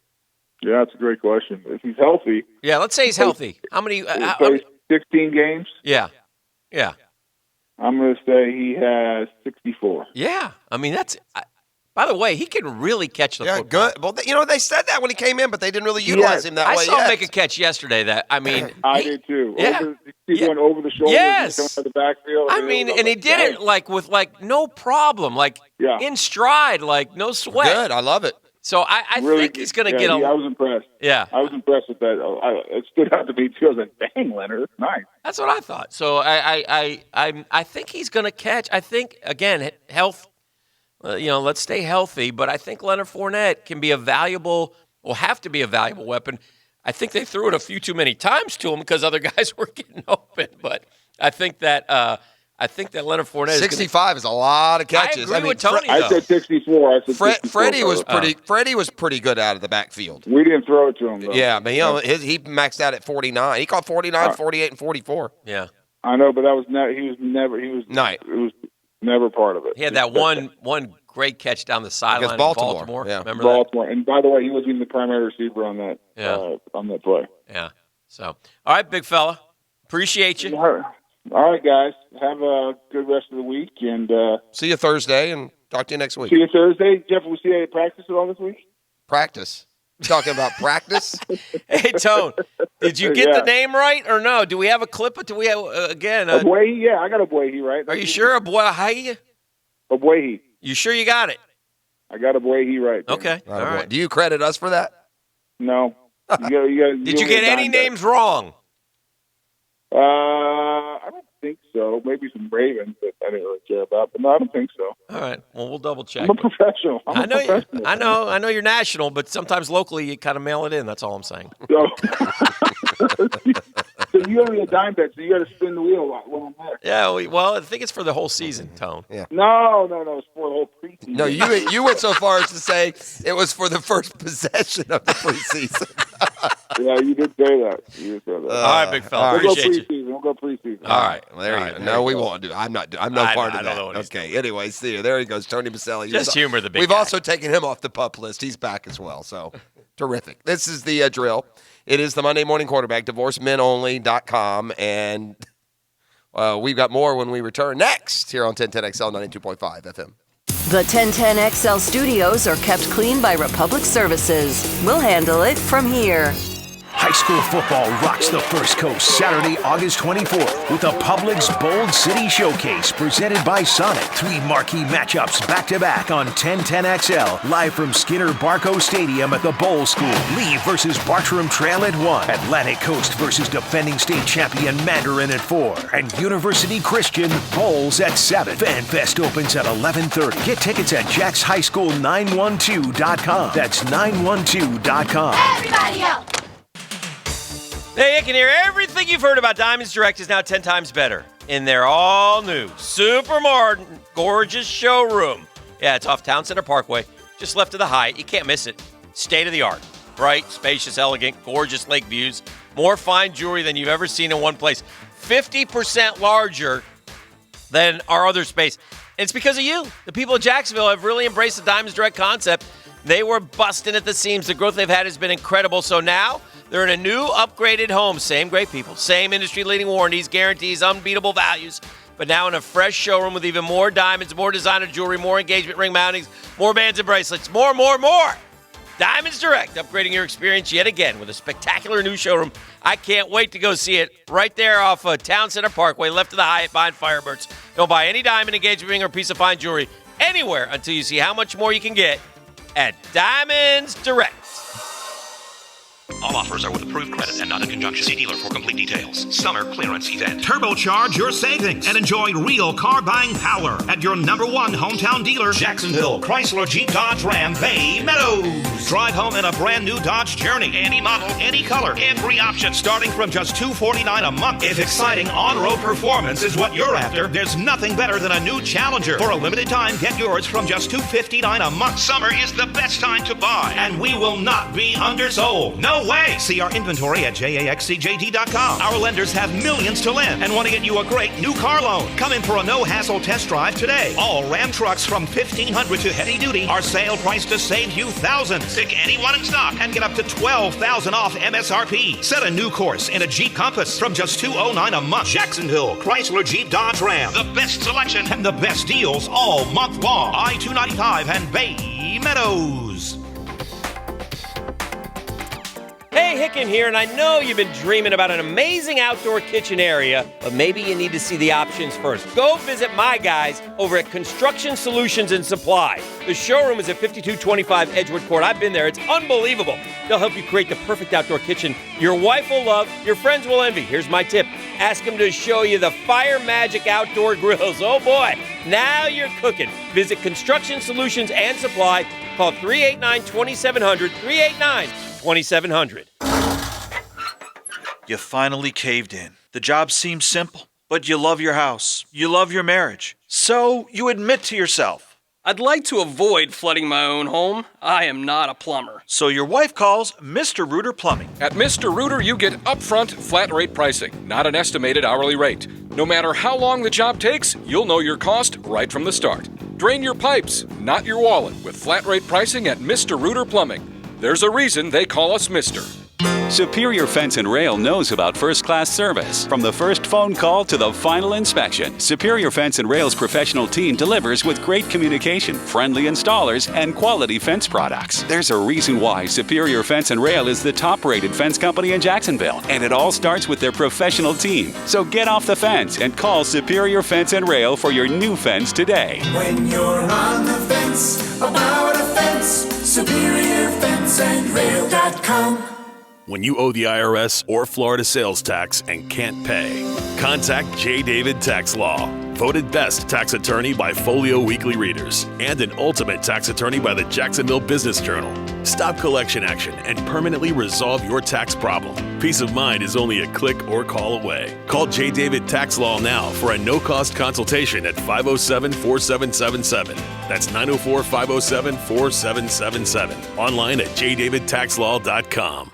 Yeah, that's a great question. If he's healthy. Yeah, let's say he's healthy. How many? 16 games? Yeah. I'm going to say he has 64. Yeah. I mean, that's by the way, he can really catch the football. Good. Well, they said that when he came in, but they didn't really utilize him that way. I saw him make a catch yesterday that, I mean. I did too. Yeah. He's going over the shoulder. Yes. Coming out of the backfield. I mean, and he did it with no problem, in stride, no sweat. Good. I love it. So I really, think he's going to get a. I was impressed. Yeah. I was impressed with that. It stood out to me too. I was like, dang, Leonard, that's nice. That's what I thought. So I think he's going to catch. I think, again, health, let's stay healthy. But I think Leonard Fournette can be have to be a valuable weapon. I think they threw it a few too many times to him because other guys were getting open. But I think that Leonard Fournette 65 is a lot of catches. I agree with Tony, I said 64. I said 64. Freddie was pretty good out of the backfield. We didn't throw it to him, though. Yeah, but he maxed out at 49. He caught 49, 48, and 44. Yeah. I know, but that was it was never part of it. He had that one great catch down the sideline in Baltimore. Yeah. Remember Baltimore. And by the way, he was even the primary receiver on that on that play. Yeah. So, all right, big fella. Appreciate you. All right, guys. Have a good rest of the week, and see you Thursday, and talk to you next week. See you Thursday, Jeff. Will we see you at practice at all this week? Practice. You talking about practice? Hey, Tone, did you get the name right or no? Do we have a clip? Do we have again? Abwehi? Yeah, I got Abwehi right. Are you sure Abwehi? Abwehi. You sure you got it? I got Abwehi right. Okay. All right. Do you credit us for that? No. Did you get any names wrong? I don't think so. Maybe some Ravens that I didn't really care about, but no, I don't think so. All right. Well, we'll double check. I'm a professional. I know you're national, but sometimes locally you kind of mail it in. That's all I'm saying. So you owe me a dime bet, so you got to spin the wheel when I'm there. Yeah. Well, I think it's for the whole season, Tone. Yeah. No, it's for the whole preseason. No, you went so far as to say it was for the first possession of the preseason. Yeah, you did say that. All right, big fella. Appreciate you. We'll go preseason. All right. Well, there you go. No, we won't do. I'm no part of that. Know what okay. Anyway, see you. There he goes, Tony Boselli. Just humor the big We've guy. also taken him off the PUP list. He's back as well. So terrific. This is the drill. It is the Monday Morning Quarterback, divorcemenonly.com, and we've got more when we return next here on 1010XL 92.5 FM. The 1010XL studios are kept clean by Republic Services. We'll handle it from here. High school football rocks the First Coast Saturday, August 24th with the Publix Bold City Showcase presented by Sonic. 3 marquee matchups back-to-back on 1010XL, live from Skinner Barco Stadium at the Bowl School. Lee versus Bartram Trail at 1. Atlantic Coast versus defending state champion Mandarin at 4. And University Christian Bowls at 7. FanFest opens at 11:30. Get tickets at jackshighschool912.com. That's 912.com. Everybody else. Hey, you can hear everything you've heard about Diamonds Direct is now 10 times better in their all-new, super modern, gorgeous showroom. Yeah, it's off Town Center Parkway, just left of the Hyatt. You can't miss it. State-of-the-art. Bright, spacious, elegant, gorgeous lake views. More fine jewelry than you've ever seen in one place. 50% larger than our other space. And it's because of you. The people of Jacksonville have really embraced the Diamonds Direct concept. They were busting at the seams. The growth they've had has been incredible. So now they're in a new, upgraded home. Same great people, same industry-leading warranties, guarantees, unbeatable values. But now in a fresh showroom with even more diamonds, more designer jewelry, more engagement ring mountings, more bands and bracelets, more. Diamonds Direct, upgrading your experience yet again with a spectacular new showroom. I can't wait to go see it right there off Town Center Parkway, left of the Hyatt behind Firebirds. Don't buy any diamond, engagement ring, or piece of fine jewelry anywhere until you see how much more you can get at Diamonds Direct. All offers are with approved credit and not in conjunction. See dealer for complete details. Summer clearance event. Turbocharge your savings and enjoy real car buying power at your #1 hometown dealer, Jacksonville Chrysler Jeep Dodge Ram Bay Meadows. Drive home in a brand new Dodge Journey. Any model, any color, every option, starting from just $249 a month. If exciting on-road performance is what you're after, there's nothing better than a new Challenger. For a limited time, get yours from just $259 a month. Summer is the best time to buy, and we will not be undersold. No way! See our inventory at jaxcjd.com. Our lenders have millions to lend and want to get you a great new car loan. Come in for a no-hassle test drive today. All Ram trucks from $1,500 to heavy duty are sale priced to save you thousands. Pick any one in stock and get up to $12,000 off MSRP. Set a new course in a Jeep Compass from just $209 a month. Jacksonville Chrysler Jeep Dodge Ram. The best selection and the best deals all month long. I-295 and Bay Meadows. Hey, Hicken here, and I know you've been dreaming about an amazing outdoor kitchen area, but maybe you need to see the options first. Go visit my guys over at Construction Solutions and Supply. The showroom is at 5225 Edgewood Court. I've been there. It's unbelievable. They'll help you create the perfect outdoor kitchen your wife will love, your friends will envy. Here's my tip. Ask them to show you the Fire Magic outdoor grills. Oh, boy. Now you're cooking. Visit Construction Solutions and Supply. Call 389-2700, 389-2700. You finally caved in. The job seems simple, but you love your house. You love your marriage. So you admit to yourself, I'd like to avoid flooding my own home. I am not a plumber. So your wife calls Mr. Reuter Plumbing. At Mr. Reuter, you get upfront, flat rate pricing, not an estimated hourly rate. No matter how long the job takes, you'll know your cost right from the start. Drain your pipes, not your wallet, with flat rate pricing at Mr. Reuter Plumbing. There's a reason they call us Mr. Superior Fence and Rail knows about first-class service. From the first phone call to the final inspection, Superior Fence and Rail's professional team delivers with great communication, friendly installers, and quality fence products. There's a reason why Superior Fence and Rail is the top-rated fence company in Jacksonville, and it all starts with their professional team. So get off the fence and call Superior Fence and Rail for your new fence today. When you're on the fence about a fence, SuperiorFenceandRail.com. When you owe the IRS or Florida sales tax and can't pay, contact J. David Tax Law. Voted best tax attorney by Folio Weekly Readers and an ultimate tax attorney by the Jacksonville Business Journal. Stop collection action and permanently resolve your tax problem. Peace of mind is only a click or call away. Call J. David Tax Law now for a no-cost consultation at 507-4777. That's 904-507-4777. Online at jdavidtaxlaw.com.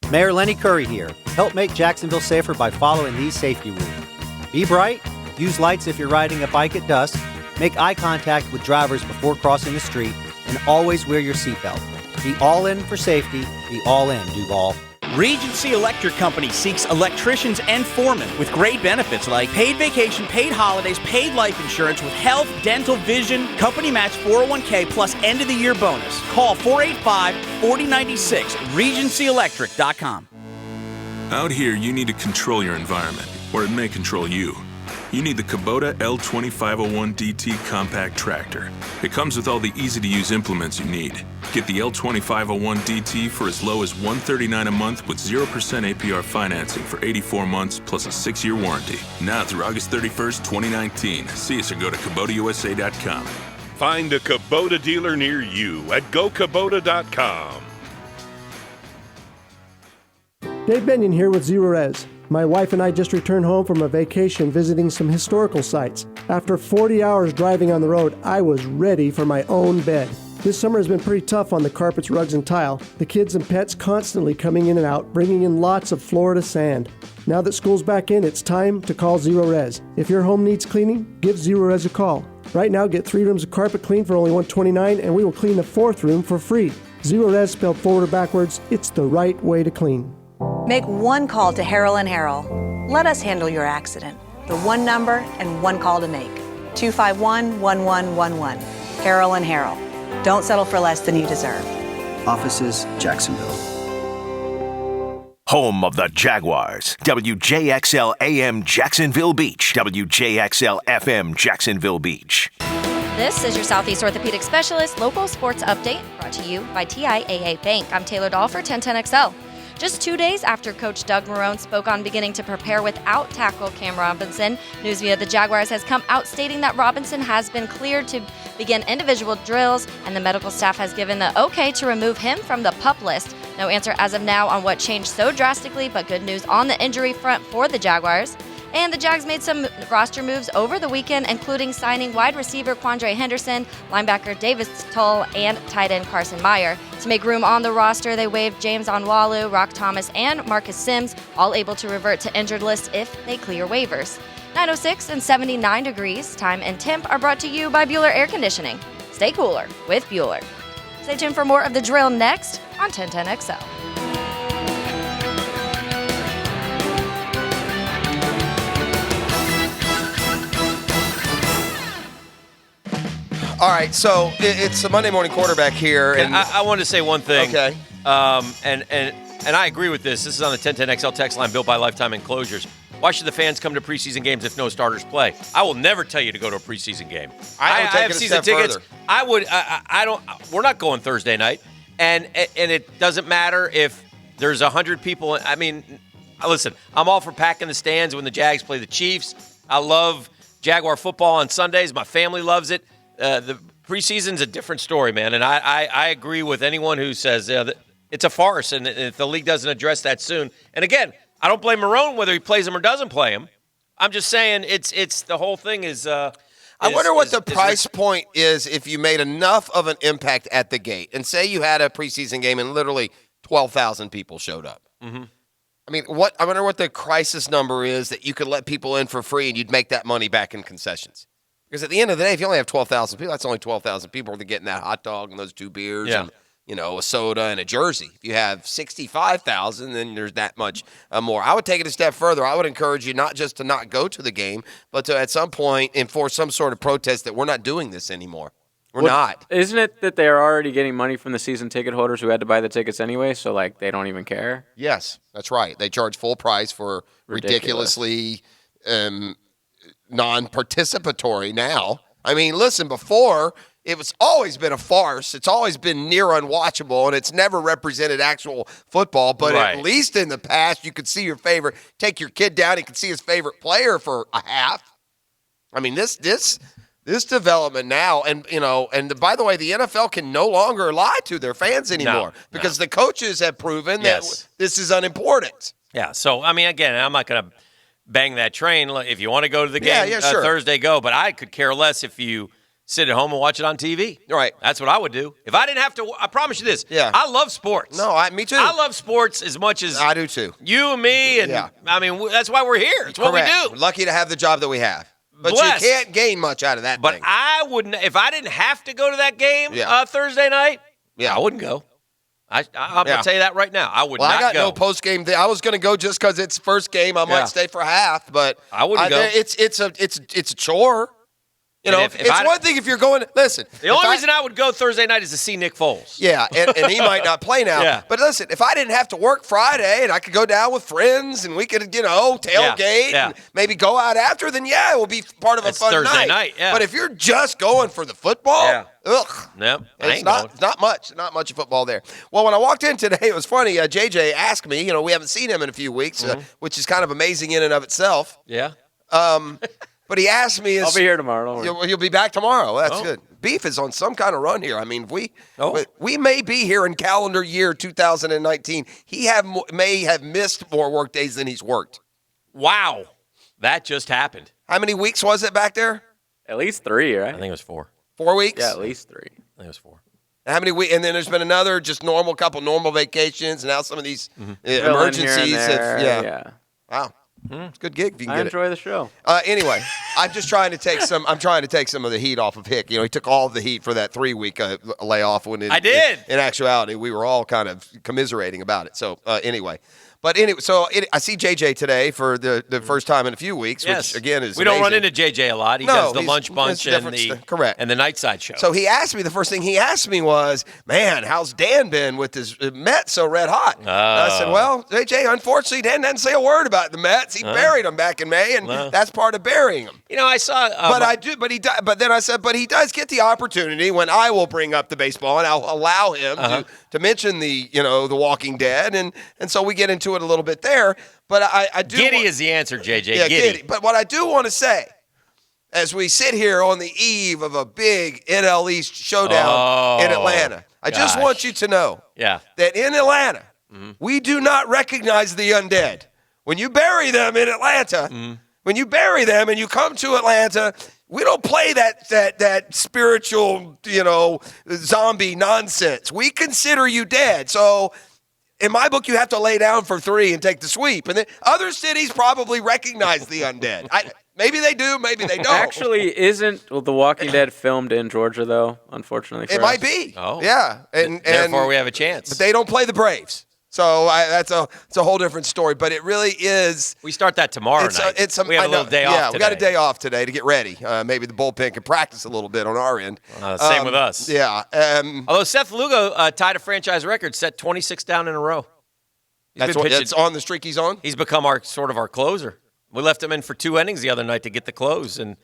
Mayor Lenny Curry here. Help make Jacksonville safer by following these safety rules. Be bright, use lights if you're riding a bike at dusk, make eye contact with drivers before crossing the street, and always wear your seatbelt. Be all in for safety, be all in, Duval. Regency Electric Company seeks electricians and foremen with great benefits like paid vacation, paid holidays, paid life insurance with health, dental, vision, company match 401k plus end of the year bonus. Call 485-4096, regencyelectric.com. Out here, you need to control your environment, or it may control you. You need the Kubota L2501DT compact tractor. It comes with all the easy-to-use implements you need. Get the L2501DT for as low as $139 a month with 0% APR financing for 84 months plus a 6-year warranty. Now through August 31st, 2019. See us or go to KubotaUSA.com. Find a Kubota dealer near you at GoKubota.com. Dave Benyon here with Zero Res. My wife and I just returned home from a vacation visiting some historical sites. After 40 hours driving on the road, I was ready for my own bed. This summer has been pretty tough on the carpets, rugs, and tile. The kids and pets constantly coming in and out, bringing in lots of Florida sand. Now that school's back in, it's time to call Zero Res. If your home needs cleaning, give Zero Res a call. Right now, get 3 rooms of carpet cleaned for only $129, and we will clean the 4th room for free. Zero Res spelled forward or backwards, it's the right way to clean. Make one call to Harrell & Harrell. Let us handle your accident. The one number and one call to make. 251-1111. Harrell & Harrell. Don't settle for less than you deserve. Offices, Jacksonville. Home of the Jaguars. WJXL AM Jacksonville Beach. WJXL FM Jacksonville Beach. This is your Southeast Orthopedic Specialist local sports update brought to you by TIAA Bank. I'm Taylor Dahl for 1010XL. Just 2 days after Coach Doug Marrone spoke on beginning to prepare without tackle Cam Robinson, news via the Jaguars has come out stating that Robinson has been cleared to begin individual drills, and the medical staff has given the okay to remove him from the PUP list. No answer as of now on what changed so drastically, but good news on the injury front for the Jaguars. And the Jags made some roster moves over the weekend, including signing wide receiver Quandre Henderson, linebacker Davis Tull, and tight end Carson Meyer. To make room on the roster, they waived James Onwalu, Rock Thomas, and Marcus Sims, all able to revert to injured list if they clear waivers. 9:06 and 79 degrees, time and temp are brought to you by Bueller Air Conditioning. Stay cooler with Bueller. Stay tuned for more of the drill next on 1010XL. All right, so it's a Monday morning quarterback here. And I wanted to say one thing. Okay. And I agree with this. This is on the 1010XL text line built by Lifetime Enclosures. Why should the fans come to preseason games if no starters play? I will never tell you to go to a preseason game. I have season tickets. Further. I would. I don't. We're not going Thursday night, and it doesn't matter if there's 100 people. I mean, listen. I'm all for packing the stands when the Jags play the Chiefs. I love Jaguar football on Sundays. My family loves it. The preseason's a different story, man, and I agree with anyone who says that it's a farce, and if the league doesn't address that soon. And again, I don't blame Marrone whether he plays him or doesn't play him. I'm just saying it's the whole thing is. I wonder what the price point is if you made enough of an impact at the gate, and say you had a preseason game and literally 12,000 people showed up. Mm-hmm. I mean, I wonder what the crisis number is that you could let people in for free and you'd make that money back in concessions. Because at the end of the day, if you only have 12,000 people, that's only 12,000 people that are getting that hot dog and those 2 beers and, a soda and a jersey. If you have 65,000, then there's that much more. I would take it a step further. I would encourage you not just to not go to the game, but to at some point enforce some sort of protest that we're not doing this anymore. We're not. Isn't it that they're already getting money from the season ticket holders who had to buy the tickets anyway, so, they don't even care? Yes, that's right. They charge full price for ridiculously non-participatory now. I mean, listen, before, it was always been a farce. It's always been near unwatchable, and it's never represented actual football. But at least in the past, you could see your favorite, take your kid down, he could see his favorite player for a half. I mean, this development now, and by the way, the NFL can no longer lie to their fans anymore because the coaches have proven that this is unimportant. Yeah, so, I mean, again, I'm not going to bang that train. If you want to go to the game sure. Thursday, go. But I could care less if you sit at home and watch it on TV. Right. That's what I would do. If I didn't have to, I promise you this. Yeah. I love sports. No, me too. I love sports as much as I do too. You and me, and I mean, that's why we're here. It's what we do. We're lucky to have the job that we have. But Blessed. You can't gain much out of that But thing. I wouldn't, if I didn't have to go to that game Thursday night, I wouldn't go. I'm going to tell you that right now. I would not go. I got no post-game thing. I was going to go just because it's first game. I might stay for half, but I wouldn't go. It's a chore. You know, it's one thing if you're going. Listen, the only reason I would go Thursday night is to see Nick Foles. Yeah, and he might not play now. Yeah. But listen, if I didn't have to work Friday and I could go down with friends and we could, tailgate and maybe go out after, then it will be part of a fun Thursday night. night. Yeah. But if you're just going for the football, Nope, it's not much of football there. Well, when I walked in today, it was funny. JJ asked me. We haven't seen him in a few weeks, which is kind of amazing in and of itself. Yeah. But he asked me, I'll be here tomorrow. You'll be back tomorrow. Well, that's good. Beef is on some kind of run here. I mean, we may be here in calendar year 2019. He may have missed more work days than he's worked. Wow. That just happened. How many weeks was it back there? At least 3, right? I think it was 4. 4 weeks? Yeah, at least 3. I think it was 4. How many weeks? And then there's been another couple normal vacations, and now some of these emergencies. Yeah. Wow. It's a good gig if you can I get it. enjoy the show. Anyway, I'm just trying to take some. I'm trying to take some of the heat off of Hick. He took all of the heat for that 3-week layoff. When I did. In actuality, we were all kind of commiserating about it. So anyway. But anyway, I see JJ today for the first time in a few weeks, Yes. which again is we don't run amazing. into JJ a lot. He No, does the he's- lunch bunch it's different correct. and the Nightside show. So he asked me, the first thing he asked me was, man, how's Dan been with his Mets so red hot? And I said, well, JJ, unfortunately, Dan didn't say a word about the Mets. He buried them back in May, and that's part of burying them. I saw. But then I said, but he does get the opportunity when I will bring up the baseball, and I'll allow him to mention the Walking Dead, and so we get into it a little bit there. But I do. Giddy is the answer, JJ. Yeah, Giddy. But what I do want to say, as we sit here on the eve of a big NL East showdown in Atlanta, I just want you to know that in Atlanta, we do not recognize the undead. When you bury them in Atlanta, when you bury them and you come to Atlanta, we don't play that spiritual, zombie nonsense. We consider you dead. So in my book, you have to lay down for 3 and take the sweep. And then other cities probably recognize the undead. Maybe they do, maybe they don't. Actually, isn't The Walking Dead filmed in Georgia, though, unfortunately for It us? might be. Oh. Yeah. And Therefore, we have a chance. But they don't play the Braves. So it's a whole different story. But it really is. We start that tomorrow night. We have a little day off Yeah, today. we got a day off today to get ready. Maybe the bullpen can practice a little bit on our end. Same with us. Yeah. Although Seth Lugo tied a franchise record, set 26 down in a row. That's on the streak he's on? He's become our closer. We left him in for 2 innings the other night to get the close, and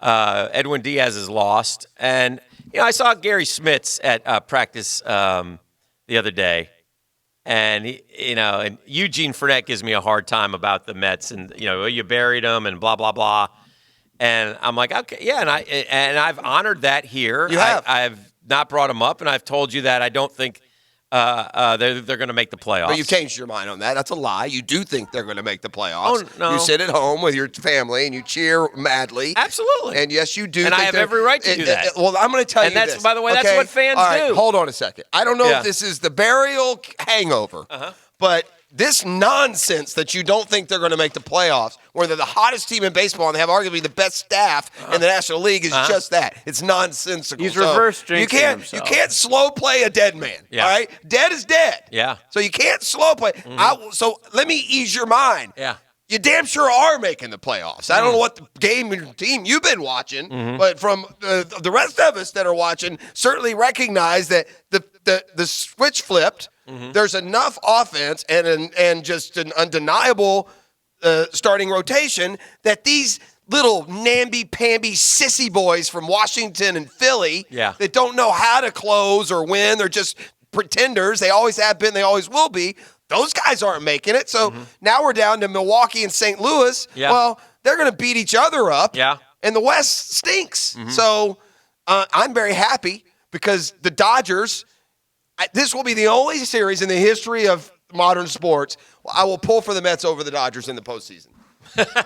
Edwin Diaz is lost. And I saw Gary Smits at practice the other day, and and Eugene Fournette gives me a hard time about the Mets, and you buried him and blah blah blah. And I'm like, okay, yeah, and I've honored that here. You have. I've not brought him up, and I've told you that I don't think they're going to make the playoffs. But you've changed your mind on that. That's a lie. You do think they're going to make the playoffs. Oh, no. You sit at home with your family and you cheer madly. Absolutely. And yes, you do. And I have every right to do that. Well, I'm going to tell and you that's, this. by the way, that's okay? what fans All right, do. Hold on a second. I don't know if this is the burial hangover, but this nonsense that you don't think they're going to make the playoffs, where they're the hottest team in baseball and they have arguably the best staff in the National League, is just that. It's nonsensical. He's reverse jinxing you himself. can't slow play a dead man. Yeah. All right, dead is dead. Yeah. So you can't slow play. So let me ease your mind. Yeah. You damn sure are making the playoffs. I don't know what the game and team you've been watching, but from the rest of us that are watching, certainly recognize that the switch flipped. There's enough offense and just an undeniable starting rotation that these little namby-pamby sissy boys from Washington and Philly that don't know how to close or win, they're just pretenders. They always have been, they always will be. Those guys aren't making it. So now we're down to Milwaukee and St. Louis. Yeah. Well, they're going to beat each other up. Yeah. And the West stinks. So I'm very happy because the Dodgers, this will be the only series in the history of modern sports I will pull for the Mets over the Dodgers in the postseason.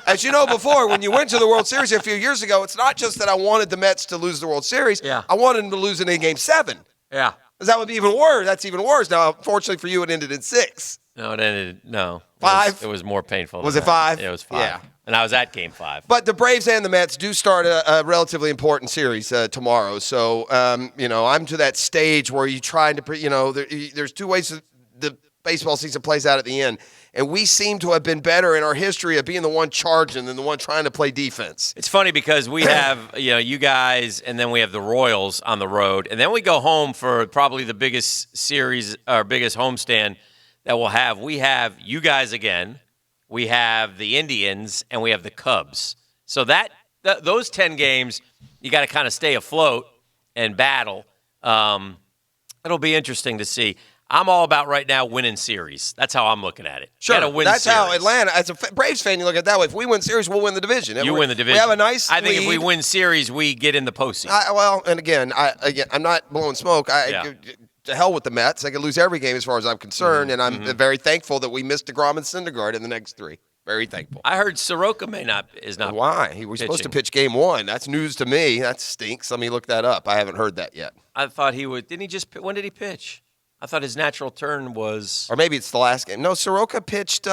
As you know before, when you went to the World Series a few years ago, it's not just that I wanted the Mets to lose the World Series. I wanted them to lose it in Game 7. Yeah. Because that would be even worse. That's even worse. Now, fortunately for you, it ended in 6. No, it ended. No. 5? It was more painful. Was than it that. 5? Yeah, it was 5. Yeah. And I was at Game 5. But the Braves and the Mets do start a relatively important series tomorrow. So, I'm to that stage where you're trying to, there's two ways the baseball season plays out at the end. And we seem to have been better in our history of being the one charging than the one trying to play defense. It's funny because we have, you guys, and then we have the Royals on the road, and then we go home for probably the biggest series or biggest homestand that we'll have. We have you guys again, we have the Indians, and we have the Cubs. So those 10 games, you got to kind of stay afloat and battle. It'll be interesting to see. I'm all about right now winning series. That's how I'm looking at it. Sure, that's series. how Atlanta, as a Braves fan, you look at it that way. If we win series, we'll win the division. You win the division. We have a nice I think lead. if we win series, we get in the postseason. I'm not blowing smoke. To hell with the Mets. They could lose every game as far as I'm concerned, and I'm very thankful that we missed DeGrom and Syndergaard in the next 3. Very thankful. I heard Soroka is not. Why? He was supposed to pitch game 1. That's news to me. That stinks. Let me look that up. I haven't heard that yet. I thought he would. Didn't he just? When did he pitch? I thought his natural turn was. Or maybe it's the last game. No, Soroka pitched.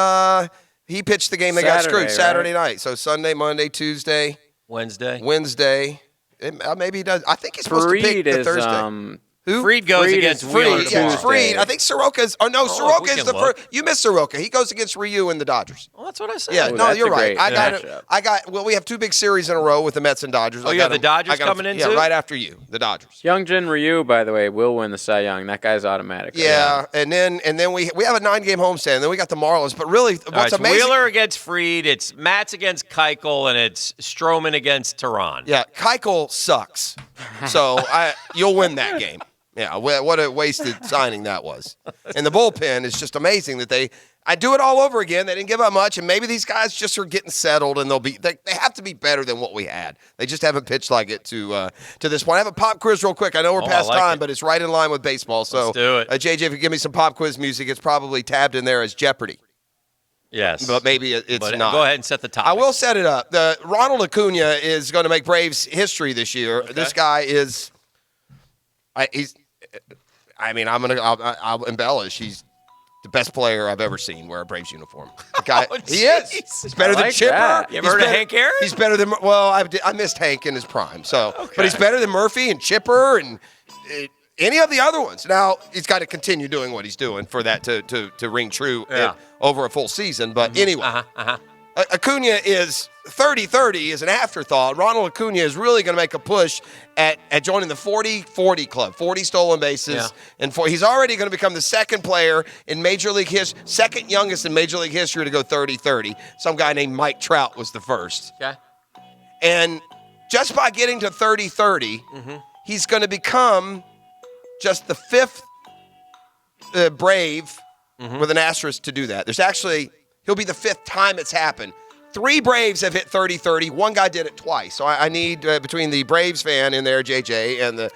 He pitched the game that got screwed Saturday night. So Sunday, Monday, Tuesday, Wednesday. Maybe he does. I think he's supposed to pick the Thursday. Who? Fried goes against Wheeler. Yeah, Fried. I think Soroka's. Oh no, Soroka is the first. You missed Soroka. He goes against Ryu and the Dodgers. Well, that's what I said. Yeah, no, you're right. I got. Well, we have 2 big series in a row with the Mets and Dodgers. You have the Dodgers coming in too? Yeah, right after you, the Dodgers. Youngjin Ryu, by the way, will win the Cy Young. That guy's automatic. Yeah, and then we have a 9-game homestand. And then we got the Marlins. But really, what's amazing? Wheeler against Fried. It's Matz against Keuchel, and it's Stroman against Tehran. Yeah, Keuchel sucks. So you'll win that game. Yeah, what a wasted signing that was. And the bullpen is just amazing that I do it all over again. They didn't give up much, and maybe these guys just are getting settled, and they have to be better than what we had. They just haven't pitched like it to this point. I have a pop quiz real quick. I know we're past time, but it's right in line with baseball. So let's do it. JJ, if you give me some pop quiz music, it's probably tabbed in there as Jeopardy. Yes. But maybe it's not. Go ahead and set the topic. I will set it up. Ronald Acuna is going to make Braves history this year. Okay. This guy is I'll embellish. He's the best player I've ever seen wear a Braves uniform. The guy, he is. He's better than Chipper. That. You ever heard of Hank Aaron? He's better than. Well, I missed Hank in his prime. So, but he's better than Murphy and Chipper and any of the other ones. Now he's got to continue doing what he's doing for that to ring true over a full season. But anyway. Acuna is 30-30 is an afterthought. Ronald Acuna is really going to make a push at joining the 40-40 club, 40 stolen bases. And he's already going to become the second player in Major League history, second youngest in Major League history to go 30-30. Some guy named Mike Trout was the first. Okay. And just by getting to 30-30, he's going to become just the 5th Brave with an asterisk to do that. There's actually... He'll be the 5th time it's happened. 3 Braves have hit 30-30. One guy did it twice. So I need, between the Braves fan in there, JJ, and the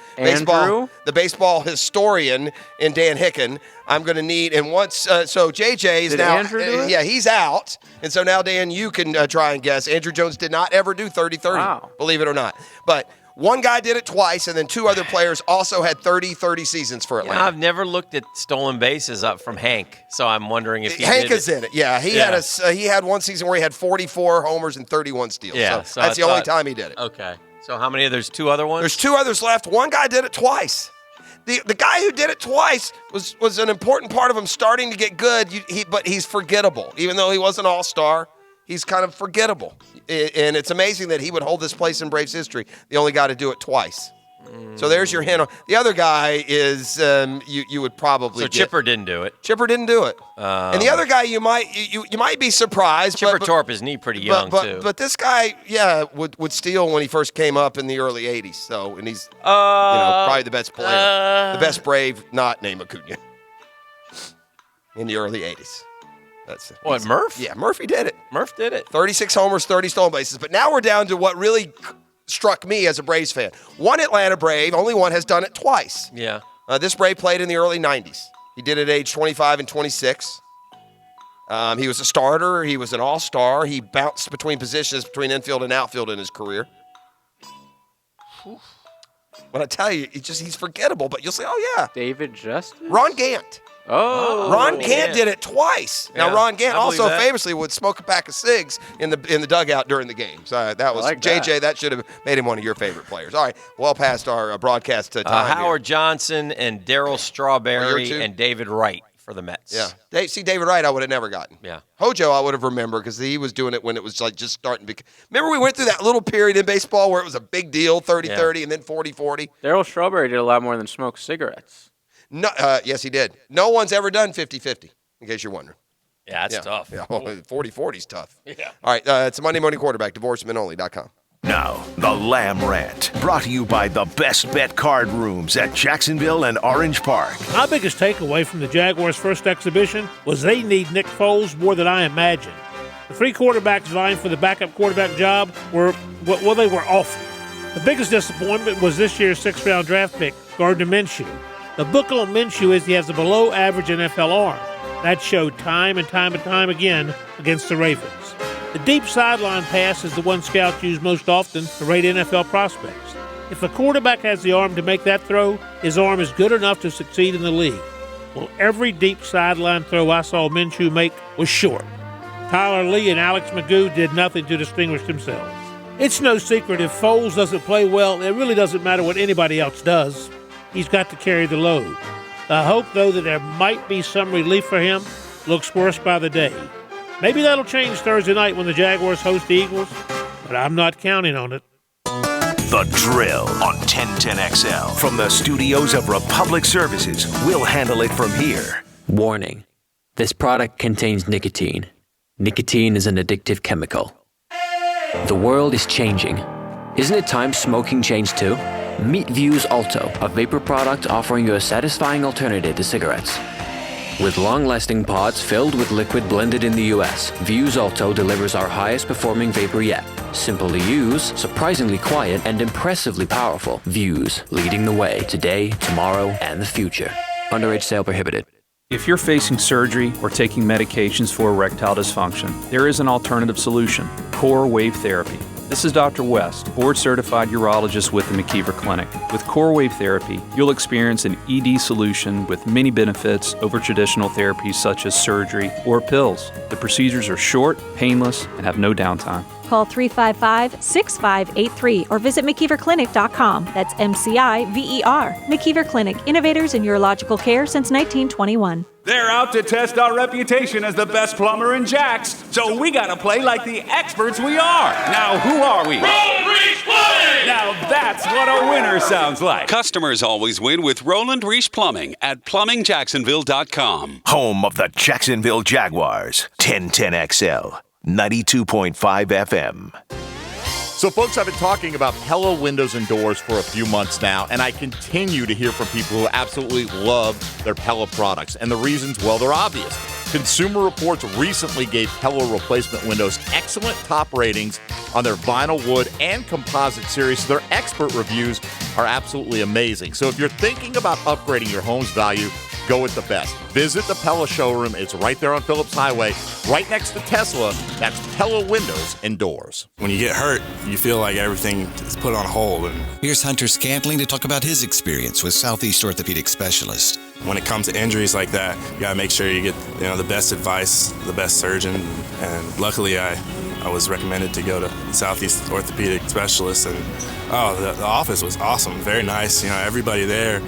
baseball historian in Dan Hicken, I'm going to need, and once, so JJ is now, Andrew do it? Yeah, he's out. And so now, Dan, you can try and guess. Andrew Jones did not ever do 30-30, believe it or not. But one guy did it twice, and then 2 other players also had 30-30 seasons for Atlanta. I've never looked at stolen bases up from Hank, so I'm wondering if Hank is in it. Yeah, he had one season where he had 44 homers and 31 steals. Yeah, so that's the only time he did it. Okay. So how many? There's 2 other ones? There's 2 others left. One guy did it twice. The guy who did it twice was an important part of him starting to get good, but he's forgettable. Even though he was an all-star, he's kind of forgettable. And it's amazing that he would hold this place in Braves history, the only guy to do it twice. So there's your hint. The other guy is you would probably So Chipper didn't do it. Chipper didn't do it. And the other guy you might be surprised. Chipper tore up his knee pretty young too. But this guy, would steal when he first came up in the early 80s. So and he's probably the best player. The best Brave not named Acuna. In the early 80s. What, Murph? Yeah, Murphy did it. Murph did it. 36 homers, 30 stolen bases. But now we're down to what really struck me as a Braves fan. One Atlanta Brave, only one, has done it twice. Yeah. This Brave played in the early 90s. He did it at age 25 and 26. He was a starter. He was an all-star. He bounced between positions, between infield and outfield in his career. When I tell you, he's forgettable, but you'll say, oh, yeah. David Justice? Ron Gant. Oh. Ron Gant did it twice. Yeah, now, Ron Gant also that. famously would smoke a pack of cigs in the dugout during the game. So that was like JJ. That should have made him one of your favorite players. All right, well past our broadcast time. Howard Johnson and Daryl Strawberry and David Wright for the Mets. Yeah. David Wright, I would have never gotten. Yeah. Hojo, I would have remembered because he was doing it when it was like just starting to. Remember, we went through that little period in baseball where it was a big deal, 30-30, and then 40-40. Daryl Strawberry did a lot more than smoke cigarettes. No, yes, he did. No one's ever done 50-50, in case you're wondering. Yeah, that's tough. Yeah, 40-40 is tough. Yeah. All right, it's a Monday Morning Quarterback, divorcemenonly.com. Now, the Lamb Rant, brought to you by the Best Bet Card Rooms at Jacksonville and Orange Park. My biggest takeaway from the Jaguars' first exhibition was they need Nick Foles more than I imagined. The three quarterbacks vying for the backup quarterback job were awful. The biggest disappointment was this year's sixth-round draft pick, Gardner Minshew. The book on Minshew is he has a below-average NFL arm. That showed time and time again against the Ravens. The deep sideline pass is the one scouts use most often to rate NFL prospects. If a quarterback has the arm to make that throw, his arm is good enough to succeed in the league. Well, every deep sideline throw I saw Minshew make was short. Tyler Lee and Alex Magoo did nothing to distinguish themselves. It's no secret if Foles doesn't play well, it really doesn't matter what anybody else does. He's got to carry the load. The hope, though, that there might be some relief for him looks worse by the day. Maybe that'll change Thursday night when the Jaguars host the Eagles, but I'm not counting on it. The Drill on 1010XL. From the studios of Republic Services, we'll handle it from here. Warning. This product contains nicotine. Nicotine is an addictive chemical. The world is changing. Isn't it time smoking changed too? Meet Vuse Alto, a vapor product offering you a satisfying alternative to cigarettes. With long-lasting pods filled with liquid blended in the U.S., Vuse Alto delivers our highest-performing vapor yet. Simple to use, surprisingly quiet, and impressively powerful. Vuse, leading the way today, tomorrow, and the future. Underage sale prohibited. If you're facing surgery or taking medications for erectile dysfunction, there is an alternative solution: Core Wave Therapy. This is Dr. West, board-certified urologist with the McKeever Clinic. With Core Wave Therapy, you'll experience an ED solution with many benefits over traditional therapies such as surgery or pills. The procedures are short, painless, and have no downtime. Call 355-6583 or visit McKeeverClinic.com. That's MCIVER. McKeever Clinic, innovators in urological care since 1921. They're out to test our reputation as the best plumber in Jax, so we gotta play like the experts we are. Now, who are we? Roland Reese Plumbing! Now that's what a winner sounds like. Customers always win with Roland Reese Plumbing at PlumbingJacksonville.com. Home of the Jacksonville Jaguars. 1010XL. 92.5 FM. So, folks, I've been talking about Pella windows and doors for a few months now, and I continue to hear from people who absolutely love their Pella products. And the reasons, well, they're obvious. Consumer Reports recently gave Pella replacement windows excellent top ratings on their vinyl wood and composite series. So their expert reviews are absolutely amazing. So if you're thinking about upgrading your home's value, go with the best. Visit the Pella showroom. It's right there on Phillips Highway, right next to Tesla. That's Pella Windows and Doors. When you get hurt, you feel like everything is put on hold. Here's Hunter Scantling to talk about his experience with Southeast Orthopedic Specialist. When it comes to injuries like that, you gotta make sure you get the best advice, the best surgeon. And luckily, I was recommended to go to Southeast Orthopedic Specialist, and the office was awesome, very nice. Everybody there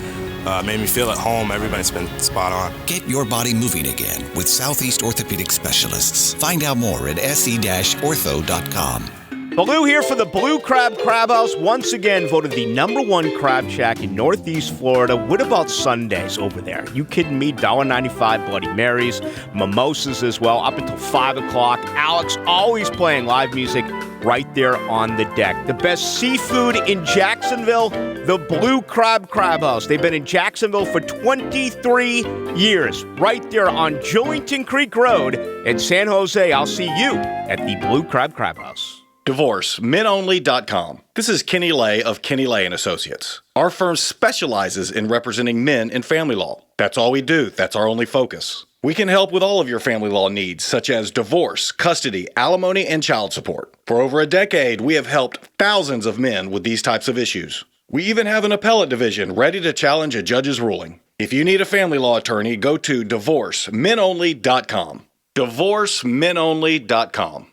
made me feel at home. Everybody's been spot on. Get your body moving again with Southeast Orthopedic Specialists. Find out more at se-ortho.com. Baloo here for the Blue Crab Crab House, once again voted the #1 crab shack in Northeast Florida. What about Sundays over there? You kidding me? $1.95 Bloody Marys, mimosas as well, up until 5 o'clock. Alex always playing live music right there on the deck. The best seafood in Jacksonville, the Blue Crab Crab House. They've been in Jacksonville for 23 years, right there on Jolington Creek Road in San Jose. I'll see you at the Blue Crab Crab House. DivorceMenOnly.com. This is Kenny Lay of Kenny Lay & Associates. Our firm specializes in representing men in family law. That's all we do. That's our only focus. We can help with all of your family law needs, such as divorce, custody, alimony, and child support. For over a decade, we have helped thousands of men with these types of issues. We even have an appellate division ready to challenge a judge's ruling. If you need a family law attorney, go to DivorceMenOnly.com. DivorceMenOnly.com.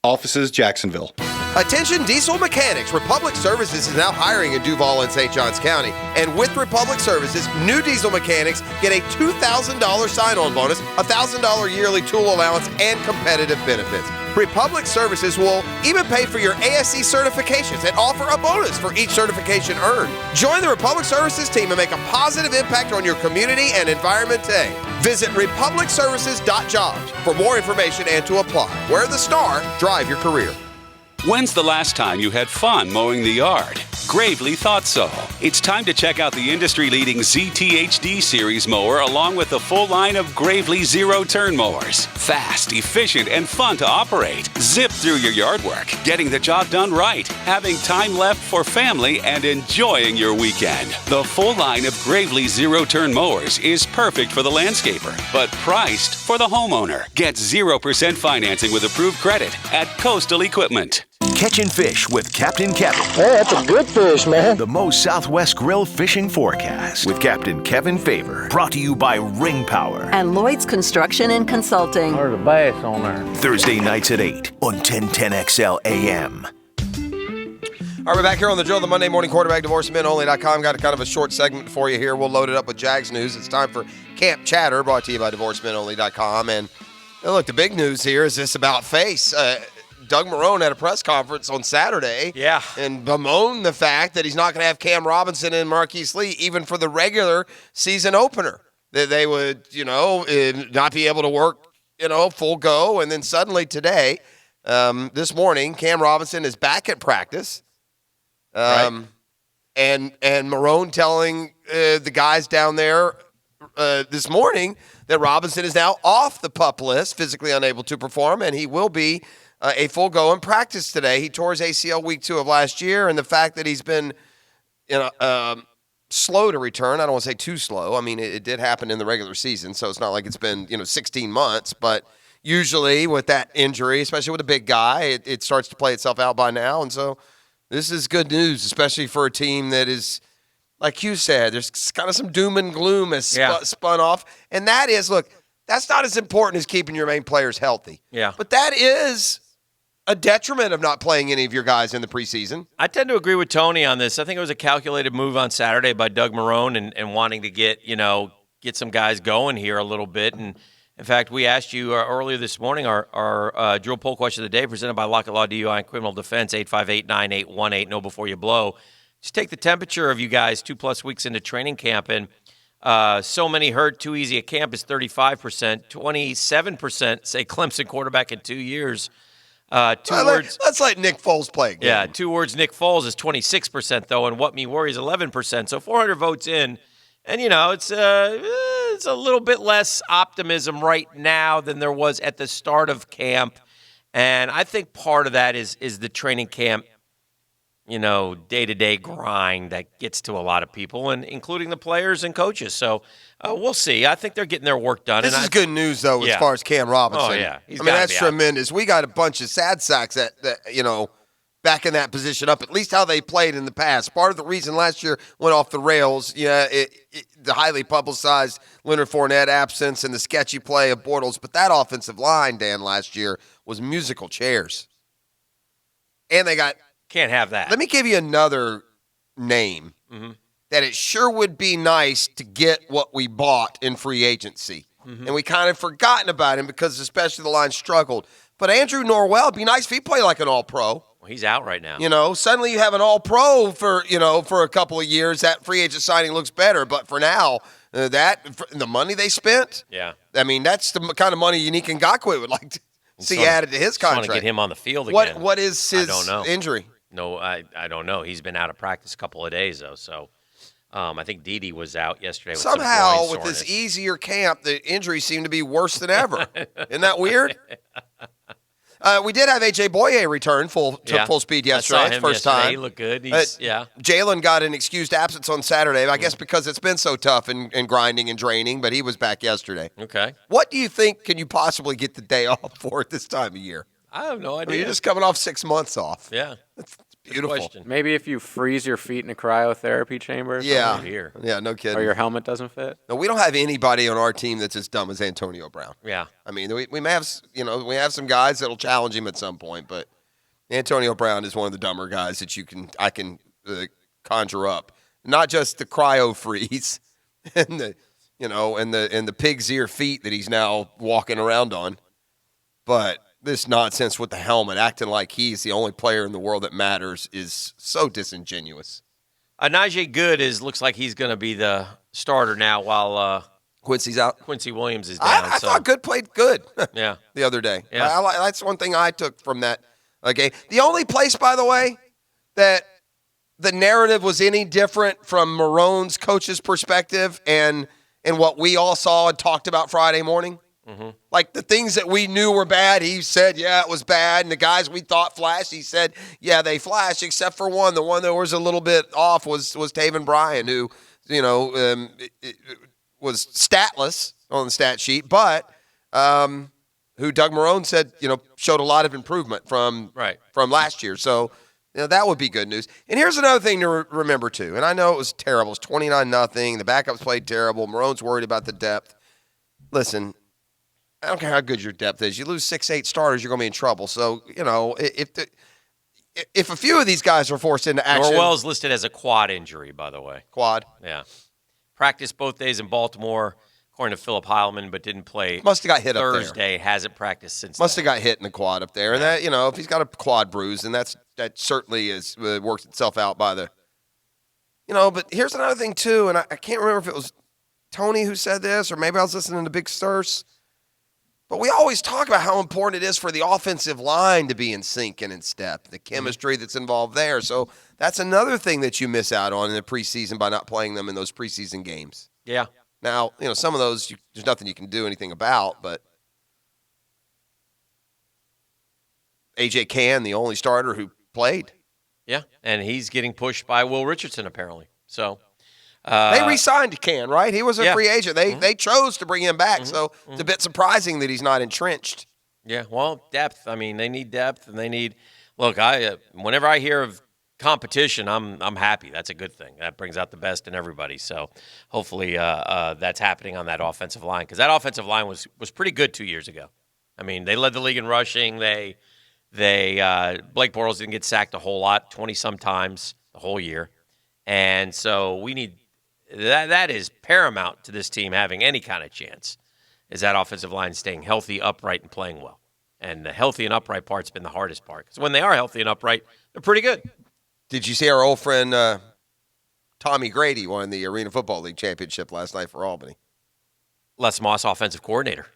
Offices, Jacksonville. Attention diesel mechanics. Republic Services is now hiring in Duval and St. Johns County. And with Republic Services, new diesel mechanics get a $2,000 sign-on bonus, $1,000 yearly tool allowance, and competitive benefits. Republic Services will even pay for your ASE certifications and offer a bonus for each certification earned. Join the Republic Services team and make a positive impact on your community and environment today. Visit republicservices.jobs for more information and to apply. Wear the star, drive your career. When's the last time you had fun mowing the yard? Gravely thought so. It's time to check out the industry-leading ZTHD series mower along with the full line of Gravely zero-turn mowers. Fast, efficient, and fun to operate. Zip through your yard work, getting the job done right, having time left for family, and enjoying your weekend. The full line of Gravely zero-turn mowers is perfect for the landscaper, but priced for the homeowner. Get 0% financing with approved credit at Coastal Equipment. Catching fish with Captain Kevin. Hey, that's a good fish, man. The Moe's Southwest Grill Fishing Forecast with Captain Kevin Favor. Brought to you by Ring Power and Lloyd's Construction and Consulting. There's a bass on there. Thursday nights at 8 on 1010XL AM. All right, we're back here on the drill, the Monday Morning Quarterback, DivorceMenOnly.com. Got a kind of a short segment for you here. We'll load it up with Jags news. It's time for Camp Chatter, brought to you by DivorceMenOnly.com. And look, the big news here is this about face. Doug Marrone had a press conference on Saturday. Yeah. And bemoaned the fact that he's not going to have Cam Robinson and Marquise Lee even for the regular season opener. That they would, not be able to work, full go. And then suddenly today, this morning, Cam Robinson is back at practice. Right. And Marrone telling the guys down there this morning that Robinson is now off the PUP list, physically unable to perform, and he will be a full go in practice today. He tore his ACL week 2 of last year, and the fact that he's been slow to return, I don't want to say too slow. I mean, it did happen in the regular season, so it's not like it's been 16 months. But usually with that injury, especially with a big guy, it starts to play itself out by now. And so this is good news, especially for a team that is, like you said, there's kind of some doom and gloom has spun off. And that is, look, that's not as important as keeping your main players healthy. Yeah. But that is a detriment of not playing any of your guys in the preseason. I tend to agree with Tony on this. I think it was a calculated move on Saturday by Doug Marrone and wanting to get some guys going here a little bit. And in fact, we asked you earlier this morning our drill poll question of the day presented by Lockett Law DUI and Criminal Defense, 858-9818, know before you blow. Just take the temperature of you guys 2+ weeks into training camp, and so many hurt too easy at camp is 35%. 27% say Clemson quarterback in 2 years. Let's let Nick Foles play again. Yeah, 2 words. Nick Foles is 26% though, and what me worries 11%. So 400 votes in, and it's a little bit less optimism right now than there was at the start of camp, and I think part of that is the training camp, day-to-day grind that gets to a lot of people, and including the players and coaches. So we'll see. I think they're getting their work done. This is good news, though, as far as Cam Robinson. Oh, yeah. That's tremendous. We got a bunch of sad sacks that back in that position up, at least how they played in the past. Part of the reason last year went off the rails, the highly publicized Leonard Fournette absence and the sketchy play of Bortles. But that offensive line, Dan, last year was musical chairs. And they got... Can't have that. Let me give you another name that it sure would be nice to get what we bought in free agency. And we kind of forgotten about him because especially the line struggled. But Andrew Norwell, it'd be nice if he played like an all-pro. Well, he's out right now. Suddenly you have an all-pro for a couple of years. That free agent signing looks better. But for now, the money they spent, I mean, that's the kind of money Unique Ngakoue would like to see added to his contract. Want to get him on the field again. What is his injury? No, I don't know. He's been out of practice a couple of days, though. So I think Dede was out yesterday with somehow some groin with this soreness. easier camp, the injuries seem to be worse than ever. Isn't that weird? We did have A.J. Boye return full speed yesterday. I saw him first yesterday. time. He looked good. Jalen got an excused absence on Saturday, I guess because it's been so tough and grinding and draining, but he was back yesterday. Okay. What do you think can you possibly get the day off for at this time of year? I have no idea. You're just coming off 6 months off. Yeah. That's beautiful. Maybe if you freeze your feet in a cryotherapy chamber. Yeah. Here. Yeah, no kidding. Or your helmet doesn't fit. No, we don't have anybody on our team that's as dumb as Antonio Brown. Yeah. I mean, we may have, we have some guys that'll challenge him at some point, but Antonio Brown is one of the dumber guys that I can conjure up. Not just the cryo freeze and the pig's ear feet that he's now walking around on, but this nonsense with the helmet, acting like he's the only player in the world that matters, is so disingenuous. Najee Good looks like he's going to be the starter now while Quincy's out. Quincy Williams is down. I thought Good played good yeah. the other day. Yeah. That's one thing I took from that game. The only place, by the way, that the narrative was any different from Marone's coach's perspective and what we all saw and talked about Friday morning. Mm-hmm. Like the things that we knew were bad, he said, yeah, it was bad. And the guys we thought flashed, he said, yeah, they flashed, except for one. The one that was a little bit off was Taven Bryan, who, was statless on the stat sheet, but who Doug Marrone said, showed a lot of improvement from last year. So, that would be good news. And here's another thing to remember, too. And I know it was terrible. It's 29-0. The backups played terrible. Marrone's worried about the depth. Listen, I don't care how good your depth is. You lose 6-8 starters, you're going to be in trouble. So, if a few of these guys are forced into action. Norwell's listed as a quad injury, by the way. Quad? Yeah. Practiced both days in Baltimore, according to Philip Heilman, but didn't play Must have got hit Thursday. up there. Hasn't practiced since Must have got hit in the quad up there. And that, if he's got a quad bruise, then that certainly is worked itself out by the but here's another thing too, and I can't remember if it was Tony who said this, or maybe I was listening to Big Sturse. But we always talk about how important it is for the offensive line to be in sync and in step, the chemistry that's involved there. So that's another thing that you miss out on in the preseason by not playing them in those preseason games. Yeah. Now, some of those, there's nothing you can do anything about, but A.J. Cann, the only starter who played. Yeah, and he's getting pushed by Will Richardson, apparently. So they re-signed Cann, right? He was a free agent. They chose to bring him back, so it's a bit surprising that he's not entrenched. Yeah, well, depth. I mean, they need depth, and they need. Look, whenever I hear of competition, I'm happy. That's a good thing. That brings out the best in everybody. So hopefully that's happening on that offensive line, because that offensive line was pretty good 2 years ago. I mean, they led the league in rushing. Blake Bortles didn't get sacked a whole lot, 20-some times the whole year, and so we need. That is paramount to this team having any kind of chance, is that offensive line staying healthy, upright, and playing well. And the healthy and upright part's been the hardest part, because when they are healthy and upright, they're pretty good. Did you see our old friend Tommy Grady won the Arena Football League championship last night for Albany? Les Moss, offensive coordinator.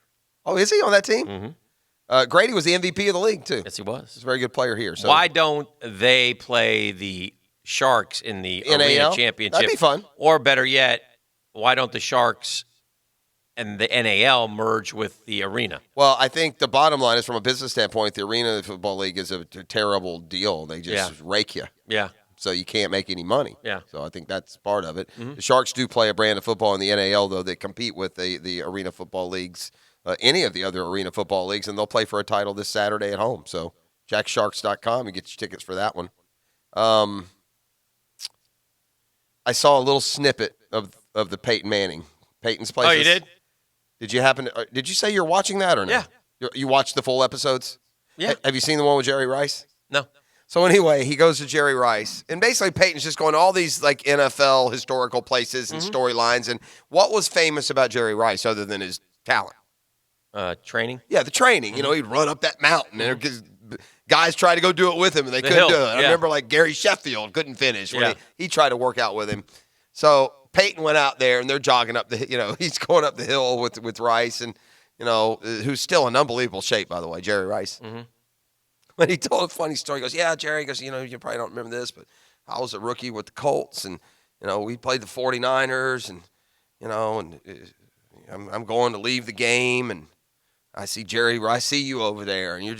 Oh, is he on that team? Mm-hmm. Grady was the MVP of the league, too. Yes, he was. He's a very good player here. So. Why don't they play the Sharks in the NAL? Arena Championship? That'd be fun. Or better yet, why don't the Sharks and the NAL merge with the Arena? Well, I think the bottom line is, from a business standpoint, the Arena Football League is a terrible deal. They just rake you. Yeah. So you can't make any money. Yeah. So I think that's part of it. Mm-hmm. The Sharks do play a brand of football in the NAL, though, that compete with the Arena Football Leagues, any of the other Arena Football Leagues, and they'll play for a title this Saturday at home. So jacksharks.com, you get your tickets for that one. I saw a little snippet of the Peyton Manning. Peyton's Places. Oh, you did? Did you say you're watching that or no? Yeah. You watched the full episodes? Yeah. Have you seen the one with Jerry Rice? No. So anyway, he goes to Jerry Rice, and basically Peyton's just going to all these like NFL historical places and storylines. And what was famous about Jerry Rice other than his talent? Training? Yeah, the training. He'd run up that mountain, and guys tried to go do it with him, and they couldn't do it. I remember like Gary Sheffield couldn't finish when he tried to work out with him. So Peyton went out there, and they're jogging up he's going up the hill with Rice, and who's still in unbelievable shape, by the way, Jerry Rice. Mm-hmm. When he told a funny story, he goes, yeah, Jerry, he goes, you probably don't remember this, but I was a rookie with the Colts, and, we played the 49ers, and, I'm going to leave the game, and I see Jerry, I see you over there, and you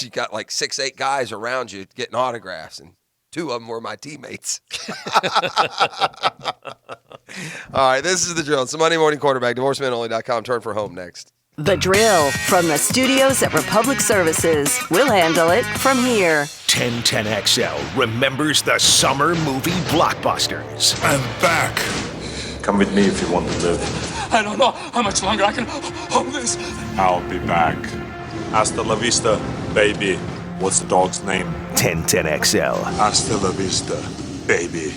got like 6-8 guys around you getting autographs, and 2 of them were my teammates. All right, this is The Drill. It's the Monday Morning Quarterback, divorcemenonly.com. Turn for home next. The Drill from the studios at Republic Services. We'll handle it from here. 1010XL remembers the summer movie blockbusters. I'm back. Come with me if you want to live. I don't know how much longer I can hold this. I'll be back. Hasta la vista, baby. What's the dog's name? 1010XL. Hasta la vista, baby.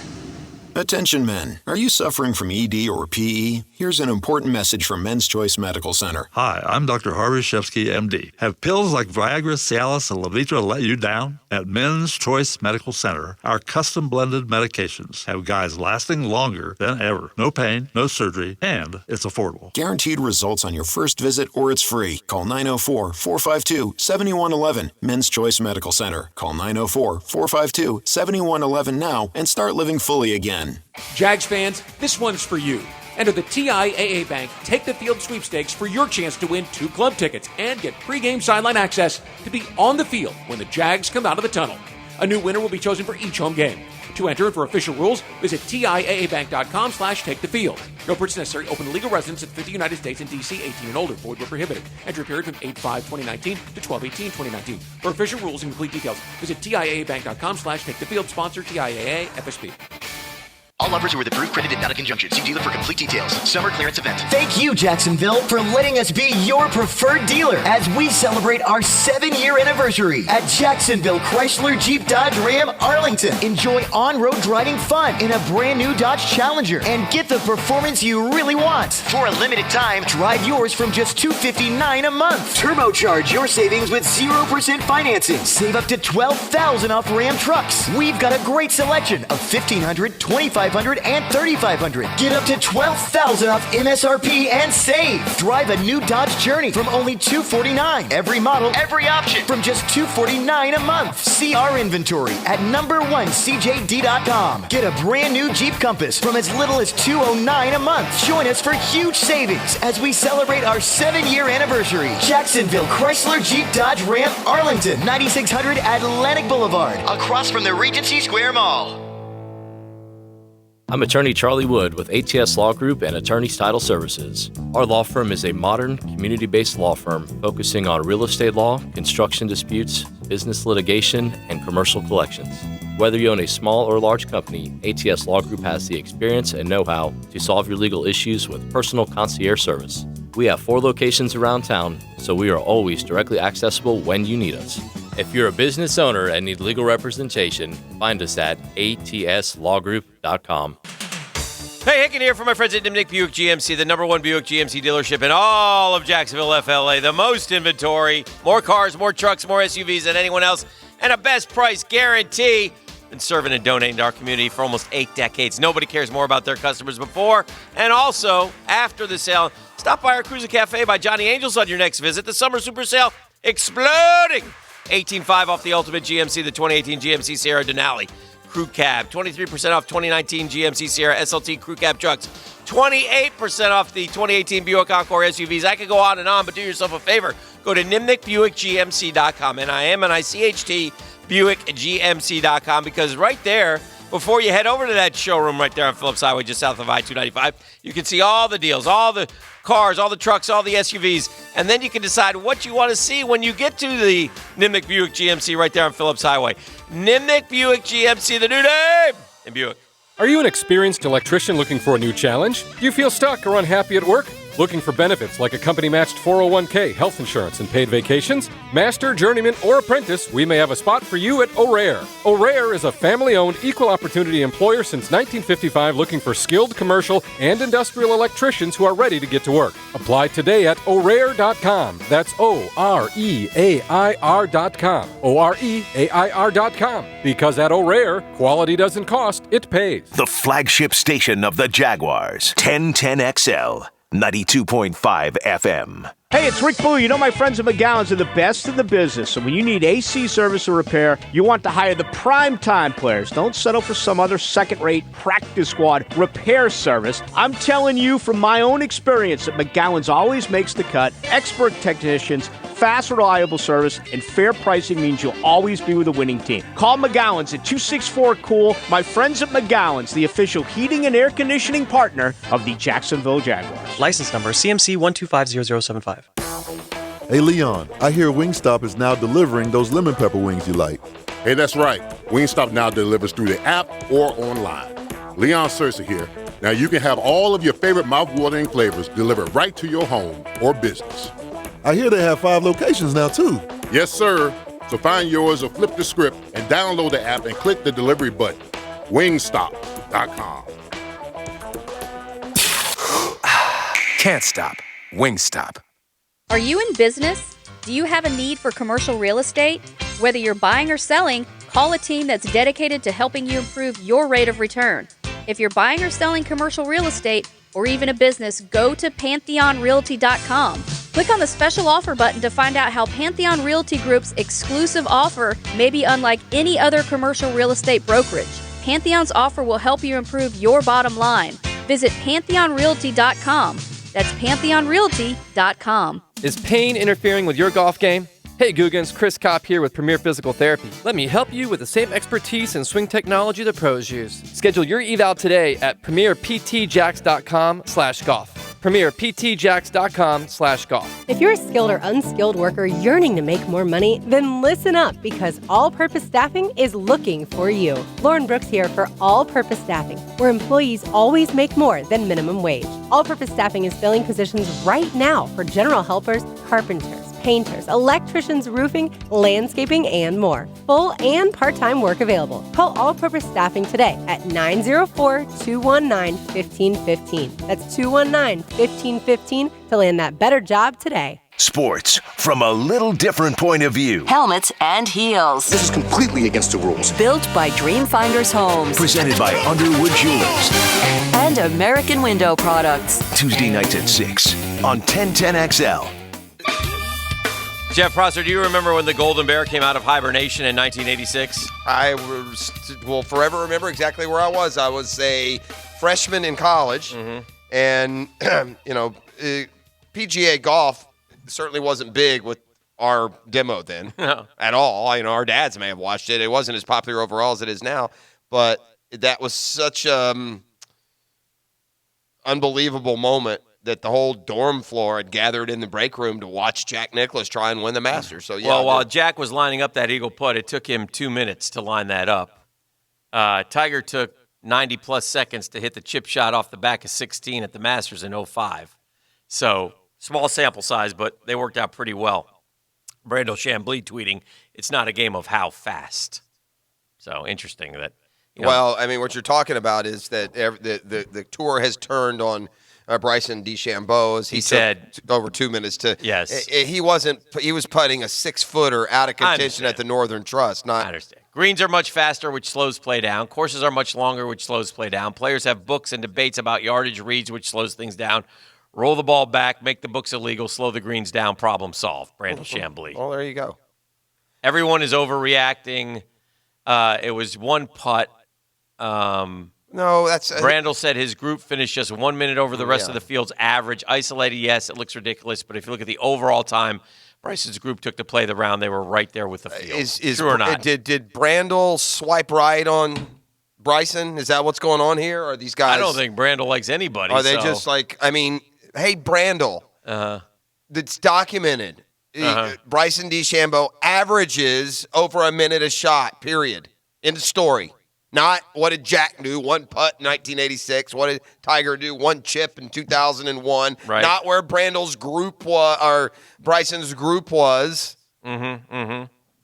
Attention men, are you suffering from ED or PE? Here's an important message from Men's Choice Medical Center. Hi, I'm Dr. Harvey Shevsky, MD. Have pills like Viagra, Cialis, and Levitra let you down? At Men's Choice Medical Center, our custom blended medications have guys lasting longer than ever. No pain, no surgery, and it's affordable. Guaranteed results on your first visit or it's free. Call 904-452-7111. Men's Choice Medical Center. Call 904-452-7111 now and start living fully again. Jags fans, this one's for you. Enter the TIAA Bank Take the Field sweepstakes for your chance to win 2 club tickets and get pregame sideline access to be on the field when the Jags come out of the tunnel. A new winner will be chosen for each home game. To enter and for official rules, visit TIAABank.com/takethefield. No purchase necessary. Open to legal residents in 50 United States and D.C. 18 and older. Void where prohibited. Entry period from 8/5/2019 to 12/18/2019. For official rules and complete details, visit TIAABank.com/takethefield. Sponsor TIAA FSB. All offers are with approved credit and not a conjunction. See dealer for complete details. Summer clearance event. Thank you, Jacksonville, for letting us be your preferred dealer as we celebrate our 7-year anniversary at Jacksonville Chrysler Jeep Dodge Ram Arlington. Enjoy on-road driving fun in a brand new Dodge Challenger and get the performance you really want. For a limited time, drive yours from just $259 a month. Turbocharge your savings with 0% financing. Save up to $12,000 off Ram trucks. We've got a great selection of $1,500, $2,500, and $3,500. Get up to $12,000 off MSRP and save. Drive a new Dodge Journey from only $249. Every model, every option from just $249 a month. See our inventory at #1CJD.com. Get a brand new Jeep Compass from as little as $209 a month. Join us for huge savings as we celebrate our 7-year anniversary. Jacksonville Chrysler Jeep Dodge Ram Arlington, 9600 Atlantic Boulevard, across from the Regency Square Mall. I'm attorney Charlie Wood with ATS Law Group and Attorneys Title Services. Our law firm is a modern, community-based law firm focusing on real estate law, construction disputes, business litigation, and commercial collections. Whether you own a small or large company, ATS Law Group has the experience and know-how to solve your legal issues with personal concierge service. We have 4 locations around town, so we are always directly accessible when you need us. If you're a business owner and need legal representation, find us at atslawgroup.com. Hey, Hicken here from my friends at Nimnick Buick GMC, the #1 Buick GMC dealership in all of Jacksonville, FLA. The most inventory, more cars, more trucks, more SUVs than anyone else, and a best price guarantee. Been serving and donating to our community for almost 8 decades. Nobody cares more about their customers before and also after the sale. Stop by our Cruiser Cafe by Johnny Angels on your next visit. The summer super sale exploding. 18.5 off the Ultimate GMC, the 2018 GMC Sierra Denali Crew Cab. 23% off 2019 GMC Sierra SLT Crew Cab trucks. 28% off the 2018 Buick Encore SUVs. I could go on and on, but do yourself a favor. Go to NimnickBuickGMC.com, NIMNICHT BuickGMC.com, because right there, before you head over to that showroom right there on Phillips Highway, just south of I-295, you can see all the deals, all the cars, all the trucks, all the SUVs, and then you can decide what you want to see when you get to the Nimnick Buick GMC right there on Phillips Highway. Nimnick Buick GMC, the new name in Buick. Are you an experienced electrician looking for a new challenge? Do you feel stuck or unhappy at work? Looking for benefits like a company-matched 401k, health insurance, and paid vacations? Master, journeyman, or apprentice, we may have a spot for you at O'Rare. O'Rare is a family-owned, equal-opportunity employer since 1955 looking for skilled commercial and industrial electricians who are ready to get to work. Apply today at O'Rare.com. That's OREAIR.com. OREAIR.com. Because at O'Rare, quality doesn't cost, it pays. The flagship station of the Jaguars, 1010XL. 92.5 FM. Hey, it's Rick Boo. You know my friends at McGowan's are the best in the business. So when you need AC service or repair, you want to hire the prime-time players. Don't settle for some other second-rate practice squad repair service. I'm telling you from my own experience that McGowan's always makes the cut. Expert technicians, fast, reliable service, and fair pricing means you'll always be with a winning team. Call McGowan's at 264-COOL. My friends at McGowan's, the official heating and air conditioning partner of the Jacksonville Jaguars. License number CMC 1250075. Hey, Leon, I hear Wingstop is now delivering those lemon pepper wings you like. Hey, that's right. Wingstop now delivers through the app or online. Leon Cercer here. Now you can have all of your favorite mouth-watering flavors delivered right to your home or business. I hear they have 5 locations now, too. Yes, sir. So find yours or flip the script and download the app and click the delivery button. Wingstop.com. Can't stop. Wingstop. Are you in business? Do you have a need for commercial real estate? Whether you're buying or selling, call a team that's dedicated to helping you improve your rate of return. If you're buying or selling commercial real estate, or even a business, go to PantheonRealty.com. Click on the special offer button to find out how Pantheon Realty Group's exclusive offer may be unlike any other commercial real estate brokerage. Pantheon's offer will help you improve your bottom line. Visit PantheonRealty.com. That's PantheonRealty.com. Is pain interfering with your golf game? Hey Googans, Chris Kopp here with Premier Physical Therapy. Let me help you with the same expertise and swing technology the pros use. Schedule your eval today at PremierPTJax.com/golf. PremierPTJax.com/golf. If you're a skilled or unskilled worker yearning to make more money, then listen up because All Purpose Staffing is looking for you. Lauren Brooks here for All Purpose Staffing, where employees always make more than minimum wage. All Purpose Staffing is filling positions right now for general helpers, carpenters, painters, electricians, roofing, landscaping, and more. Full and part-time work available. Call All Purpose Staffing today at 904-219-1515. That's 219-1515 to land that better job today. Sports from a little different point of view. Helmets and heels. This is completely against the rules. Built by Dreamfinders Homes. Presented by Underwood Jewelers. And American Window Products. Tuesday nights at 6 on 1010XL. Jeff Prosser, do you remember when the Golden Bear came out of hibernation in 1986? I will forever remember exactly where I was. I was a freshman in college, and PGA golf certainly wasn't big with our demo then at all. Our dads may have watched it. It wasn't as popular overall as it is now, but that was such unbelievable moment that the whole dorm floor had gathered in the break room to watch Jack Nicklaus try and win the Masters. So yeah. Well, while Jack was lining up that eagle putt, it took him 2 minutes to line that up. Tiger took 90-plus seconds to hit the chip shot off the back of 16 at the Masters in 05. So small sample size, but they worked out pretty well. Brandel Chambly tweeting, "It's not a game of how fast." So interesting that. Well, I mean, what you're talking about is that the tour has turned on Bryson DeChambeau, as he said, over 2 minutes to. Yes, he wasn't. He was putting a 6-footer out of contention at the Northern Trust. I understand. Greens are much faster, which slows play down. Courses are much longer, which slows play down. Players have books and debates about yardage reads, which slows things down. Roll the ball back, make the books illegal, slow the greens down. Problem solved. Brandel Chambly. Well, there you go. Everyone is overreacting. It was one putt. No, that's Brandel said his group finished just 1 minute over the rest of the field's average. Isolated, yes, it looks ridiculous, but if you look at the overall time, Bryson's group took to play the round. They were right there with the field. True or not? Did Brandel swipe right on Bryson? Is that what's going on here? Or are these guys? I don't think Brandel likes anybody. Are they just like? I mean, hey, Brandel. That's documented. Bryson DeChambeau averages over a minute a shot. Period. End of story. Not what did Jack do, one putt in 1986. What did Tiger do, one chip in 2001. Right. Not where Brandel's group was, or Bryson's group was. I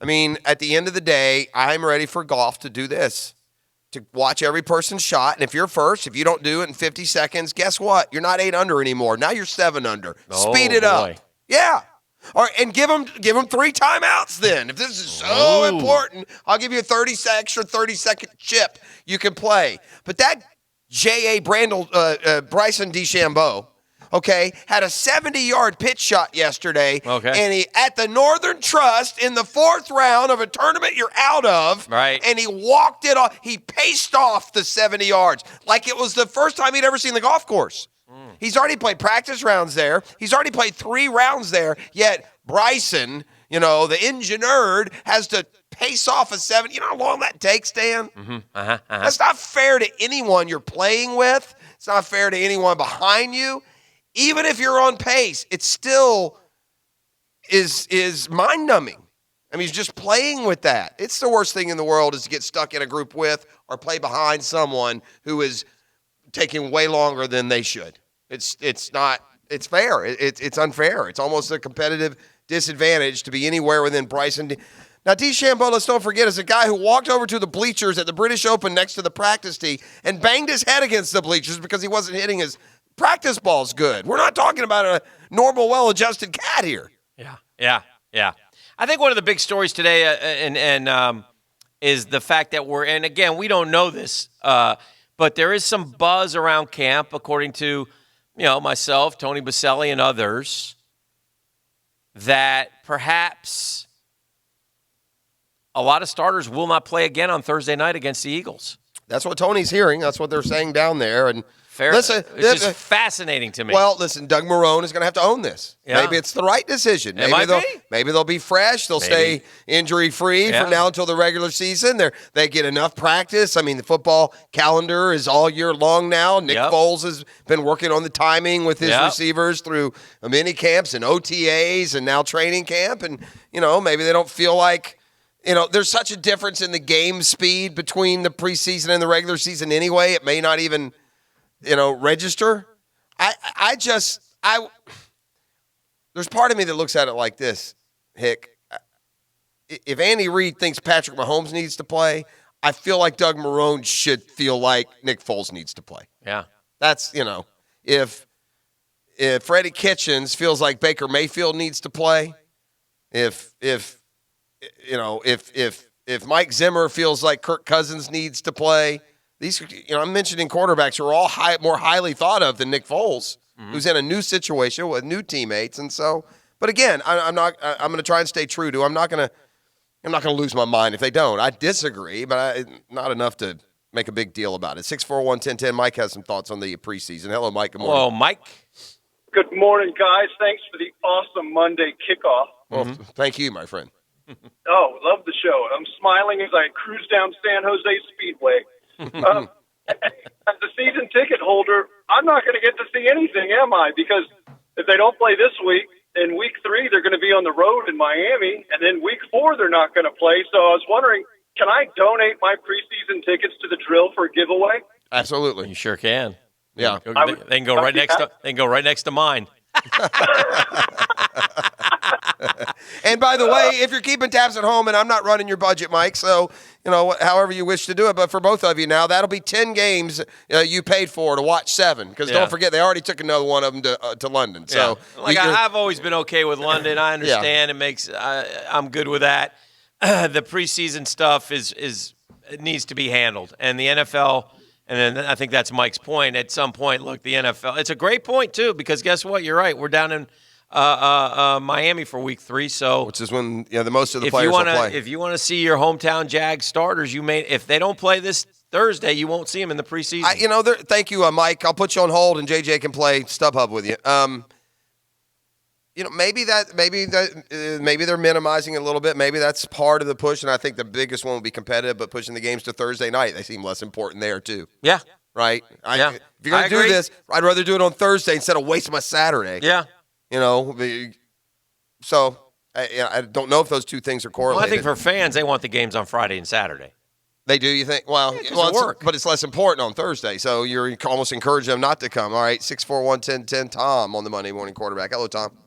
mean, at the end of the day, I'm ready for golf to do this, to watch every person's shot. And if you're first, if you don't do it in 50 seconds, guess what? You're not 8 under anymore. Now you're 7 under. Speed it up. Yeah. And give them 3 timeouts then. If this is so important, I'll give you a extra 30-second chip you can play. But that J.A. Bryson DeChambeau, had a 70-yard pitch shot yesterday. And he, at the Northern Trust, in the 4th round of a tournament you're out of, and he walked it off. He paced off the 70 yards like it was the first time he'd ever seen the golf course. He's already played practice rounds there. He's already played 3 rounds there. Yet Bryson, the engineer, has to pace off a 70. You know how long that takes, Dan? That's not fair to anyone you're playing with. It's not fair to anyone behind you. Even if you're on pace, it still is mind-numbing. I mean, he's just playing with that. It's the worst thing in the world is to get stuck in a group with or play behind someone who is taking way longer than they should. It's not fair. It's unfair. It's almost a competitive disadvantage to be anywhere within Bryson. Now, DeChambeau, let's don't forget, is a guy who walked over to the bleachers at the British Open next to the practice tee and banged his head against the bleachers because he wasn't hitting his practice balls good. We're not talking about a normal, well-adjusted cat here. Yeah. I think one of the big stories today is the fact that and again, we don't know this, but there is some buzz around camp, according to, myself, Tony Baselli, and others, that perhaps a lot of starters will not play again on Thursday night against the Eagles. That's what Tony's hearing. That's what they're saying down there. And listen, it's just fascinating to me. Well, listen, Doug Marrone is going to have to own this. Yeah. Maybe it's the right decision. Maybe they'll be fresh. They'll stay injury-free from now until the regular season. They get enough practice. I mean, the football calendar is all year long now. Nick Foles has been working on the timing with his receivers through mini camps and OTAs and now training camp. And, maybe they don't feel like, there's such a difference in the game speed between the preseason and the regular season anyway. It may not even, register. There's part of me that looks at it like this, Hick. If Andy Reid thinks Patrick Mahomes needs to play, I feel like Doug Marrone should feel like Nick Foles needs to play. Yeah. That's, if Freddie Kitchens feels like Baker Mayfield needs to play, if Mike Zimmer feels like Kirk Cousins needs to play, these, I'm mentioning quarterbacks who are all more highly thought of than Nick Foles, who's in a new situation with new teammates. And so, but again, I'm going to try and stay true to, I'm not going to lose my mind if they don't. I disagree, but not enough to make a big deal about it. 641-1010, Mike has some thoughts on the preseason. Hello, Mike. Good morning. Hello, Mike. Good morning, guys. Thanks for the awesome Monday kickoff. Well, thank you, my friend. Oh, love the show. I'm smiling as I cruise down San Jose Speedway. As a season ticket holder, I'm not going to get to see anything, am I? Because if they don't play this week, in week 3, they're going to be on the road in Miami, and then week 4, they're not going to play. So I was wondering, can I donate my preseason tickets to the drill for a giveaway? Absolutely. You sure can. Yeah. They can go right next to mine. And by the way, if you're keeping tabs at home, and I'm not running your budget, Mike, so, however you wish to do it, but for both of you now, that'll be 10 games you paid for to watch 7. Because don't forget, they already took another one of them to London. So, I've always been okay with London. I understand I'm good with that. The preseason stuff it needs to be handled. And the NFL, and then I think that's Mike's point. At some point, look, the NFL, it's a great point, too, because guess what? You're right. We're down in Miami for week 3, which is when the most of the players will play. If you want to see your hometown Jags starters, if they don't play this Thursday, you won't see them in the preseason. Thank you, Mike. I'll put you on hold, and JJ can play StubHub with you. Maybe they're minimizing it a little bit. Maybe that's part of the push, and I think the biggest one will be competitive, but pushing the games to Thursday night, they seem less important there too. Yeah. Right. If you're going to do this, I'd rather do it on Thursday instead of wasting my Saturday. Yeah. So I don't know if those two things are correlated. Well, I think for fans, they want the games on Friday and Saturday. They do, you think? Well, but it's less important on Thursday, so you're almost encouraging them not to come. All right, 641-1010, Tom on the Monday Morning Quarterback. Hello, Tom.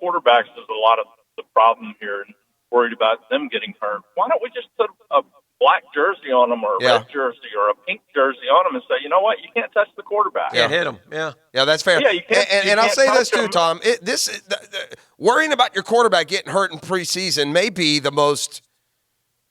Quarterbacks is a lot of the problem here, and worried about them getting hurt. Why don't we just put a black jersey on them or a red jersey or a pink jersey on them and say, you know what, you can't touch the quarterback. Can't hit them. Yeah, that's fair. Yeah, you can't. And I'll say this too, Tom. Worrying about your quarterback getting hurt in preseason may be the most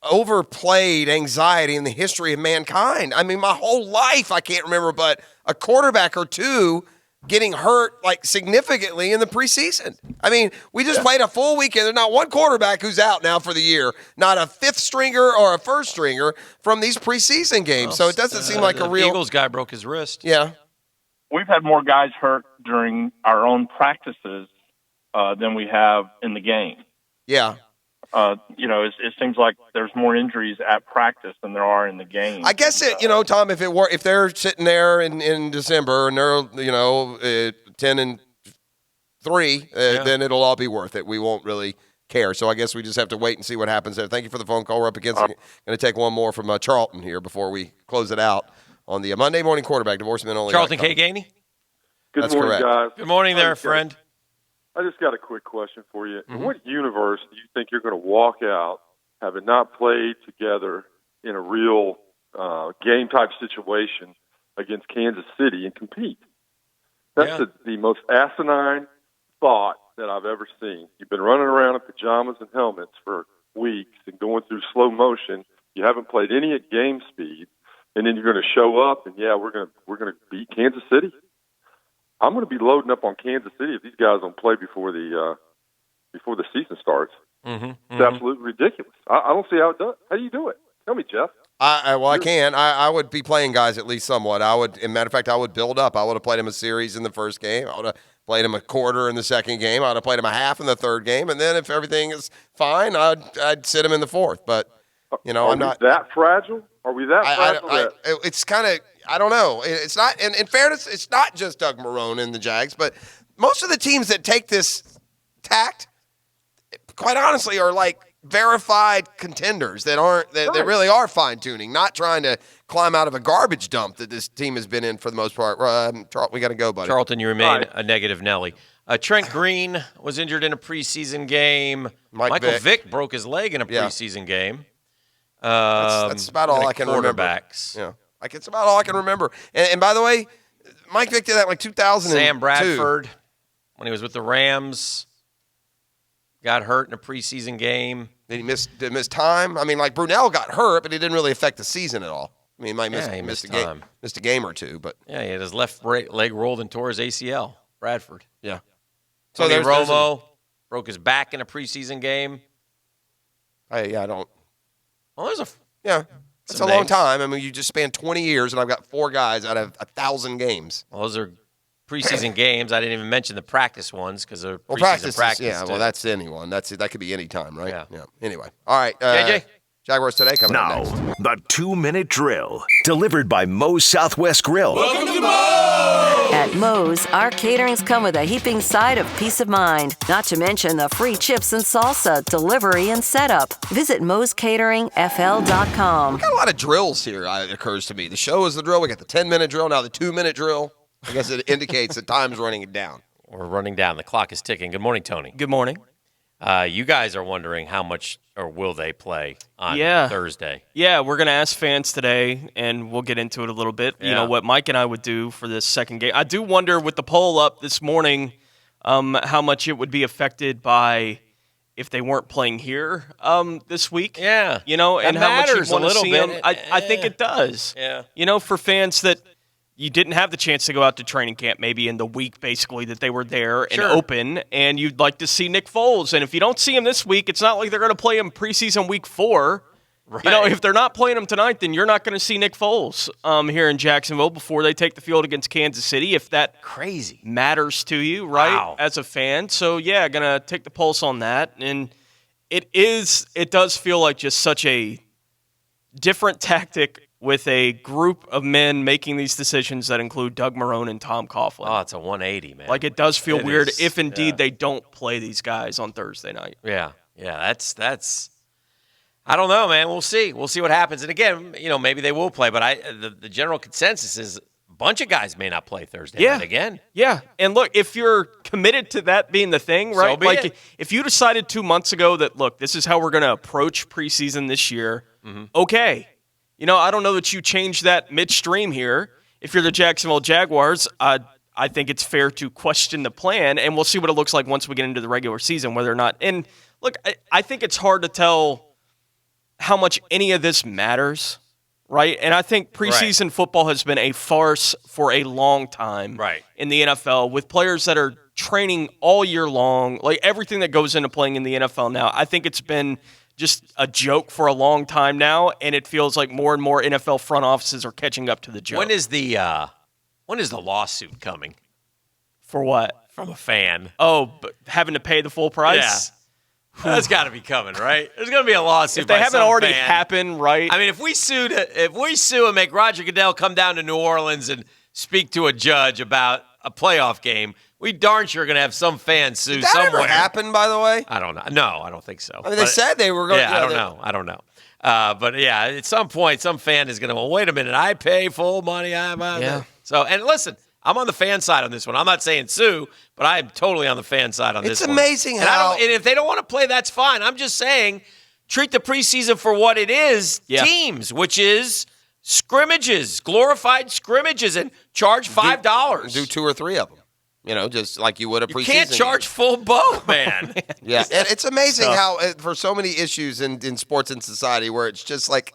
overplayed anxiety in the history of mankind. I mean, my whole life I can't remember, but a quarterback or two getting hurt like significantly in the preseason. I mean, we just played a full weekend. There's not one quarterback who's out now for the year, not a fifth stringer or a first stringer from these preseason games. So it doesn't seem like a real Eagles guy broke his wrist. Yeah. We've had more guys hurt during our own practices than we have in the game. Yeah. It seems like there's more injuries at practice than there are in the game. I guess Tom, if they're sitting there in December and they're 10-3, then it'll all be worth it. We won't really care. So I guess we just have to wait and see what happens there. Thank you for the phone call. We're up against it. Going to take one more from Charlton here before we close it out on the Monday Morning Quarterback. Divorcemen only. Charlton K. Gainey. Good morning, guys. Good morning there, friend. I just got a quick question for you. In what universe do you think you're going to walk out, having not played together in a real game-type situation against Kansas City and compete? That's the most asinine thought that I've ever seen. You've been running around in pajamas and helmets for weeks and going through slow motion. You haven't played any at game speed, and then you're going to show up and we're going to beat Kansas City. I'm going to be loading up on Kansas City if these guys don't play before the season starts. It's absolutely ridiculous. I don't see how it does. How do you do it? Tell me, Jeff. I can. I would be playing guys at least somewhat. As a matter of fact, I would build up. I would have played him a series in the first game. I would have played him a quarter in the second game. I would have played him a half in the third game. And then if everything is fine, I'd sit him in the fourth. But, I'm not that fragile. Are we that fragile? It's kind of, I don't know. It's not, and in fairness, it's not just Doug Marrone and the Jags, but most of the teams that take this tact, quite honestly, are like verified contenders that they really are fine-tuning, not trying to climb out of a garbage dump that this team has been in for the most part. We got to go, buddy. Charlton, you remain a negative Nelly. Trent Green was injured in a preseason game. Michael Vick broke his leg in a preseason game. That's about all I can remember. Yeah, it's about all I can remember. And by the way, Mike Vick did that like 2002. Sam Bradford, when he was with the Rams, got hurt in a preseason game. Did he miss time? I mean, like Brunell got hurt, but it didn't really affect the season at all. I mean, he might missed a game or two, but he had his left leg rolled and tore his ACL. Bradford. Yeah. So Romo broke his back in a preseason game. I don't. Well, it's a long time. I mean, you just spanned 20 years, and I've got 4 guys out of 1,000 games. Well, those are preseason games. I didn't even mention the practice ones because they're preseason practice. Yeah, well, that's anyone. That could be any time, right? Yeah. Anyway, all right. JJ. Jaguars Today coming up next. The 2-minute drill, delivered by Moe's Southwest Grill. Welcome to Moe's! At Moe's, our caterings come with a heaping side of peace of mind, not to mention the free chips and salsa, delivery, and setup. Visit Moe'sCateringFL.com. We got a lot of drills here, it occurs to me. The show is the drill. We got the 10-minute drill, now the 2-minute drill. I guess it indicates that time's running down. We're running down. The clock is ticking. Good morning, Tony. Good morning. You guys are wondering how much or will they play on Thursday? Yeah, we're going to ask fans today, and we'll get into it a little bit. Yeah. You know, what Mike and I would do for this second game. I do wonder with the poll up this morning how much it would be affected by if they weren't playing here this week. Yeah. You know, and how much you want to see bit. them. I think it does. Yeah. You know, for fans that you didn't have the chance to go out to training camp maybe in the week basically that they were there and open, and you'd like to see Nick Foles. And if you don't see him this week, it's not like they're going to play him preseason week 4. Right. You know, if they're not playing him tonight, then you're not going to see Nick Foles here in Jacksonville before they take the field against Kansas City, if that matters to you, right, as a fan. So, yeah, going to take the pulse on that. And it does feel like just such a different tactic with a group of men making these decisions that include Doug Marrone and Tom Coughlin. Oh, it's a 180, man. Like, it does feel weird if indeed they don't play these guys on Thursday night. Yeah, that's I don't know, man. We'll see. We'll see what happens. And again, you know, maybe they will play, but the general consensus is a bunch of guys may not play Thursday night again. Yeah, and look, if you're committed to that being the thing, right? So be it. If you decided 2 months ago that, look, this is how we're going to approach preseason this year, okay. You know, I don't know that you change that midstream here. If you're the Jacksonville Jaguars, I think it's fair to question the plan, and we'll see what it looks like once we get into the regular season, whether or not. And look, I think it's hard to tell how much any of this matters, right? And I think preseason football has been a farce for a long time in the NFL with players that are training all year long, like everything that goes into playing in the NFL now. I think it's been just a joke for a long time now, and it feels like more and more NFL front offices are catching up to the joke. When is the lawsuit coming? For what? From a fan. Oh, but having to pay the full price? Yeah. That's got to be coming, right? There's going to be a lawsuit. If they haven't already happened, right? I mean, if we sue and make Roger Goodell come down to New Orleans and speak to a judge about a playoff game, we darn sure are going to have some fan sue somewhere. Did that ever happen, by the way? I don't know. No, I don't think so. I mean, they said they were going to. Yeah, I don't know. But, at some point, some fan is going to, well, wait a minute, I pay full money. So, and listen, I'm on the fan side on this one. I'm not saying sue, but I am totally on the fan side on this one. It's amazing how... And if they don't want to play, that's fine. I'm just saying treat the preseason for what it is, teams, which is scrimmages, glorified scrimmages, and charge $5. Do 2 or 3 of them. Just like you would a preseason. You can't charge full boat, man. Yeah, and it's amazing how for so many issues in sports and society where it's just like,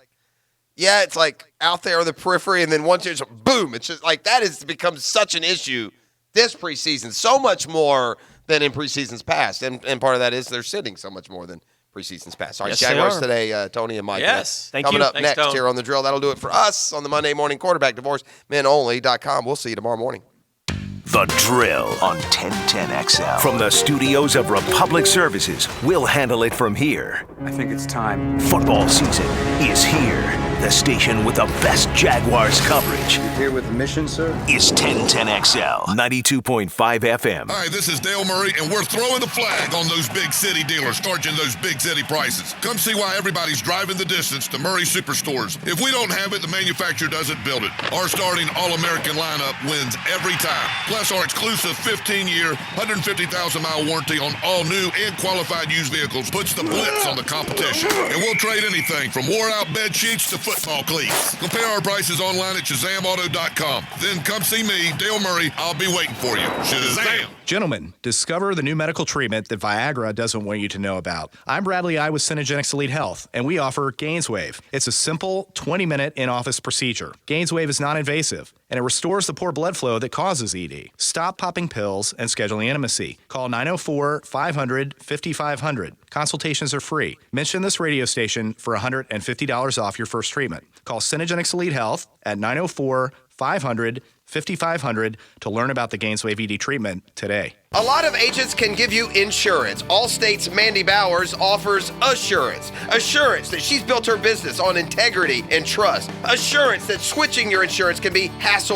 it's like out there on the periphery, and then once there's boom, it's just like that has become such an issue this preseason, so much more than in preseasons past, and part of that is they're sitting so much more than preseasons past. All right, Yes, Jaguars today, Tony and Mike. Yes, thank Coming you. up Thanks, next Tone. here on The Drill. That'll do it for us on the Monday Morning Quarterback Divorce, menonly.com. We'll see you tomorrow morning. The Drill on 1010XL. From the studios of Republic Services, we'll handle it from here. I think it's time. Football season is here. The station with the best Jaguars coverage You here with a mission, sir? is 1010XL 92.5 FM. Hi, this is Dale Murray, and we're throwing the flag on those big city dealers charging those big city prices. Come see why everybody's driving the distance to Murray Superstores. If we don't have it, the manufacturer doesn't build it. Our starting All-American lineup wins every time. Plus our exclusive 15-year, 150,000-mile warranty on all new and qualified used vehicles puts the blitz on the competition. And we'll trade anything from wore-out bed sheets to football cleats. Compare our prices online at ShazamAuto.com. Then come see me, Dale Murray. I'll be waiting for you. Shazam! Gentlemen, discover the new medical treatment that Viagra doesn't want you to know about. I'm Bradley I with Synergenics Elite Health, and we offer GainsWave. It's a simple 20-minute in-office procedure. GainsWave is non-invasive, and it restores the poor blood flow that causes ED. Stop popping pills and scheduling intimacy. Call 904-500-5500. Consultations are free. Mention this radio station for $150 off your first treatment. Call Synergenics Elite Health at 904-500-5500 to learn about the GainsWave ED treatment today. A lot of agents can give you insurance. Allstate's Mandy Bowers offers assurance. Assurance that she's built her business on integrity and trust. Assurance that switching your insurance can be hassle